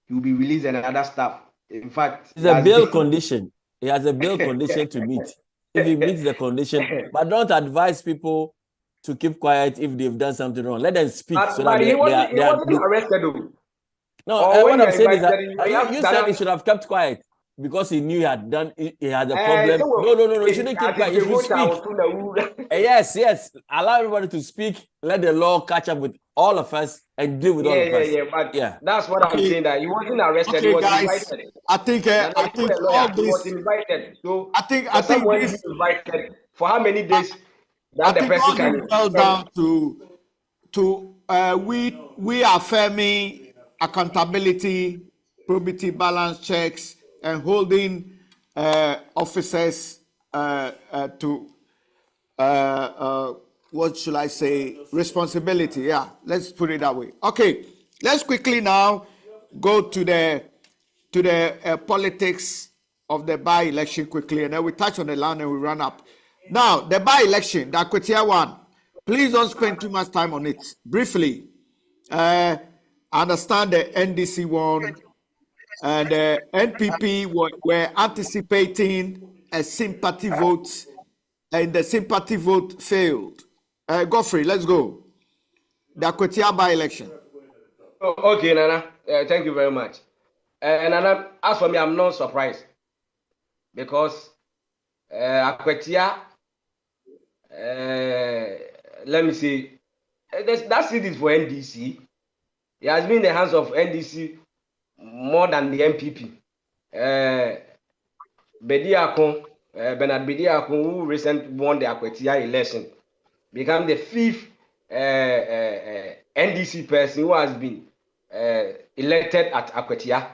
he will be released and other stuff. In fact, It's a bail condition. He has a bail condition to meet. If he meets the condition, but don't advise people to keep quiet if they've done something wrong. Let them speak so that he wasn't arrested though. No, what I'm saying is that you said he should have kept quiet because he knew he had a problem. No, he shouldn't keep quiet. He should speak. Yes. Allow everybody to speak. Let the law catch up with all of us and deal with all of us. But that's what I'm saying. That he wasn't arrested. Okay, he was guys. invited. I think all this. He was invited. So I think this invited for how many days that the person can boil down to we affirming accountability, probity, balance checks, and holding officers to what should I say, responsibility. Yeah, let's put it that way. Okay, let's quickly now go to the politics of the by-election quickly, and then we touch on the land and we run up. Now, the by-election, the Akwetia one, please don't spend too much time on it. Briefly, I understand the NDC one and the NPP were anticipating a sympathy vote, and the sympathy vote failed. Godfrey, let's go. The Akwetia by-election. Okay, Nana. Thank you very much. Nana, as for me, I'm not surprised because Akwetia, let me see, that seat is for NDC. It has been in the hands of NDC more than the MPP. Bernard Bediakon, who recently won the Akwetia election, became the 5th NDC person who has been elected at Akwetia.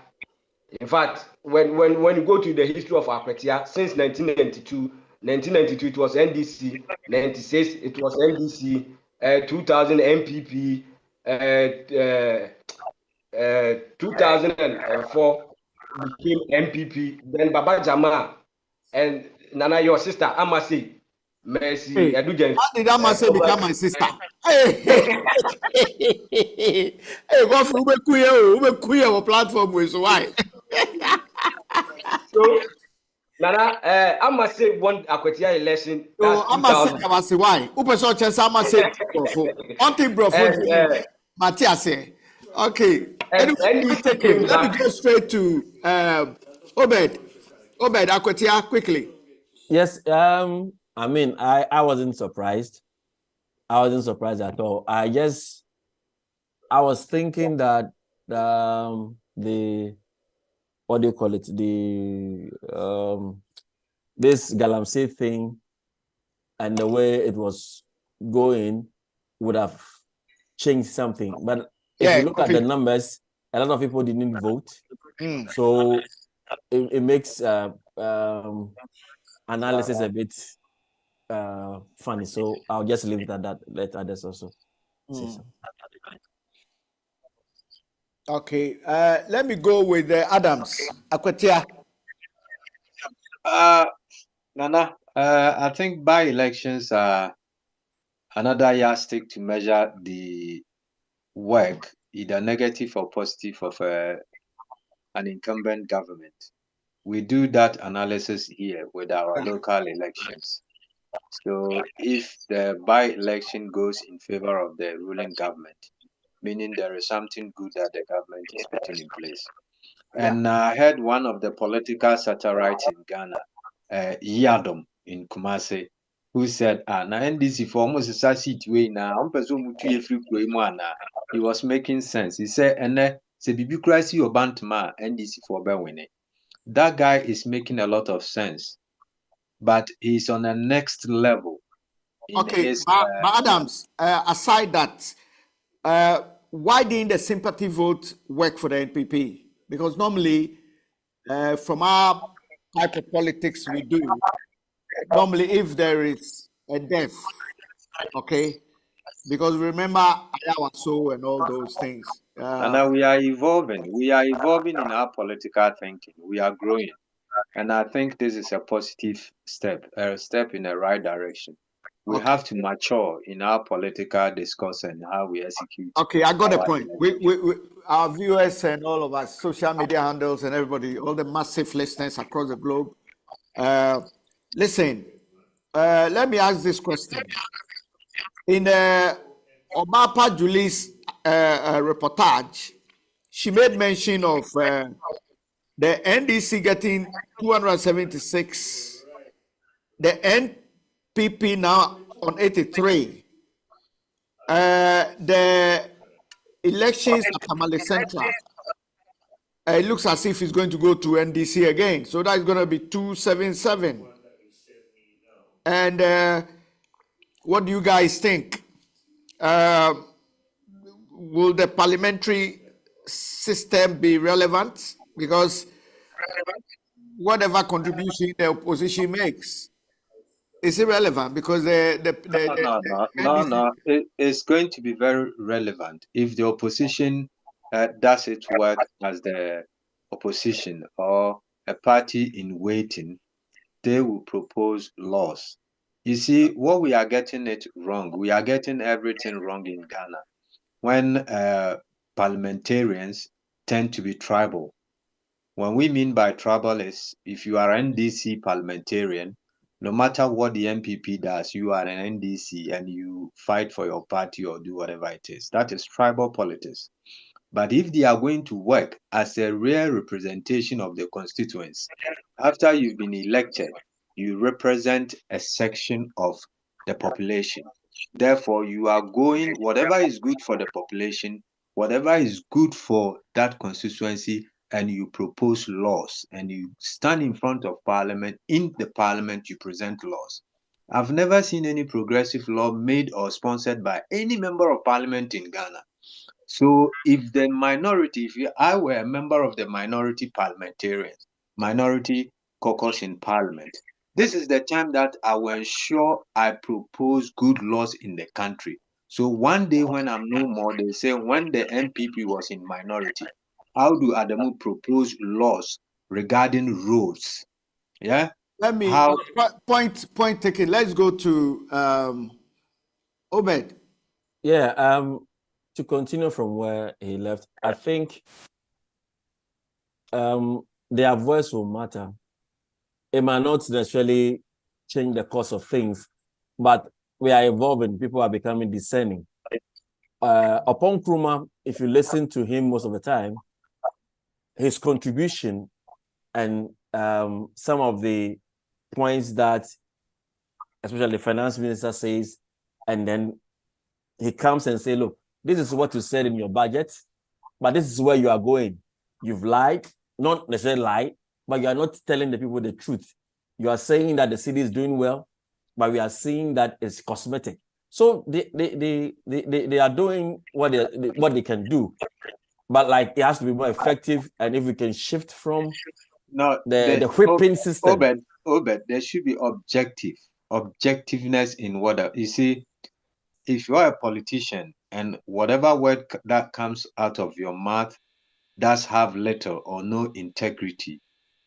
In fact, when you go to the history of Akwetia, since 1992 it was NDC, 96 it was NDC, 2000 MPP, 2004 became MPP, then Baba Jama and Nana, your sister Amase, Mercy, Hey, how did Amase become my sister? Hey, Godfrey, ube kuye platform with why? So Nana, Amase won Akwetia election. So Amase why? Upe so chesa Amase brofo. Anti brofo. Matthias say. Okay. Anyway, let me go straight to Obed. Obed Akwetia quickly. Yes. I mean, I wasn't surprised. I wasn't surprised at all. I was thinking that the what do you call it? The this Galamsey thing and the way it was going would have changed something. But if you look at the numbers, a lot of people didn't vote. So it makes analysis a bit funny. So I'll just leave it at that. Let others also say something. Okay, let me go with Adams. Akwatia. Nana, I think by-elections are another yardstick to measure the work, either negative or positive, of an incumbent government. We do that analysis here with our local elections. So if the by-election goes in favor of the ruling government, meaning there is something good that the government is putting in place. And I heard one of the political satirists in Ghana, Yadom in Kumasi, who said, na NDC for almost a seat way now, he was making sense. He said, and se bibi krasi or bantma NDC for winning. That guy is making a lot of sense, but he's on the next level. Okay, but Adams, aside that, why didn't the sympathy vote work for the NPP? Because normally, from our type of politics we do, normally if there is a death, okay, because remember Ayawaso and all those things. And now we are evolving. We are evolving in our political thinking. We are growing. And I think this is a positive step, a step in the right direction. We have to mature in our political discourse and how we execute. Okay, I got a point. We, our viewers and all of us, social media handles and everybody, all the massive listeners across the globe. Listen, let me ask this question. In Obapa Julie's reportage, she made mention of the NDC getting 276, the NPP now on 83. The elections at Tamale Central, it looks as if it's going to go to NDC again. So that's going to be 277. And what do you guys think? Will the parliamentary system be relevant? Because whatever contribution the opposition makes is irrelevant, because no. It's going to be very relevant if the opposition does its work as the opposition or a party in waiting. They will propose laws. You see, what we are getting it wrong. We are getting everything wrong in Ghana when parliamentarians tend to be tribal. What we mean by tribal is if you are an NDC parliamentarian, no matter what the MPP does, you are an NDC and you fight for your party or do whatever it is. That is tribal politics. But if they are going to work as a real representation of the constituents, after you've been elected, you represent a section of the population. Therefore, you are going, whatever is good for the population, whatever is good for that constituency, and you propose laws and you stand in front of parliament. In the parliament, you present laws. I've never seen any progressive law made or sponsored by any member of parliament in Ghana. So if the minority, if I were a member of the minority parliamentarians, minority caucus in parliament, this is the time that I will ensure I propose good laws in the country. So one day when I'm no more, they say when the MPP was in minority, how do Adamu propose laws regarding roads? Yeah. Let me point taken. Let's go to Obed. Yeah. To continue from where he left, I think their voice will matter. It might not necessarily change the course of things, but we are evolving. People are becoming discerning. Upon Nkrumah, if you listen to him most of the time, his contribution and some of the points that especially the finance minister says, and then he comes and say, look, this is what you said in your budget, but this is where you are going. You've lied, not necessarily lied, but you are not telling the people the truth. You are saying that the city is doing well, but we are seeing that it's cosmetic. So they are doing what they can do, but like it has to be more effective. And if we can shift from the whipping system, Obed, there should be objective. objectiveness in what you see. If you are a politician and whatever word that comes out of your mouth does have little or no integrity,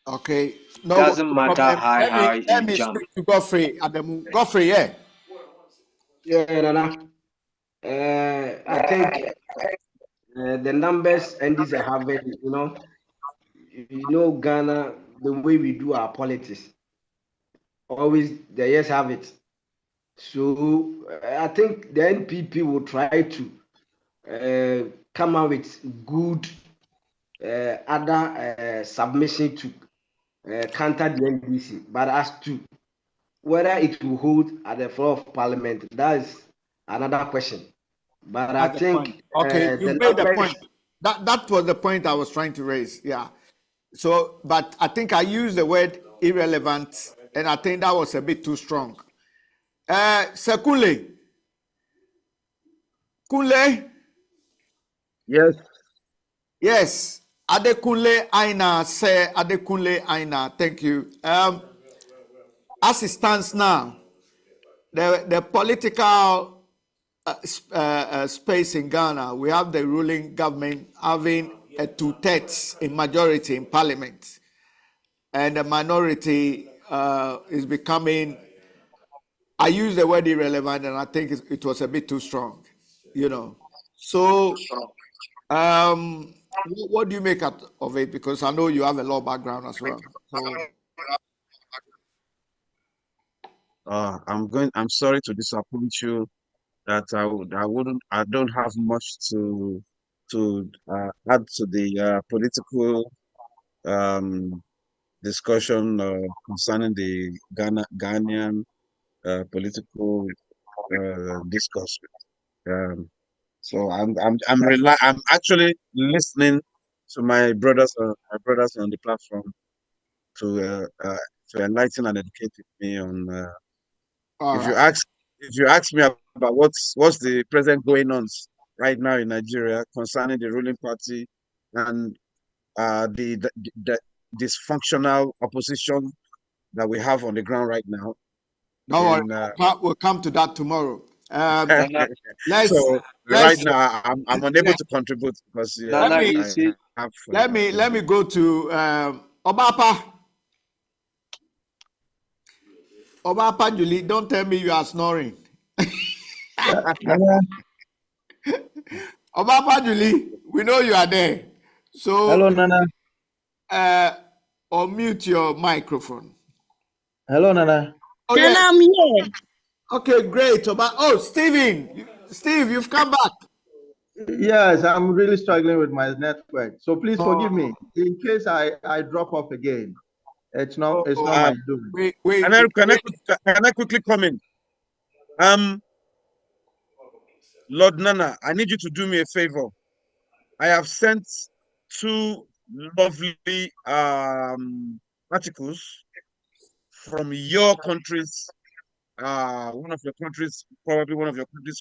Okay, no doesn't matter problem. how high Let you me jump. speak to Godfrey Ademu. Godfrey, yeah. Yeah, Nana. I think the numbers and these are having, Ghana, the way we do our politics, always the yes have it. So I think the NPP will try to come out with good other submission to counter the NDC. But as to whether it will hold at the floor of parliament, that is another question. But I That's the point. think Okay, you the made the numbers. point. That was the point I was trying to raise. Yeah. So, but I think I used the word irrelevant, and I think that was a bit too strong. Sekule. Kunle. Yes. Yes. Adekunle Aina say Adekunle Aina. Thank you. As it stands now, the political space in Ghana, we have the ruling government having a 2/3 in majority in parliament, and the minority is becoming. I use the word irrelevant, and I think it was a bit too strong, So, what do you make out of it? Because I know you have a law background as well. So, I'm sorry to disappoint you that I don't have much to add to the political discussion concerning the Ghanaian political discourse. So I'm actually listening to my brothers on the platform to enlighten and educate me on. all If you right. ask me about what's the present going on right now in Nigeria concerning the ruling party and the dysfunctional opposition that we have on the ground right now, Don't then worry, we'll come to that tomorrow. Let's so right let's now I'm unable to contribute because Nana, me- you I see, have let me go to Obapa. Obapa Julie, don't tell me you are snoring. Nana, Obapa Julie, we know you are there. hello, So Nana. unmute your microphone. Hello, Nana. Oh Nana, yeah. I'm here. Okay, great. Oh, Steve, you've come back. Yes, I'm really struggling with my network. So please forgive Oh, me in case I drop off again. It's not my um doing. can I quickly come in? Lord Nana, I need you to do me a favor. I have sent two lovely articles from your countries, one of your countries, probably one of your countries'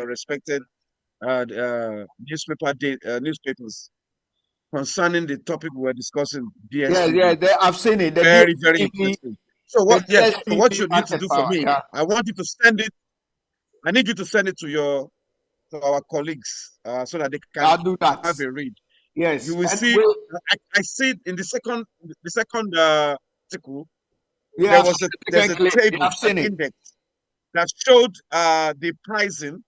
respected newspapers concerning the topic we were discussing, DSTV. I've seen it. The Very, very DSTV, interesting. So the what you DSTV need to market do for power. me, Yeah, I want you to send it. I need you to send it to our colleagues so that they can I'll do that. have a read. Yes, You will and see. I see it in the second article. yeah, There's a table, I've an seen it. index that showed the pricing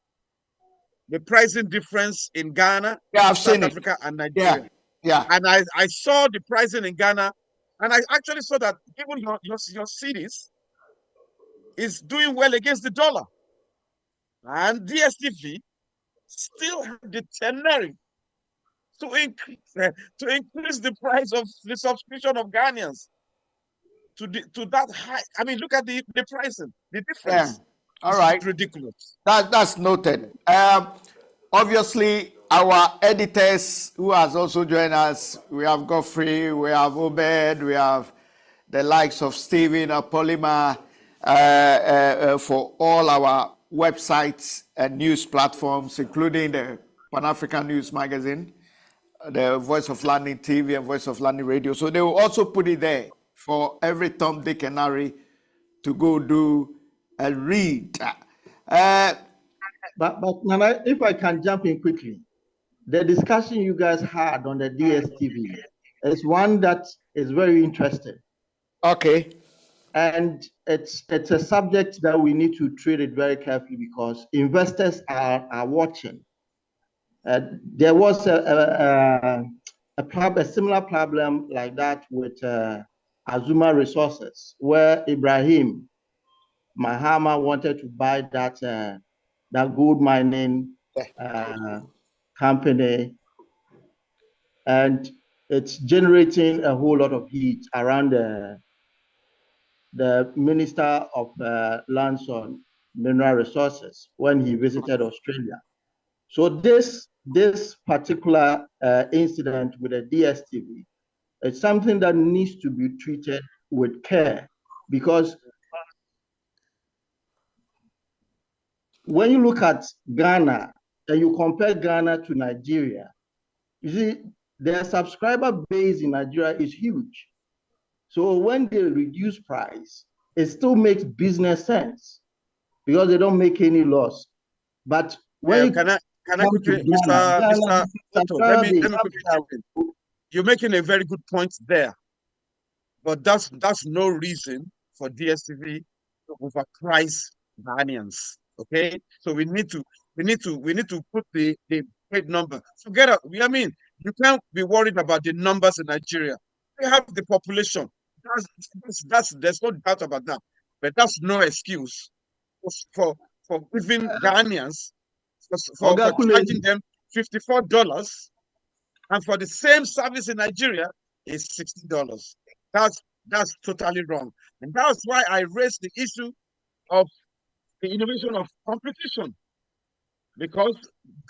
difference in Ghana, Yeah, I've South seen it. Africa, and Yeah, Nigeria. yeah, And I saw the pricing in Ghana, and I actually saw that even your cities is doing well against the dollar, and DSTV still have the temerity to increase the price of the subscription of Ghanaians to that high. I mean, look at the pricing. The yeah. difference All is right, ridiculous. that's noted. Obviously, our editors who has also joined us, we have Godfrey, we have Obed, we have the likes of Stephen Apolima for all our websites and news platforms, including the Pan-African News Magazine, the Voice of London TV and Voice of London Radio. So they will also put it there for every Tom, Dick, and Harry to go do read. But Nana, if I can jump in quickly, the discussion you guys had on the DSTV is one that is very interesting. Okay. And it's a subject that we need to treat it very carefully because investors are watching. There was a similar problem like that with Azuma Resources, where Ibrahim Mahama wanted to buy that gold mining company, and it's generating a whole lot of heat around the Minister of Lands on Mineral Resources when he visited Australia. So this particular incident with the DSTV, it's something that needs to be treated with care, because when you look at Ghana and you compare Ghana to Nigeria, you see their subscriber base in Nigeria is huge. So when they reduce price, it still makes business sense because they don't make any loss. But when can I quickly, Mr. Otto, let me quickly jump in. You're making a very good point there, but that's no reason for DSTV to overprice Ghanaians. Okay, so we need to put the great number. Forget it. I mean, you can't be worried about the numbers in Nigeria. We have the population. There's no doubt about that. But that's no excuse for giving Ghanaians for charging them $54, and for the same service in Nigeria is $60. That's totally wrong, and that's why I raised the issue of the innovation of competition, because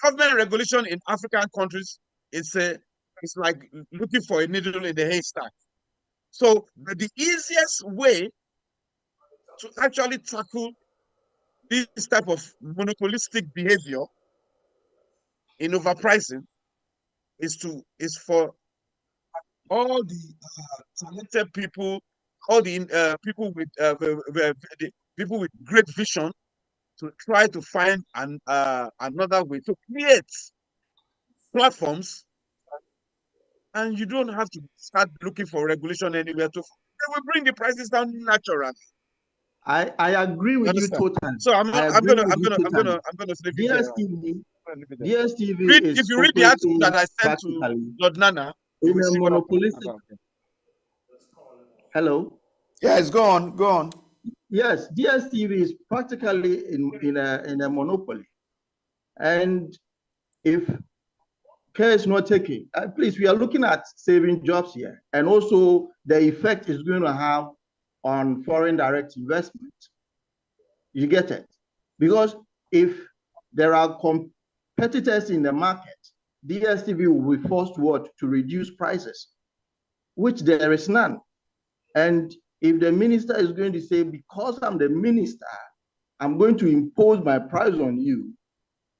government regulation in African countries it's like looking for a needle in the haystack. So the easiest way to actually tackle this type of monopolistic behavior in overpricing is for all the talented people, all the people with people with great vision to try to find another way to create platforms, and you don't have to start looking for regulation anywhere. They will bring the prices down naturally. I agree with you totally. So I'm gonna leave it there. DSTV is, if you read the article that I sent to Lord Nana, you will see what I'm talking about. Hello. Yes, go on. Yes, DSTV is practically in a monopoly, and if care is not taken, please, we are looking at saving jobs here, and also the effect is going to have on foreign direct investment. You get it? Because if there are competitors in the market, DSTV will be forced to reduce prices, which there is none. And if the minister is going to say, because I'm the minister, I'm going to impose my price on you,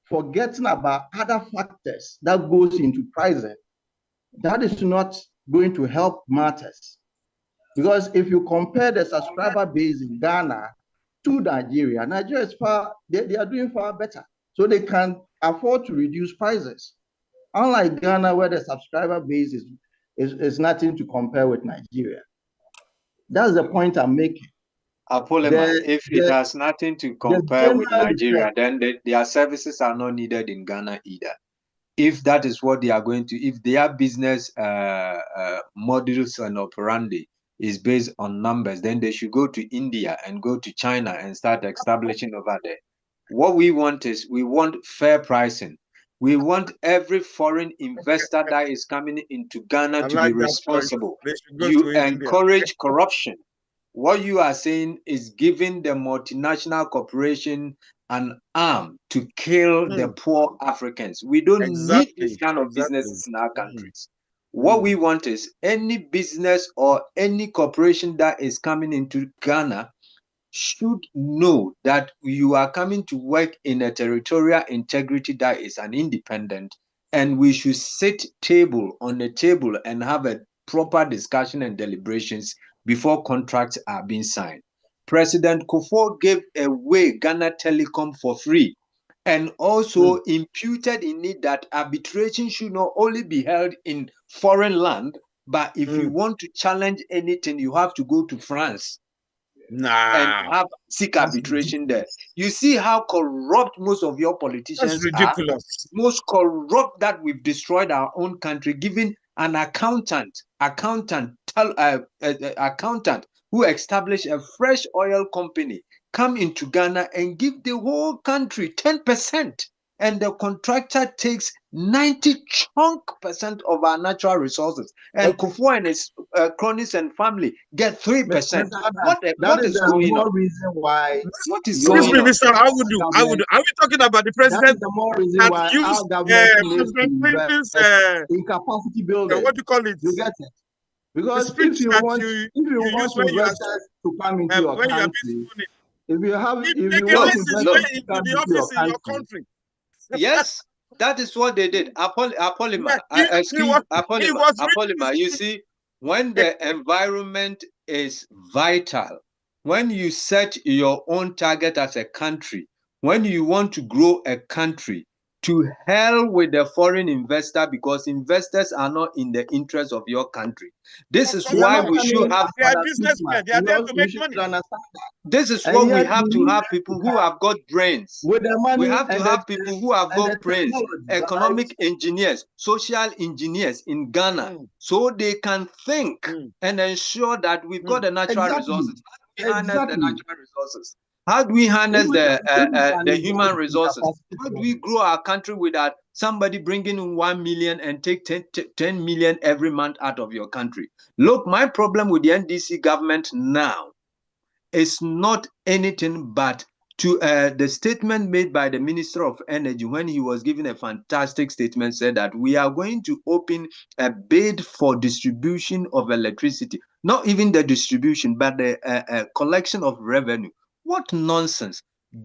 forgetting about other factors that goes into pricing, that is not going to help matters. Because if you compare the subscriber base in Ghana to Nigeria is they are doing far better. So they can afford to reduce prices. Unlike Ghana, where the subscriber base is nothing to compare with Nigeria. That's the point I'm making. If it has nothing to compare with Nigeria, then their services are not needed in Ghana either. If that is what they are going to, if their business models and operandi is based on numbers, then they should go to India and go to China and start establishing over there. What we want fair pricing. We want every foreign investor that is coming into Ghana to be responsible. You encourage corruption. What you are saying is giving the multinational corporation an arm to kill the poor Africans. We don't need this kind of businesses in our countries. What we want is any business or any corporation that is coming into Ghana should know that you are coming to work in a territorial integrity that is an independent, and we should sit on the table and have a proper discussion and deliberations before contracts are being signed. President Kufuor gave away Ghana Telecom for free, and also imputed in it that arbitration should not only be held in foreign land, but if you want to challenge anything, you have to go to France and seek arbitration there. You see how corrupt most of your politicians That's are. ridiculous. Most corrupt that we've destroyed our own country, giving an accountant who established a fresh oil company come into Ghana and give the whole country 10%, and the contractor takes 90% of our natural resources, and Kufuor and his cronies and family get 3%. What is going on? More reason why. What is Excuse going me, on? Mr. Awudu. Are we talking about the That is president the more reason that why our used government needs to President invest Clinton's in capacity building. what do you call it? You get it? The Because speech that you use when you investors to come into are your when you are being country, sworn in. if you They want can Look, listen look. investors straight to into come the into your office in your country. Yes, that is what they did. Apollima, Yeah, he was Apollima. You see, when the environment is vital, when you set your own target as a country, when you want to grow a country, to hell with the foreign investor, because investors are not in the interest of your country. This is They are why not we should coming have. They are as businessmen. They are there to You make should money. understand that. This is And what we yet have we to need have people who have got brains. with the We money have to have people who have and the got brains, technology, economic engineers, social engineers in Ghana, so they can think and ensure that we've got the natural resources. How do we harness the natural resources? How do we harness the human resources? How do we grow our country without somebody bringing in 1 million and take 10 million every month out of your country? Look, my problem with the NDC government now is not anything but to the statement made by the Minister of Energy when he was giving a fantastic statement, said that we are going to open a bid for distribution of electricity, not even the distribution, but the collection of revenue. What nonsense.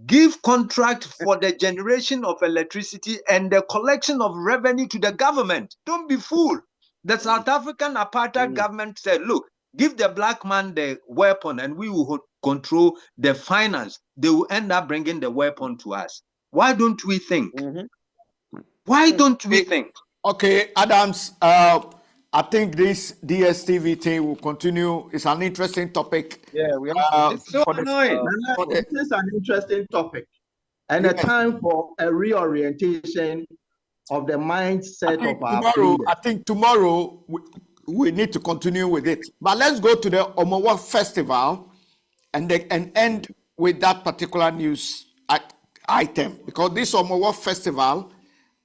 Give contract for the generation of electricity and the collection of revenue to the government. Don't be fooled. The South African apartheid government said, look, give the black man the weapon and we will control the finance. They will end up bringing the weapon to us. Why don't we think? Why don't we think? Okay, Adams, I think this DSTV thing will continue. It's an interesting topic. Yeah, we have It's so annoying. It is an interesting topic and a time for a reorientation of the mindset of our leaders. I think tomorrow we need to continue with it. But let's go to the Omowa Festival and end with that particular news item, because this Omowa Festival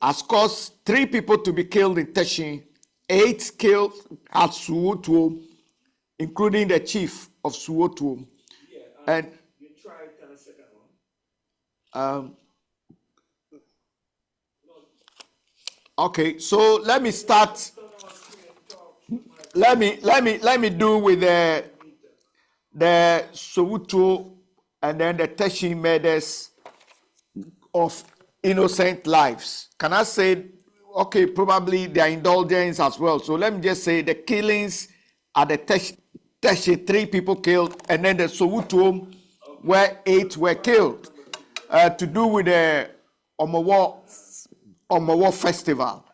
has caused 3 people to be killed in Teshi, 8 killed at Suwotuo, including the chief of Suwotuo. And you try 10 second one. Okay, so let me start. Let me do with the Soweto and then the Teshi murders of innocent lives. Can I say, okay, probably their indulgence as well. So let me just say the killings at the Teshi, 3 people killed, and then the Soweto where 8 were killed, to do with the Omowo Festival.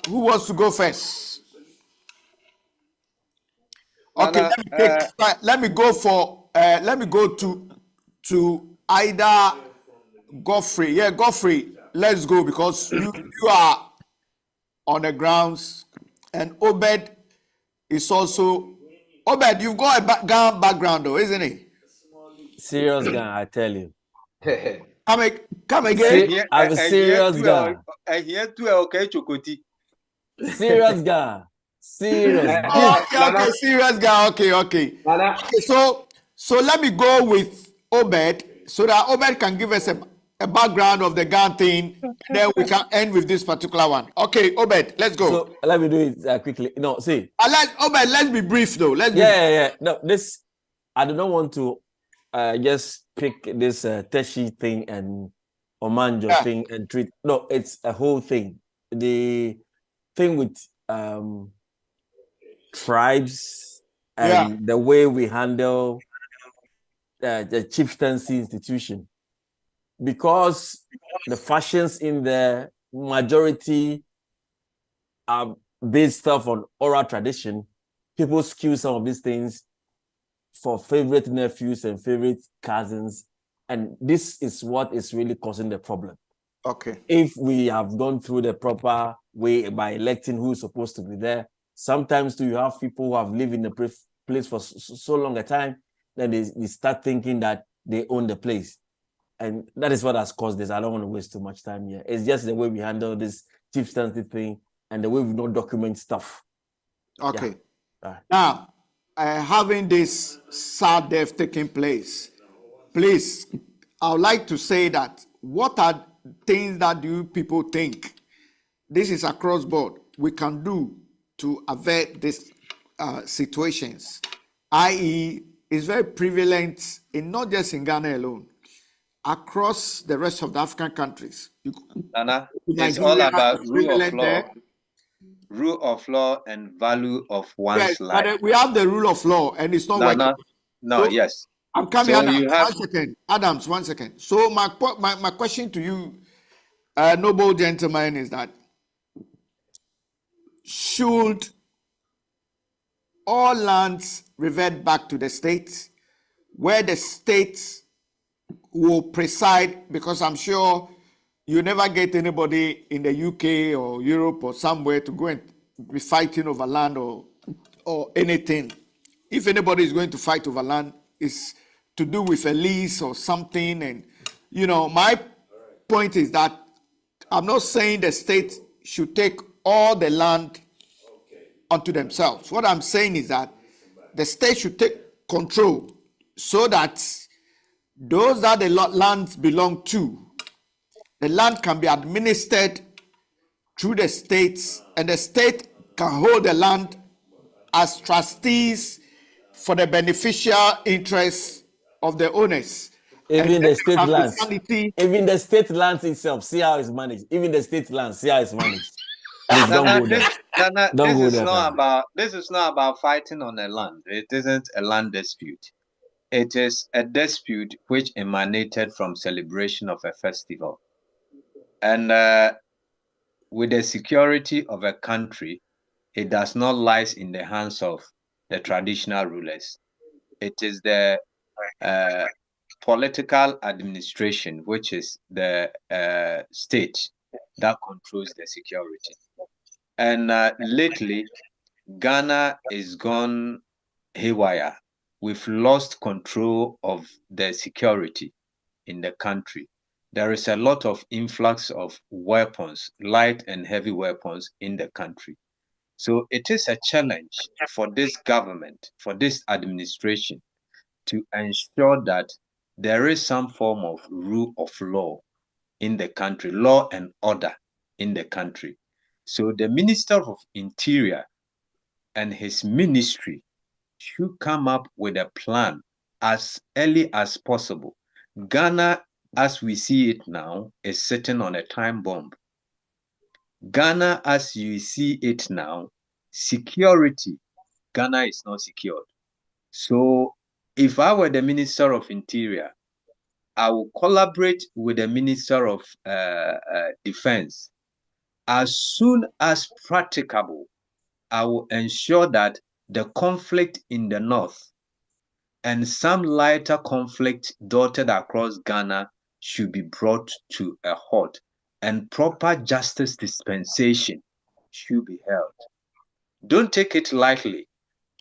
Who wants to go first? Okay, let me go to either Godfrey. Yeah, Godfrey, let's go, because you are on the grounds, and Obed is also. Obed, you've got a Ghana background though, isn't it? Serious guy, I tell you. Come again. I'm a serious guy. Serious guy. Serious. Okay, serious guy. Okay. So let me go with Obed, so that Obed can give us a background of the gun thing, and then we can end with this particular one. Okay, Obed, let's go. So let me do it quickly. No, see. Obed, let's be brief though. Yeah. No, this, I do not want to just pick this Teshi thing and Omanjo thing and treat. No, it's a whole thing. The thing with tribes and the way we handle the chieftaincy institution, because the fashions in the majority are based off on oral tradition. People skew some of these things for favorite nephews and favorite cousins, and this is what is really causing the problem. Okay. If we have gone through the proper way by electing who's supposed to be there, sometimes you have people who have lived in the place for so long a time, then they start thinking that they own the place. And that is what has caused this. I don't want to waste too much time here. It's just the way we handle this chieftaincy thing and the way we don't document stuff. Okay. Yeah. Now, having this sad death taking place, please, I would like to say that what are things that you people think this is across board we can do to avert these situations, i.e., is very prevalent in not just in Ghana alone, across the rest of the African countries. Nana, it's all about rule of law. Rule of law and value of one's life. But we have the rule of law, and it's not working. No, yes. I'm coming, So Adams. you have... 1 second. Adams, 1 second. So my question to you, noble gentleman, is that should all lands revert back to the states, where the states will preside? Because I'm sure you never get anybody in the UK or Europe or somewhere to go and be fighting over land or anything. If anybody is going to fight over land, it's to do with a lease or something. And, my point is that I'm not saying the state should take all the land onto themselves. What I'm saying is that the state should take control so that those that the lands belong to, the land can be administered through the states, and the state can hold the land as trustees for the beneficial interests of the owners. Even the state lands, even the state lands itself, see how it's managed. Even the state lands, see how it's managed. Please don't go there. This is not about fighting on a land. It isn't a land dispute. It is a dispute which emanated from celebration of a festival. And with the security of a country, it does not lie in the hands of the traditional rulers. It is the political administration, which is the state, that controls the security. And lately, Ghana is gone haywire. We've lost control of the security in the country. There is a lot of influx of weapons, light and heavy weapons in the country. So it is a challenge for this government, for this administration, to ensure that there is some form of rule of law in the country, law and order in the country. So the Minister of Interior and his ministry should come up with a plan as early as possible. Ghana, as we see it now, is sitting on a time bomb. Ghana, as you see it now, security, Ghana is not secured. So if I were the Minister of Interior, I will collaborate with the Minister of Defense. As soon as practicable, I will ensure that the conflict in the north and some lighter conflict dotted across Ghana should be brought to a halt, and proper justice dispensation should be held. Don't take it lightly.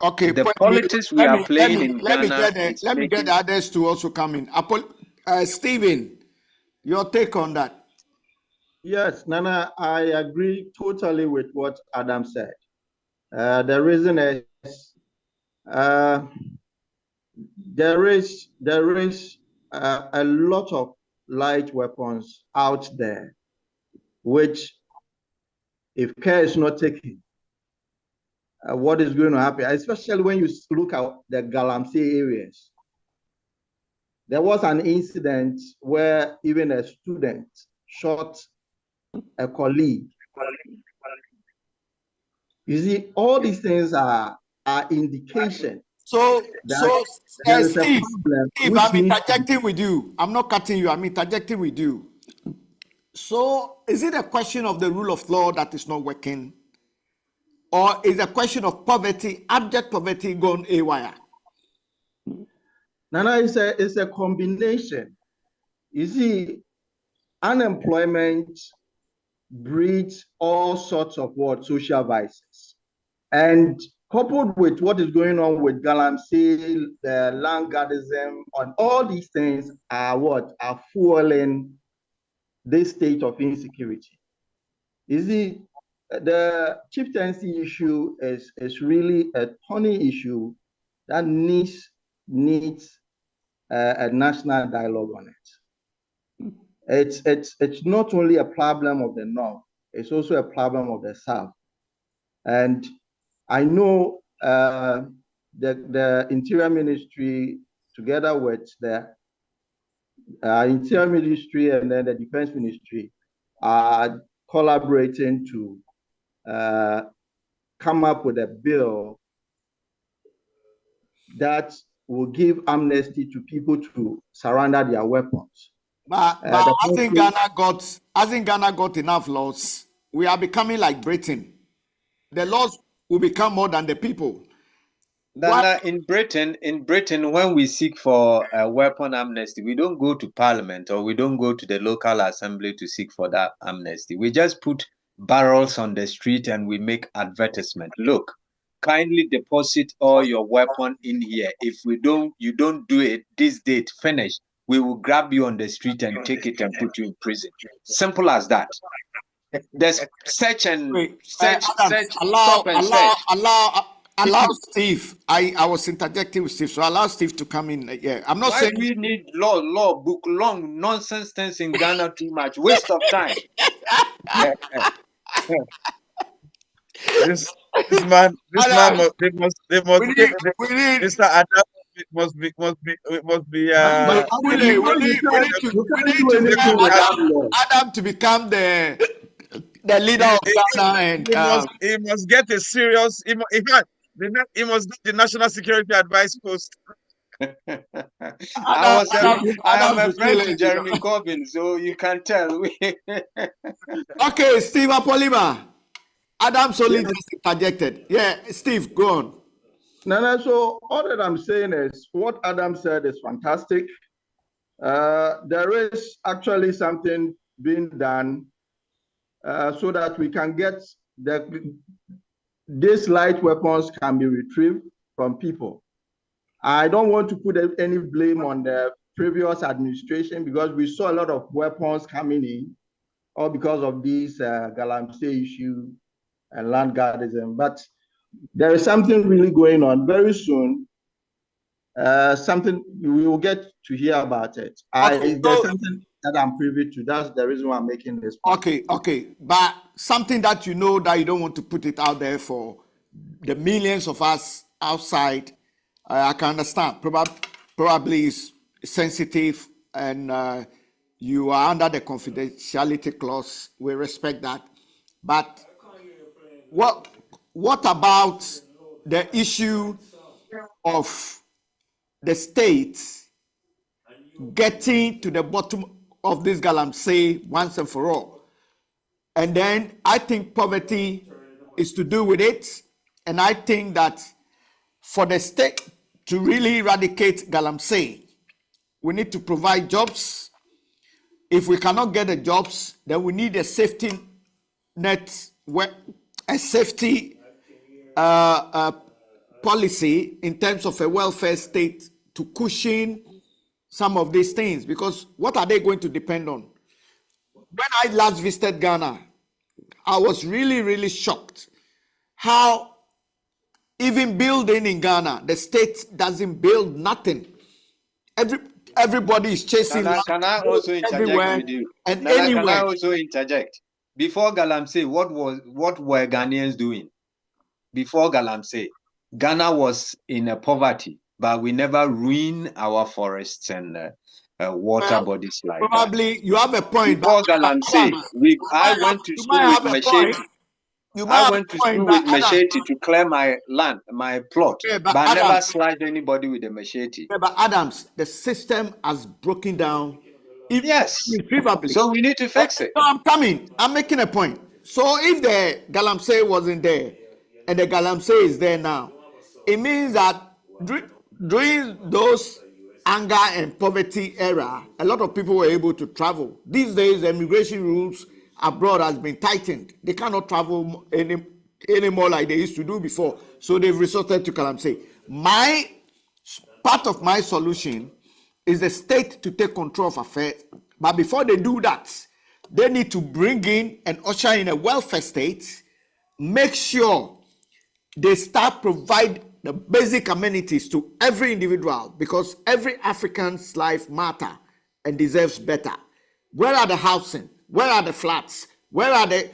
Okay, the politics we are playing in Ghana. Let me get the others to also come in. Stephen, your take on that? Yes, Nana, I agree totally with what Adam said. The reason is there is a lot of light weapons out there, which, if care is not taken, what is going to happen, especially when you look at the Galamsey areas. There was an incident where even a student shot a colleague. You see, all these things are indication So, that there is a Steve, problem Steve, which I'm needs interjecting with you. I'm not cutting you. I'm interjecting with you. So, is it a question of the rule of law that is not working, or is it a question of poverty, abject poverty gone haywire? Nana, it's a combination. You see, unemployment breeds all sorts of social vices. And coupled with what is going on with galamsey, the landguardism, and all these things are fueling this state of insecurity. You see, the chieftaincy issue is really a thorny issue that needs a national dialogue on it. It's not only a problem of the North, it's also a problem of the South. And I know the Interior Ministry, together with the Interior Ministry and then the Defense Ministry, are collaborating to come up with a bill that will give amnesty to people to surrender their weapons. But hasn't Ghana got enough laws? We are becoming like Britain. The laws will become more than the people. Dana, in Britain, when we seek for a weapon amnesty, we don't go to Parliament or we don't go to the local assembly to seek for that amnesty. We just put barrels on the street and we make advertisement. Look, kindly deposit all your weapon in here. If you don't do it this date, finish. We will grab you on the street and take it and put you in prison. Simple as that. There's search and search, stop and search. Allow Steve. I was interjecting with Steve, so allow Steve to come in. Yeah, I'm not Why saying we need law book, long nonsense things in Ghana too much. Waste of time. This man they must Mr. Adam must be But we need Adam to become the leader of Ghana, and he must get a serious he must get the national security advice post. I am a friend to Jeremy Corbyn, so you can tell. Okay, Steve Apolima. Adam Solid just interjected. Yeah, Steve, go on. No, so all that I'm saying is what Adam said is fantastic. There is actually something being done so that we can get these light weapons can be retrieved from people. I don't want to put any blame on the previous administration because we saw a lot of weapons coming in, all because of this galamsey issue and landguardism. But there is something really going on very soon. Something we will get to hear about it. There's something that I'm privy to. That's the reason why I'm making this point. Okay. But something that you know that you don't want to put it out there for the millions of us outside, I can understand. Probably is sensitive and you are under the confidentiality clause. We respect that. But what about the issue of the state getting to the bottom of this galamsey once and for all? And then I think poverty is to do with it. And I think that for the state to really eradicate galamsey, we need to provide jobs. If we cannot get the jobs, then we need a safety net, a safety policy in terms of a welfare state to cushion some of these things. Because what are they going to depend on? When I last visited Ghana, I was really, really shocked how even building in Ghana, the state doesn't build nothing. Everybody is chasing. Can I also interject with you? And Can I also interject? Before Galamsey, what were Ghanaians doing? Before Galamsey, Ghana was in a poverty, but we never ruined our forests and water bodies like probably that. you have a point. Before Galamsey, I went to school with machete. You might I have went to a point, school but with machete to clear my land, my plot, But but I never Adams, slashed anybody with a machete. but Adams, the system has broken down Yes. irretrievably. So we need to fix it. So I'm coming. I'm making a point. So if the Galamsey wasn't there, and the Galamsey is there now, it means that during those anger and poverty era, a lot of people were able to travel. These days, the immigration rules abroad has been tightened. They cannot travel anymore like they used to do before. So they've resorted to Galamsey. Part of my solution is the state to take control of affairs. But before they do that, they need to bring in and usher in a welfare state, make sure they start provide the basic amenities to every individual, because every African's life matter and deserves better. Where are the housing? Where are the flats? Where are the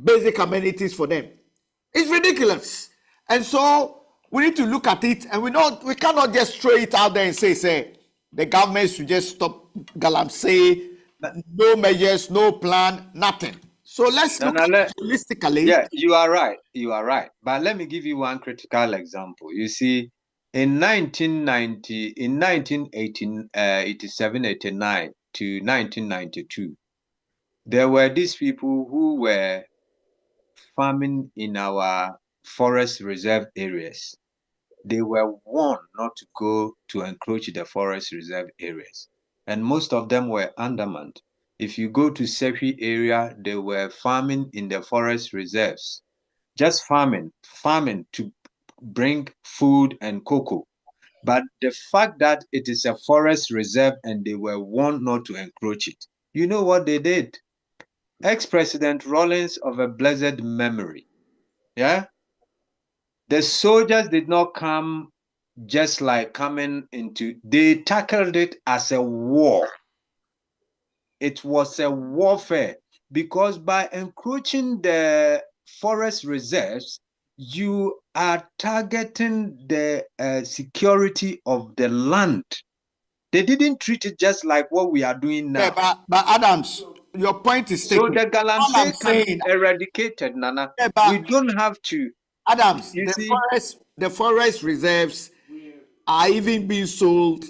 basic amenities for them? It's ridiculous. And so we need to look at it, and we cannot just throw it out there and say the government should just stop Galamsey, no measures, no plan, nothing. So let's look at it holistically. Yeah, you are right. You are right. But let me give you one critical example. You see, in 1987, 89 to 1992, there were these people who were farming in our forest reserve areas. They were warned not to go to encroach the forest reserve areas. And most of them were undermanned. If you go to Sepi area, they were farming in the forest reserves. Just farming to bring food and cocoa. But the fact that it is a forest reserve and they were warned not to encroach it, you know what they did? Ex-President Rawlings, of a blessed memory, yeah? The soldiers did not come just like coming into, they tackled it as a war. It was a warfare, because by encroaching the forest reserves, you are targeting the security of the land. They didn't treat it just like what we are doing now. Yeah, but Adams, your point is So taken. the Galamsey can be eradicated, Nana. We don't have to. Adams, You see, the forest reserves are even being sold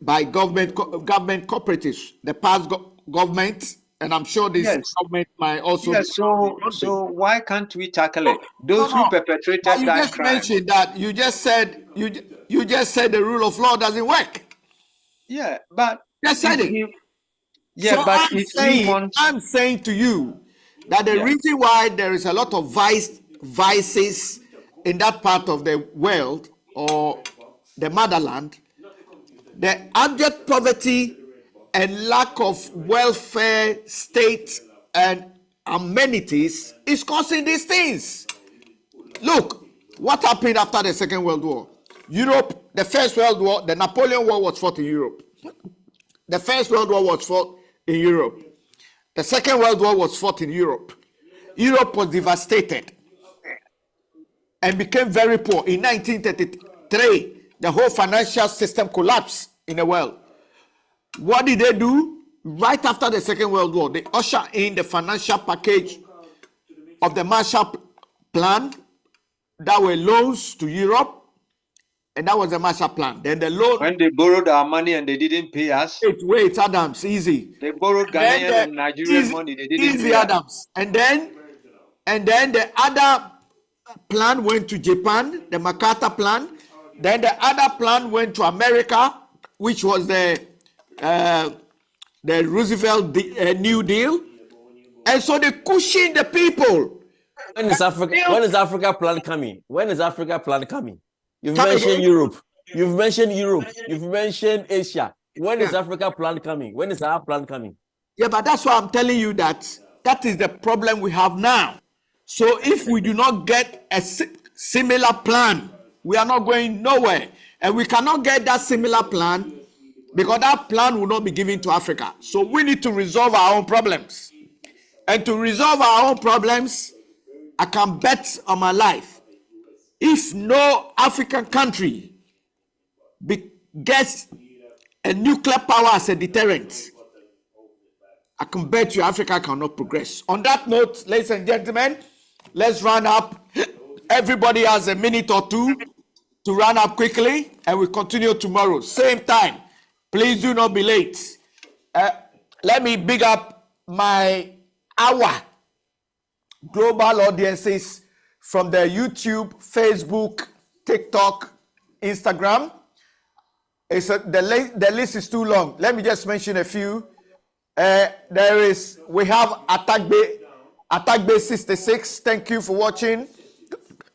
by government cooperatives. The past government, and I'm sure this government might also. Yes. So why can't we tackle it? Those who perpetrated But you that just crime. mentioned that. You just said the rule of law doesn't work. Yeah, but just said it. Yeah, so but I'm saying to you that the reason why there is a lot of vices in that part of the world or the motherland, the abject poverty and lack of welfare state and amenities is causing these things. Look, what happened after the Second World War? Europe, the First World War, the Napoleon War was fought in Europe. The First World War was fought in Europe. The Second World War was fought in Europe. Europe was devastated and became very poor. In 1933, the whole financial system collapsed in the world. What did they do? Right after the Second World War, they ushered in the financial package of the Marshall Plan. That were loans to Europe, and that was the Marshall Plan. Then the loan. When they borrowed our money and they didn't pay us. Wait, Adams, easy. They borrowed Ghanaian and Nigerian money. They didn't pay Adams. us. And then the other plan went to Japan, the MacArthur Plan. Then the other plan went to America, which was the Roosevelt New Deal. And so they cushioned the people. When is Africa plan coming? When is Africa plan coming? You've mentioned Europe. You've mentioned Asia. When is Africa plan coming? When is our plan coming? Yeah, but that's why I'm telling you that is the problem we have now. So if we do not get a similar plan, we are not going nowhere. And we cannot get that similar plan because that plan will not be given to Africa. So we need to resolve our own problems. And to resolve our own problems, I can bet on my life. If no African country gets a nuclear power as a deterrent, I can bet you Africa cannot progress. On that note, ladies and gentlemen, Let's run up. Everybody has a minute or two to run up quickly, and we continue tomorrow. Same time. Please do not be late. Let me big up our global audiences from the YouTube, Facebook, TikTok, Instagram. The list is too long. Let me just mention a few. We have Attack Base 66. Thank you for watching.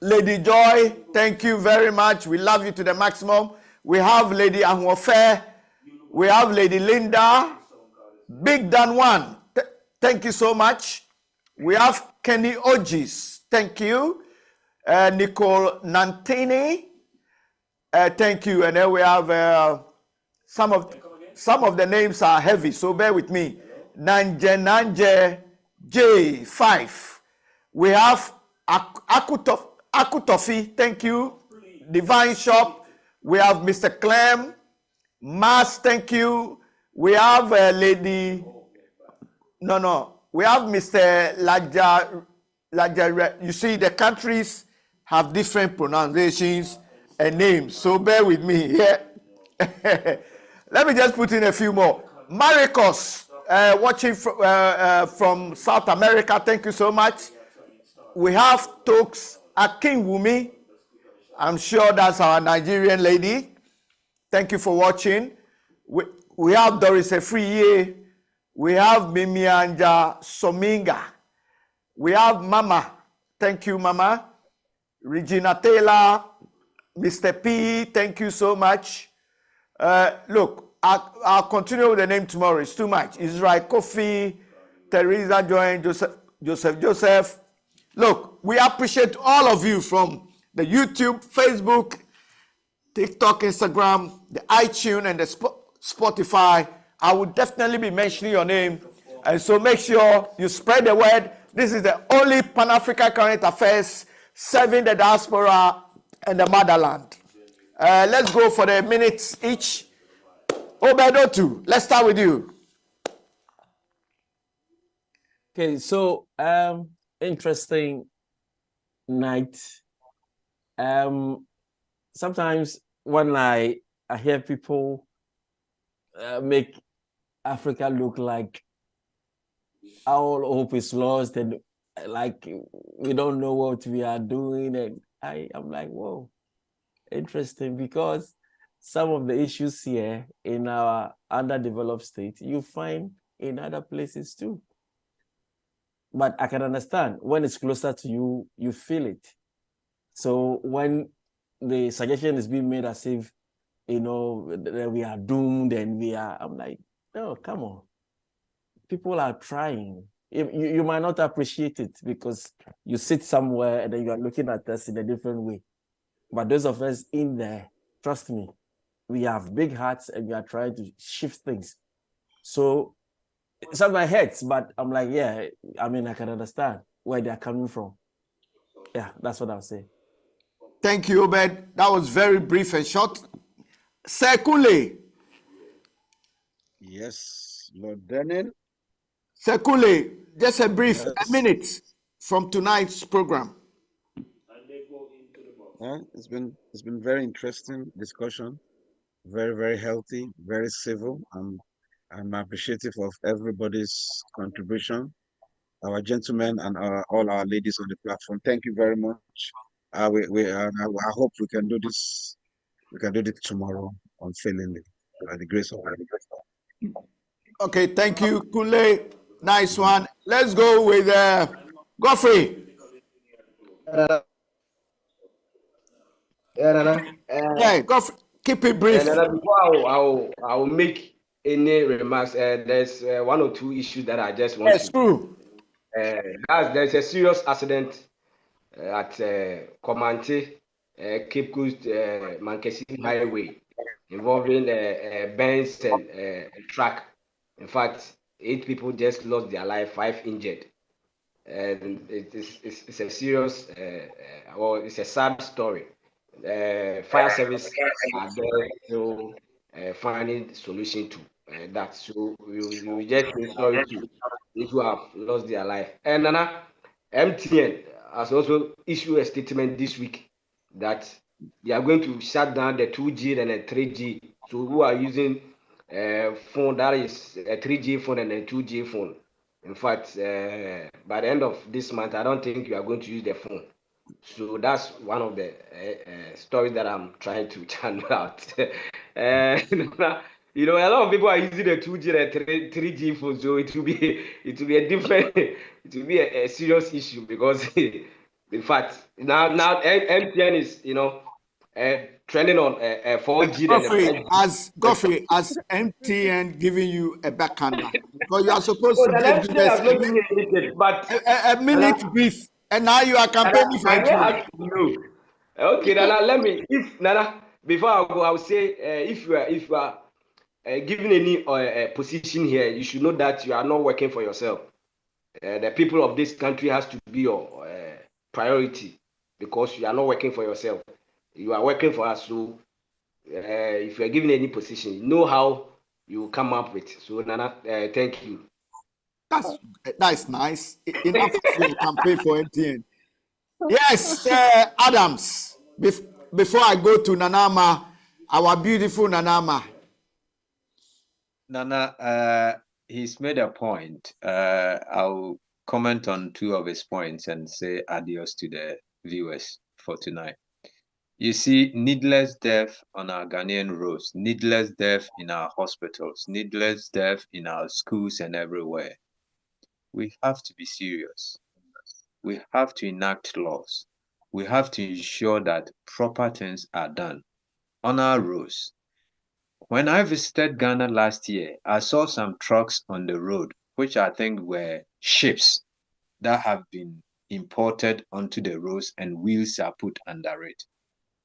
Lady Joy, thank you very much. We love you to the maximum. We have Lady Ahwofe. We have Lady Linda. Big Dan One. Thank you so much. We have Kenny Ogis. Thank you. Nicole Nantini. Thank you. And then we have some of the names are heavy, so bear with me. Nanje J5. We have Akutofi, thank you. Divine Shop. We have Mr. Clem. Mas, thank you. We have We have Mr. Laja. You see, the countries have different pronunciations and names, so bear with me. Yeah. Let me just put in a few more. Maricos, watching from South America, thank you so much. We have Tokes Akinwumi. I'm sure that's our Nigerian lady. Thank you for watching. We have Doris Efriye. We have Mimianja Sominga. We have Mama. Thank you, Mama. Regina Taylor. Mr. P. Thank you so much. Look, I'll continue with the name tomorrow. It's too much. Israel Kofi, Teresa Joy, Joseph. Look, we appreciate all of you from the YouTube, Facebook, TikTok, Instagram, the iTunes, and the Spotify. I will definitely be mentioning your name. And so make sure you spread the word. This is the only Pan-African current affairs serving the diaspora and the motherland. Let's go for the minutes each. Obedotu, let's start with you. Okay, so interesting night. Sometimes when I hear people make Africa look like all hope is lost and like we don't know what we are doing, and I'm like, whoa, interesting, because some of the issues here in our underdeveloped state you find in other places too. But I can understand when it's closer to you, you feel it. So when the suggestion is being made as if, you know, that we are doomed and I'm like, no, come on. People are trying. You might not appreciate it because you sit somewhere and then you are looking at us in a different way. But those of us in there, trust me, we have big hearts and we are trying to shift things. So sometimes it hurts, but I'm like, yeah, I mean, I can understand where they're coming from. Yeah, that's what I'll say. Thank you, Obed. That was very brief and short. Sekule. Yes, Lord Denin. Sekule, just a brief, Yes. a minute from tonight's program. It's been very interesting discussion, very, very healthy, very civil. I'm appreciative of everybody's contribution, our gentlemen and all our ladies on the platform. Thank you very much. I hope we can do this. We can do this tomorrow unfailingly by the grace of God. Okay, thank you, Kule. Nice one. Let's go with Godfrey. Yeah, Godfrey. Keep it brief. Before I will make any remarks, there's one or two issues that I just want Yes, true. There's a serious accident at Komante, Cape Coast, Mankesi Highway, involving Benz and a truck. In fact, 8 people just lost their life, 5 injured. And it's a serious, it's a sad story. Fire service are there to finding solution to that. So we just say sorry to those who have lost their life. And Nana, MTN, has also issued a statement this week that they are going to shut down the 2G and the 3G. So who are using phone that is a 3G phone and a 2G phone. In fact, by the end of this month, I don't think you are going to use the phone. So that's one of the stories that I'm trying to channel out. A lot of people are using the 2G and 3G phone, so it will be a different, it will be a serious issue because, in fact, now MTN is trending on 4G and 5G. Godfrey, as MTN giving you a backhander, because you are supposed Oh, to the give MTN viewers has not given me anything, but a minute brief, and now you are campaigning for I get MTN. asked you. Okay, Nana, before I go, I will say if you are given any position here, you should know that you are not working for yourself. The people of this country has to be your priority because you are not working for yourself. You are working for us. So if you are given any position, you know how you come up with. So Nana, thank you. That's nice. Enough of your campaign for MTN. Yes, Adams. Before I go to Nanama, our beautiful Nanama. Nana, he's made a point. I'll comment on two of his points and say adios to the viewers for tonight. You see, needless death on our Ghanaian roads, needless death in our hospitals, needless death in our schools and everywhere. We have to be serious. We have to enact laws. We have to ensure that proper things are done on our roads. When I visited Ghana last year, I saw some trucks on the road, which I think were ships that have been imported onto the roads and wheels are put under it.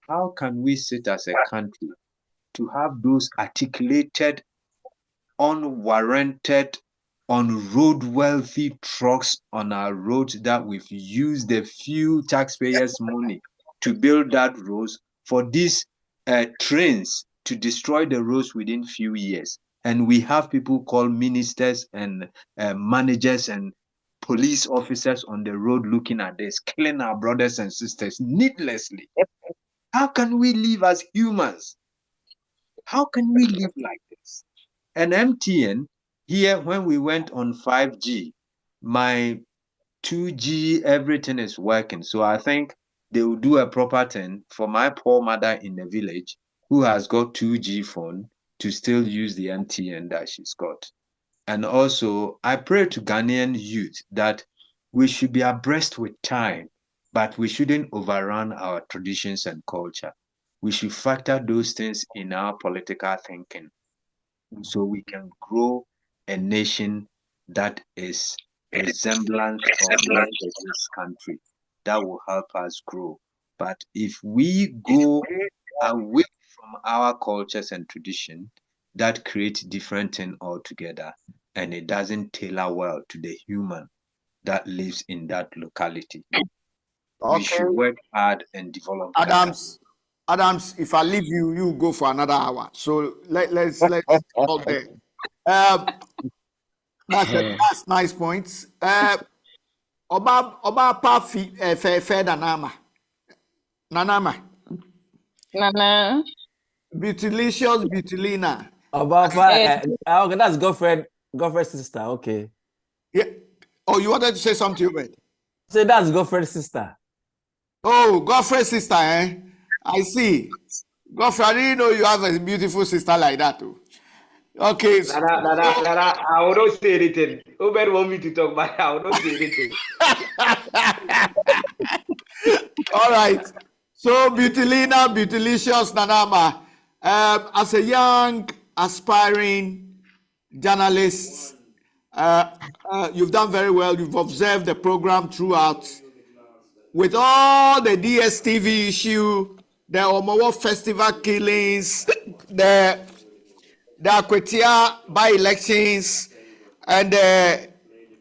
How can we sit as a country to have those articulated, unwarranted, on-road-wealthy trucks on our roads that we've used the few taxpayers' money to build that roads for these trains to destroy the roads within few years? And we have people called ministers and managers and police officers on the road looking at this, killing our brothers and sisters needlessly. How can we live as humans? How can we live like this? And MTN, here when we went on 5G, my 2G, everything is working. So I think they will do a proper thing for my poor mother in the village who has got 2G phone to still use the MTN that she's got. And also, I pray to Ghanaian youth that we should be abreast with time, but we shouldn't overrun our traditions and culture. We should factor those things in our political thinking so we can grow a nation that is resemblance of what is this country that will help us grow. But if we go away from our cultures and tradition, that creates different thing altogether, and it doesn't tailor well to the human that lives in that locality. We should work hard and develop Ghana. Adams, if I leave you, you go for another hour. So let's hold there. That's nice points. Oba Pafi Nanama. Nana. Beautylicious, Beautylina. Okay, that's girlfriend's sister. Okay. Yeah. Oh, you wanted to say something, Hubert? So that's girlfriend's sister. Oh, girlfriend's sister, eh? I see. Godfrey, I didn't know you have a beautiful sister like that too. Okay. Nana, I will not say anything. Nobody want me to talk, but I will not say anything. All right. So, Beautylina, Beautylicious, Nanama, as a young, aspiring journalist, you've done very well. You've observed the program throughout. With all the DSTV issue, the Omowo Festival killings, the Akwetia by-elections, and the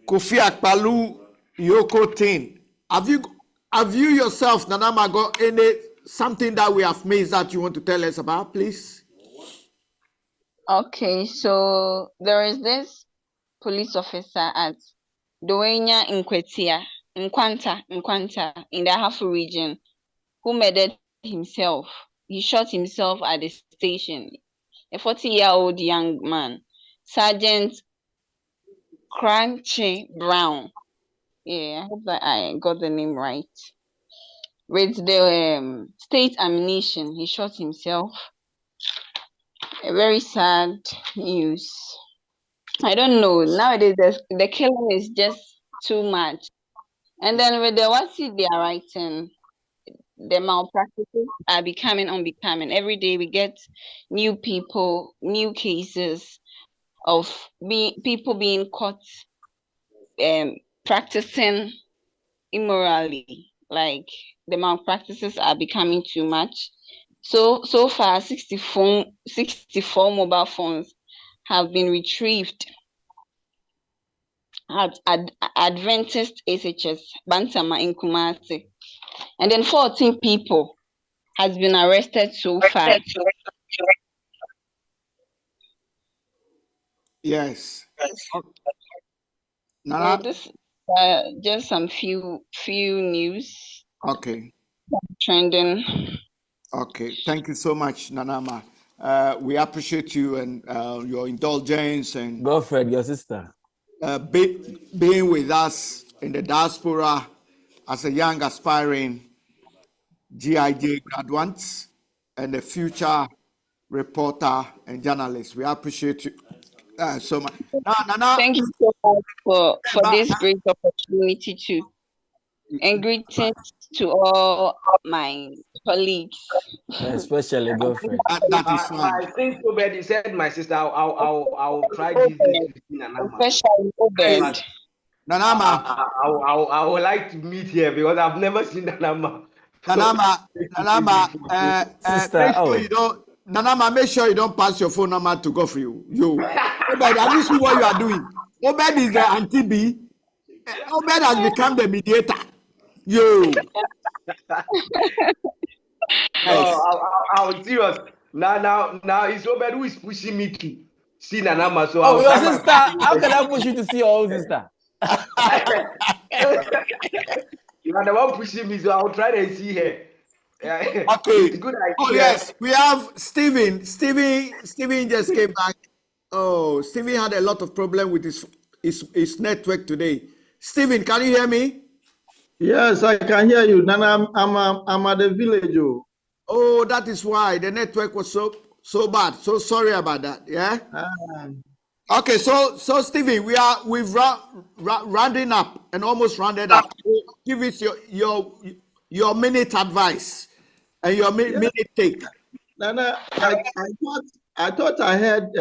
Kofi Akpalu Yoko thing. Have you yourself, Nanama, got something that we have missed that you want to tell us about, please? Okay, so there is this police officer at Dowenya Nkwetia Nkwanta, in the Ahafo region, who murdered himself. He shot himself at the station. A 40-year-old young man, Sergeant Crunchy Brown. Yeah, I hope that I got the name right. With the state ammunition, he shot himself. A very sad news. I don't know. Nowadays, the killing is just too much. And then with the what they are writing, the malpractices are becoming unbecoming. Every day we get new people, new cases of people being caught practicing immorally. Like the malpractices are becoming too much. So far 64 mobile phones have been retrieved at Adventist SHS Bantama in Kumasi. And then 14 people has been arrested so far. Yes. So this just some few news Okay. trending. Okay. Thank you so much, Nanama. We appreciate you and your indulgence and Godfred, your sister. being with us in the diaspora as a young aspiring GIJ graduate and a future reporter and journalist. We appreciate you so much. Thank you so much for this great opportunity too. And greetings to all my colleagues. Especially Godfred. That is fine. I think so bad. He said, my sister, I'll try this day to see Nanama. Especially Obed. Nanama. I would like to meet here because I've never seen Nanama. Nanama, Sister, make sure you don't. Nanama, make sure you don't pass your phone number to Godfrey. You, Obed, have you seen what you are doing? Obed is the anti-B. Obed has become the mediator. You. I'm serious. Now, it's Obed who is pushing me to see Nanama. So your sister. How can I push you to see your own sister? You are the one pushing me, so I'll try to see her. Okay. It's good idea. Oh yes, we have Stephen. Stephen just came back. Oh, Stephen had a lot of problem with his network today. Stephen, can you hear me? Yes, I can hear you. Nana, I'm at the village. Oh, that is why the network was so bad. So sorry about that. Yeah. Okay, so Stephen, we've rounding up and almost rounded up. Give us your minute advice and your minute take. Nana, I thought I heard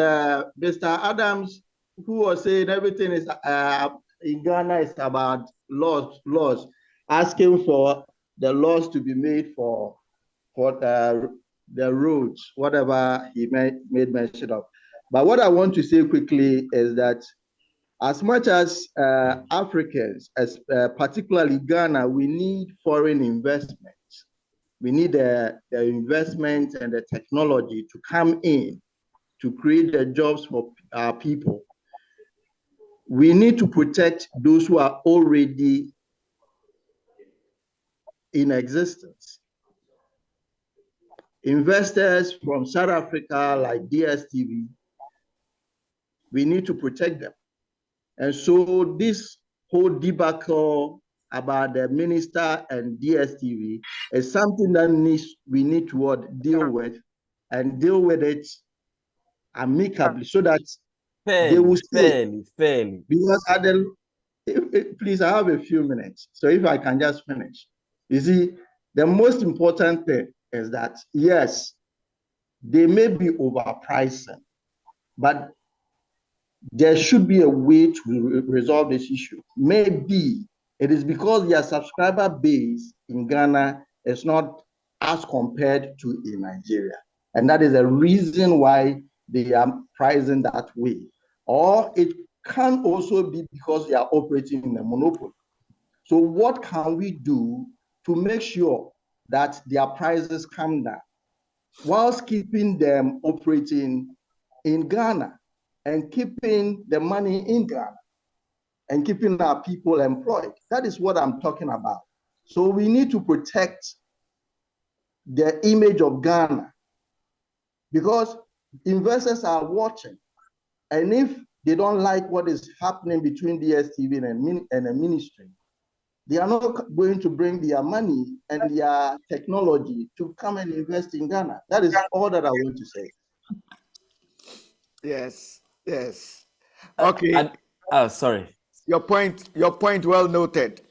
Mr. Adams who was saying everything is in Ghana is about laws, asking for the laws to be made for the roads, whatever he made mention of. But what I want to say quickly is that as much as Africans, as particularly Ghana, we need foreign investment. We need the investment and the technology to come in to create the jobs for our people. We need to protect those who are already in existence. Investors from South Africa like DSTV, we need to protect them. And so this whole debacle about the minister and DSTV is something that we need to deal with and deal with it amicably so that they will stay. Fairly. Because please, I have a few minutes. So if I can just finish. You see, the most important thing is that, yes, they may be overpricing, but there should be a way to resolve this issue. Maybe it is because their subscriber base in Ghana is not as compared to in Nigeria. And that is a reason why they are pricing that way. Or it can also be because they are operating in a monopoly. So what can we do to make sure that their prices come down whilst keeping them operating in Ghana and keeping the money in Ghana? and keeping our people employed. That is what I'm talking about. So we need to protect the image of Ghana because investors are watching. And if they don't like what is happening between DSTV and the ministry, they are not going to bring their money and their technology to come and invest in Ghana. That is all that I want to say. Yes, yes. Okay. Sorry. Your point well noted.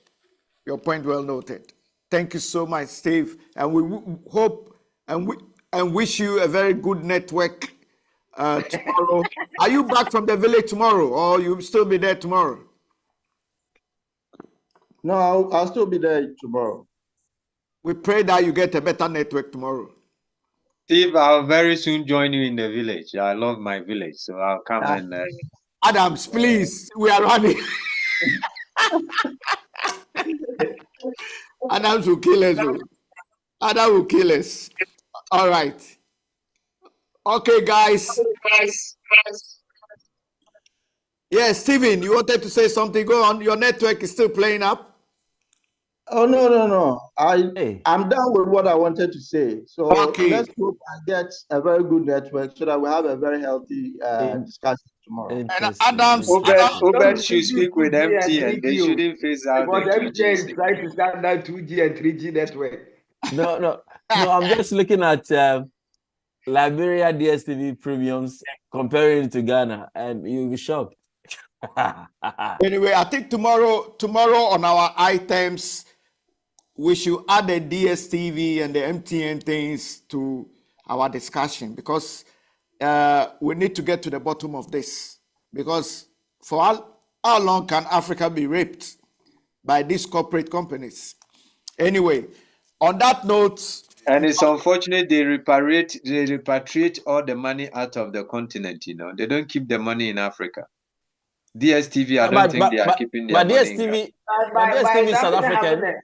Your point well noted. Thank you so much, Steve. And we hope and wish you a very good network tomorrow. Are you back from the village tomorrow, or you still be there tomorrow? No, I'll still be there tomorrow. We pray that you get a better network tomorrow. Steve, I'll very soon join you in the village. I love my village, so I'll come and. Adams, please, we are running. Adams will kill us. Adam will kill us. All right. Okay, guys. Yes, Stephen, you wanted to say something. Go on. Your network is still playing up. Oh, no. I'm done with what I wanted to say. So let's hope I get a very good network so that we have a very healthy discussion tomorrow. And Adams, Obed should speak with MTN. They shouldn't phase out the 2G. MTN is trying to stand down 2G and 3G network. No. I'm just looking at Liberia DSTV premiums comparing it to Ghana, and you'll be shocked. Anyway, I think tomorrow on our items, we should add the DSTV and the MTN things to our discussion because we need to get to the bottom of this. Because for how long can Africa be raped by these corporate companies? Anyway, on that note, and it's unfortunate they repatriate all the money out of the continent. They don't keep the money in Africa. DSTV, I don't think they are keeping their money. But DSTV is South African.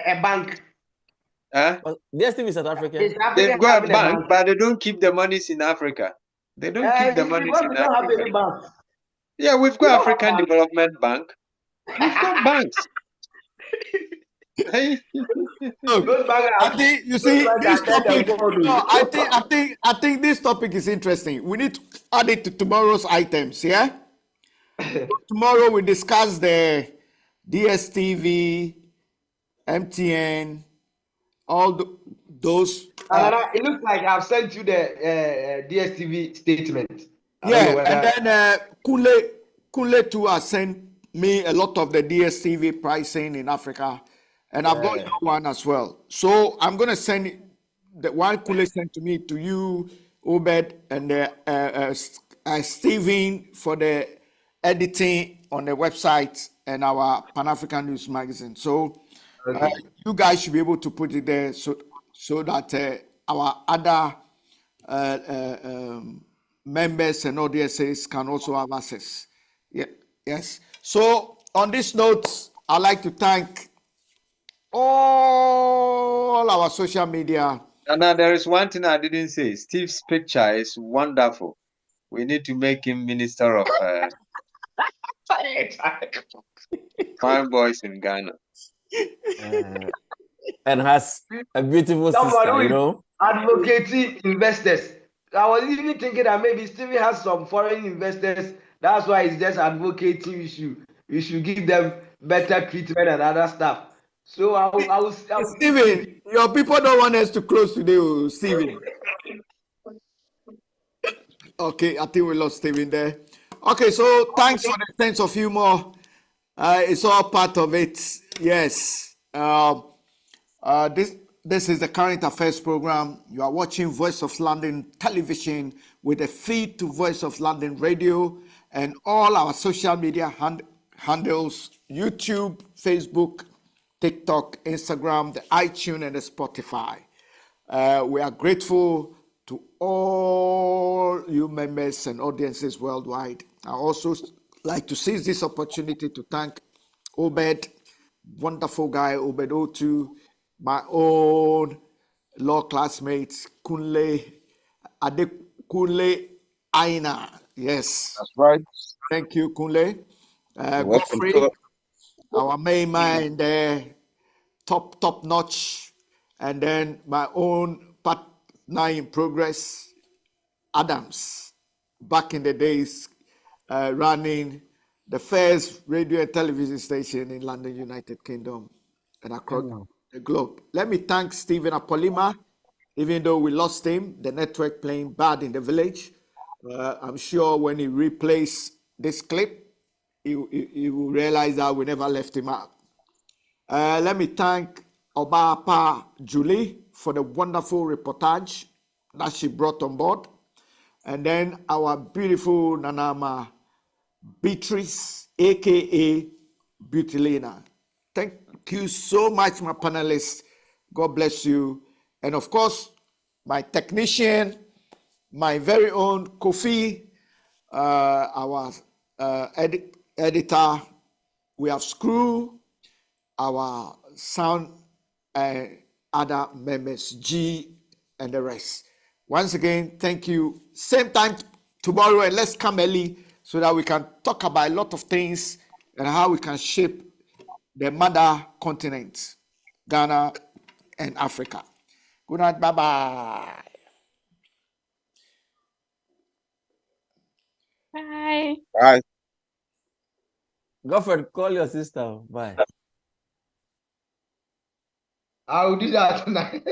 A bank. DSTV is South African. They've got a bank, but they don't keep the monies in Africa. They don't keep the monies in Africa. Yeah, we've got African Development Bank. We've got banks. Hey. I think you see this topic. No, I think this topic is interesting. We need to add it to tomorrow's items. Yeah. Tomorrow we discuss the DSTV, MTN, all those. It looks like I've sent you the DSTV statement. Yeah, and then Kunle too has sent me a lot of the DSTV pricing in Africa, and I've got your one as well. So I'm going to send the one Kunle sent to me to you, Obed, and Stephen for the editing on the website and our Pan-African News magazine. So you guys should be able to put it there so that our other members and audiences can also have access. Yeah. Yes. So on this note, I'd like to thank all our social media. And now there is one thing I didn't say. Steve's picture is wonderful. We need to make him minister of fine boys in Ghana. And has a beautiful sister, Advocating investors. I was even thinking that maybe Stevie has some foreign investors. That's why he's just advocating. We should give them better treatment and other stuff. So I was Steven, your people don't want us to close today, Steven. Okay, I think we lost Steven there. Okay, so thanks for the sense of humor. It's all part of it. Yes. This is the Current Affairs program. You are watching Voice of London Television with a feed to Voice of London Radio and all our social media handles, YouTube, Facebook, TikTok, Instagram, the iTunes, and the Spotify. We are grateful to all you members and audiences worldwide. I also like to seize this opportunity to thank Obed, wonderful guy, Obed O2, my own law classmates, Kunle Aina. Yes. That's right. Thank you, Kunle. Welcome Godfrey, to our main man there, top notch, and then my own partner in progress, Adams, back in the days, running the first radio and television station in London, United Kingdom, and across the globe. Let me thank Stephen Apolima. Even though we lost him, the network playing bad in the village. I'm sure when he replays this clip, he will realize that we never left him out. Let me thank Obapa Julie for the wonderful reportage that she brought on board. And then our beautiful Nanama Beatrice, aka Beautylina. Thank you so much, my panelists. God bless you. And of course, my technician, my very own Kofi, our editor. We have Screw, our sound, other members, G, and the rest. Once again, thank you. Same time tomorrow, and let's come early so that we can talk about a lot of things and how we can shape the mother continent, Ghana and Africa. Good night. Bye-bye. Bye. Bye. Godfrey, call your sister. Bye. I'll do that tonight.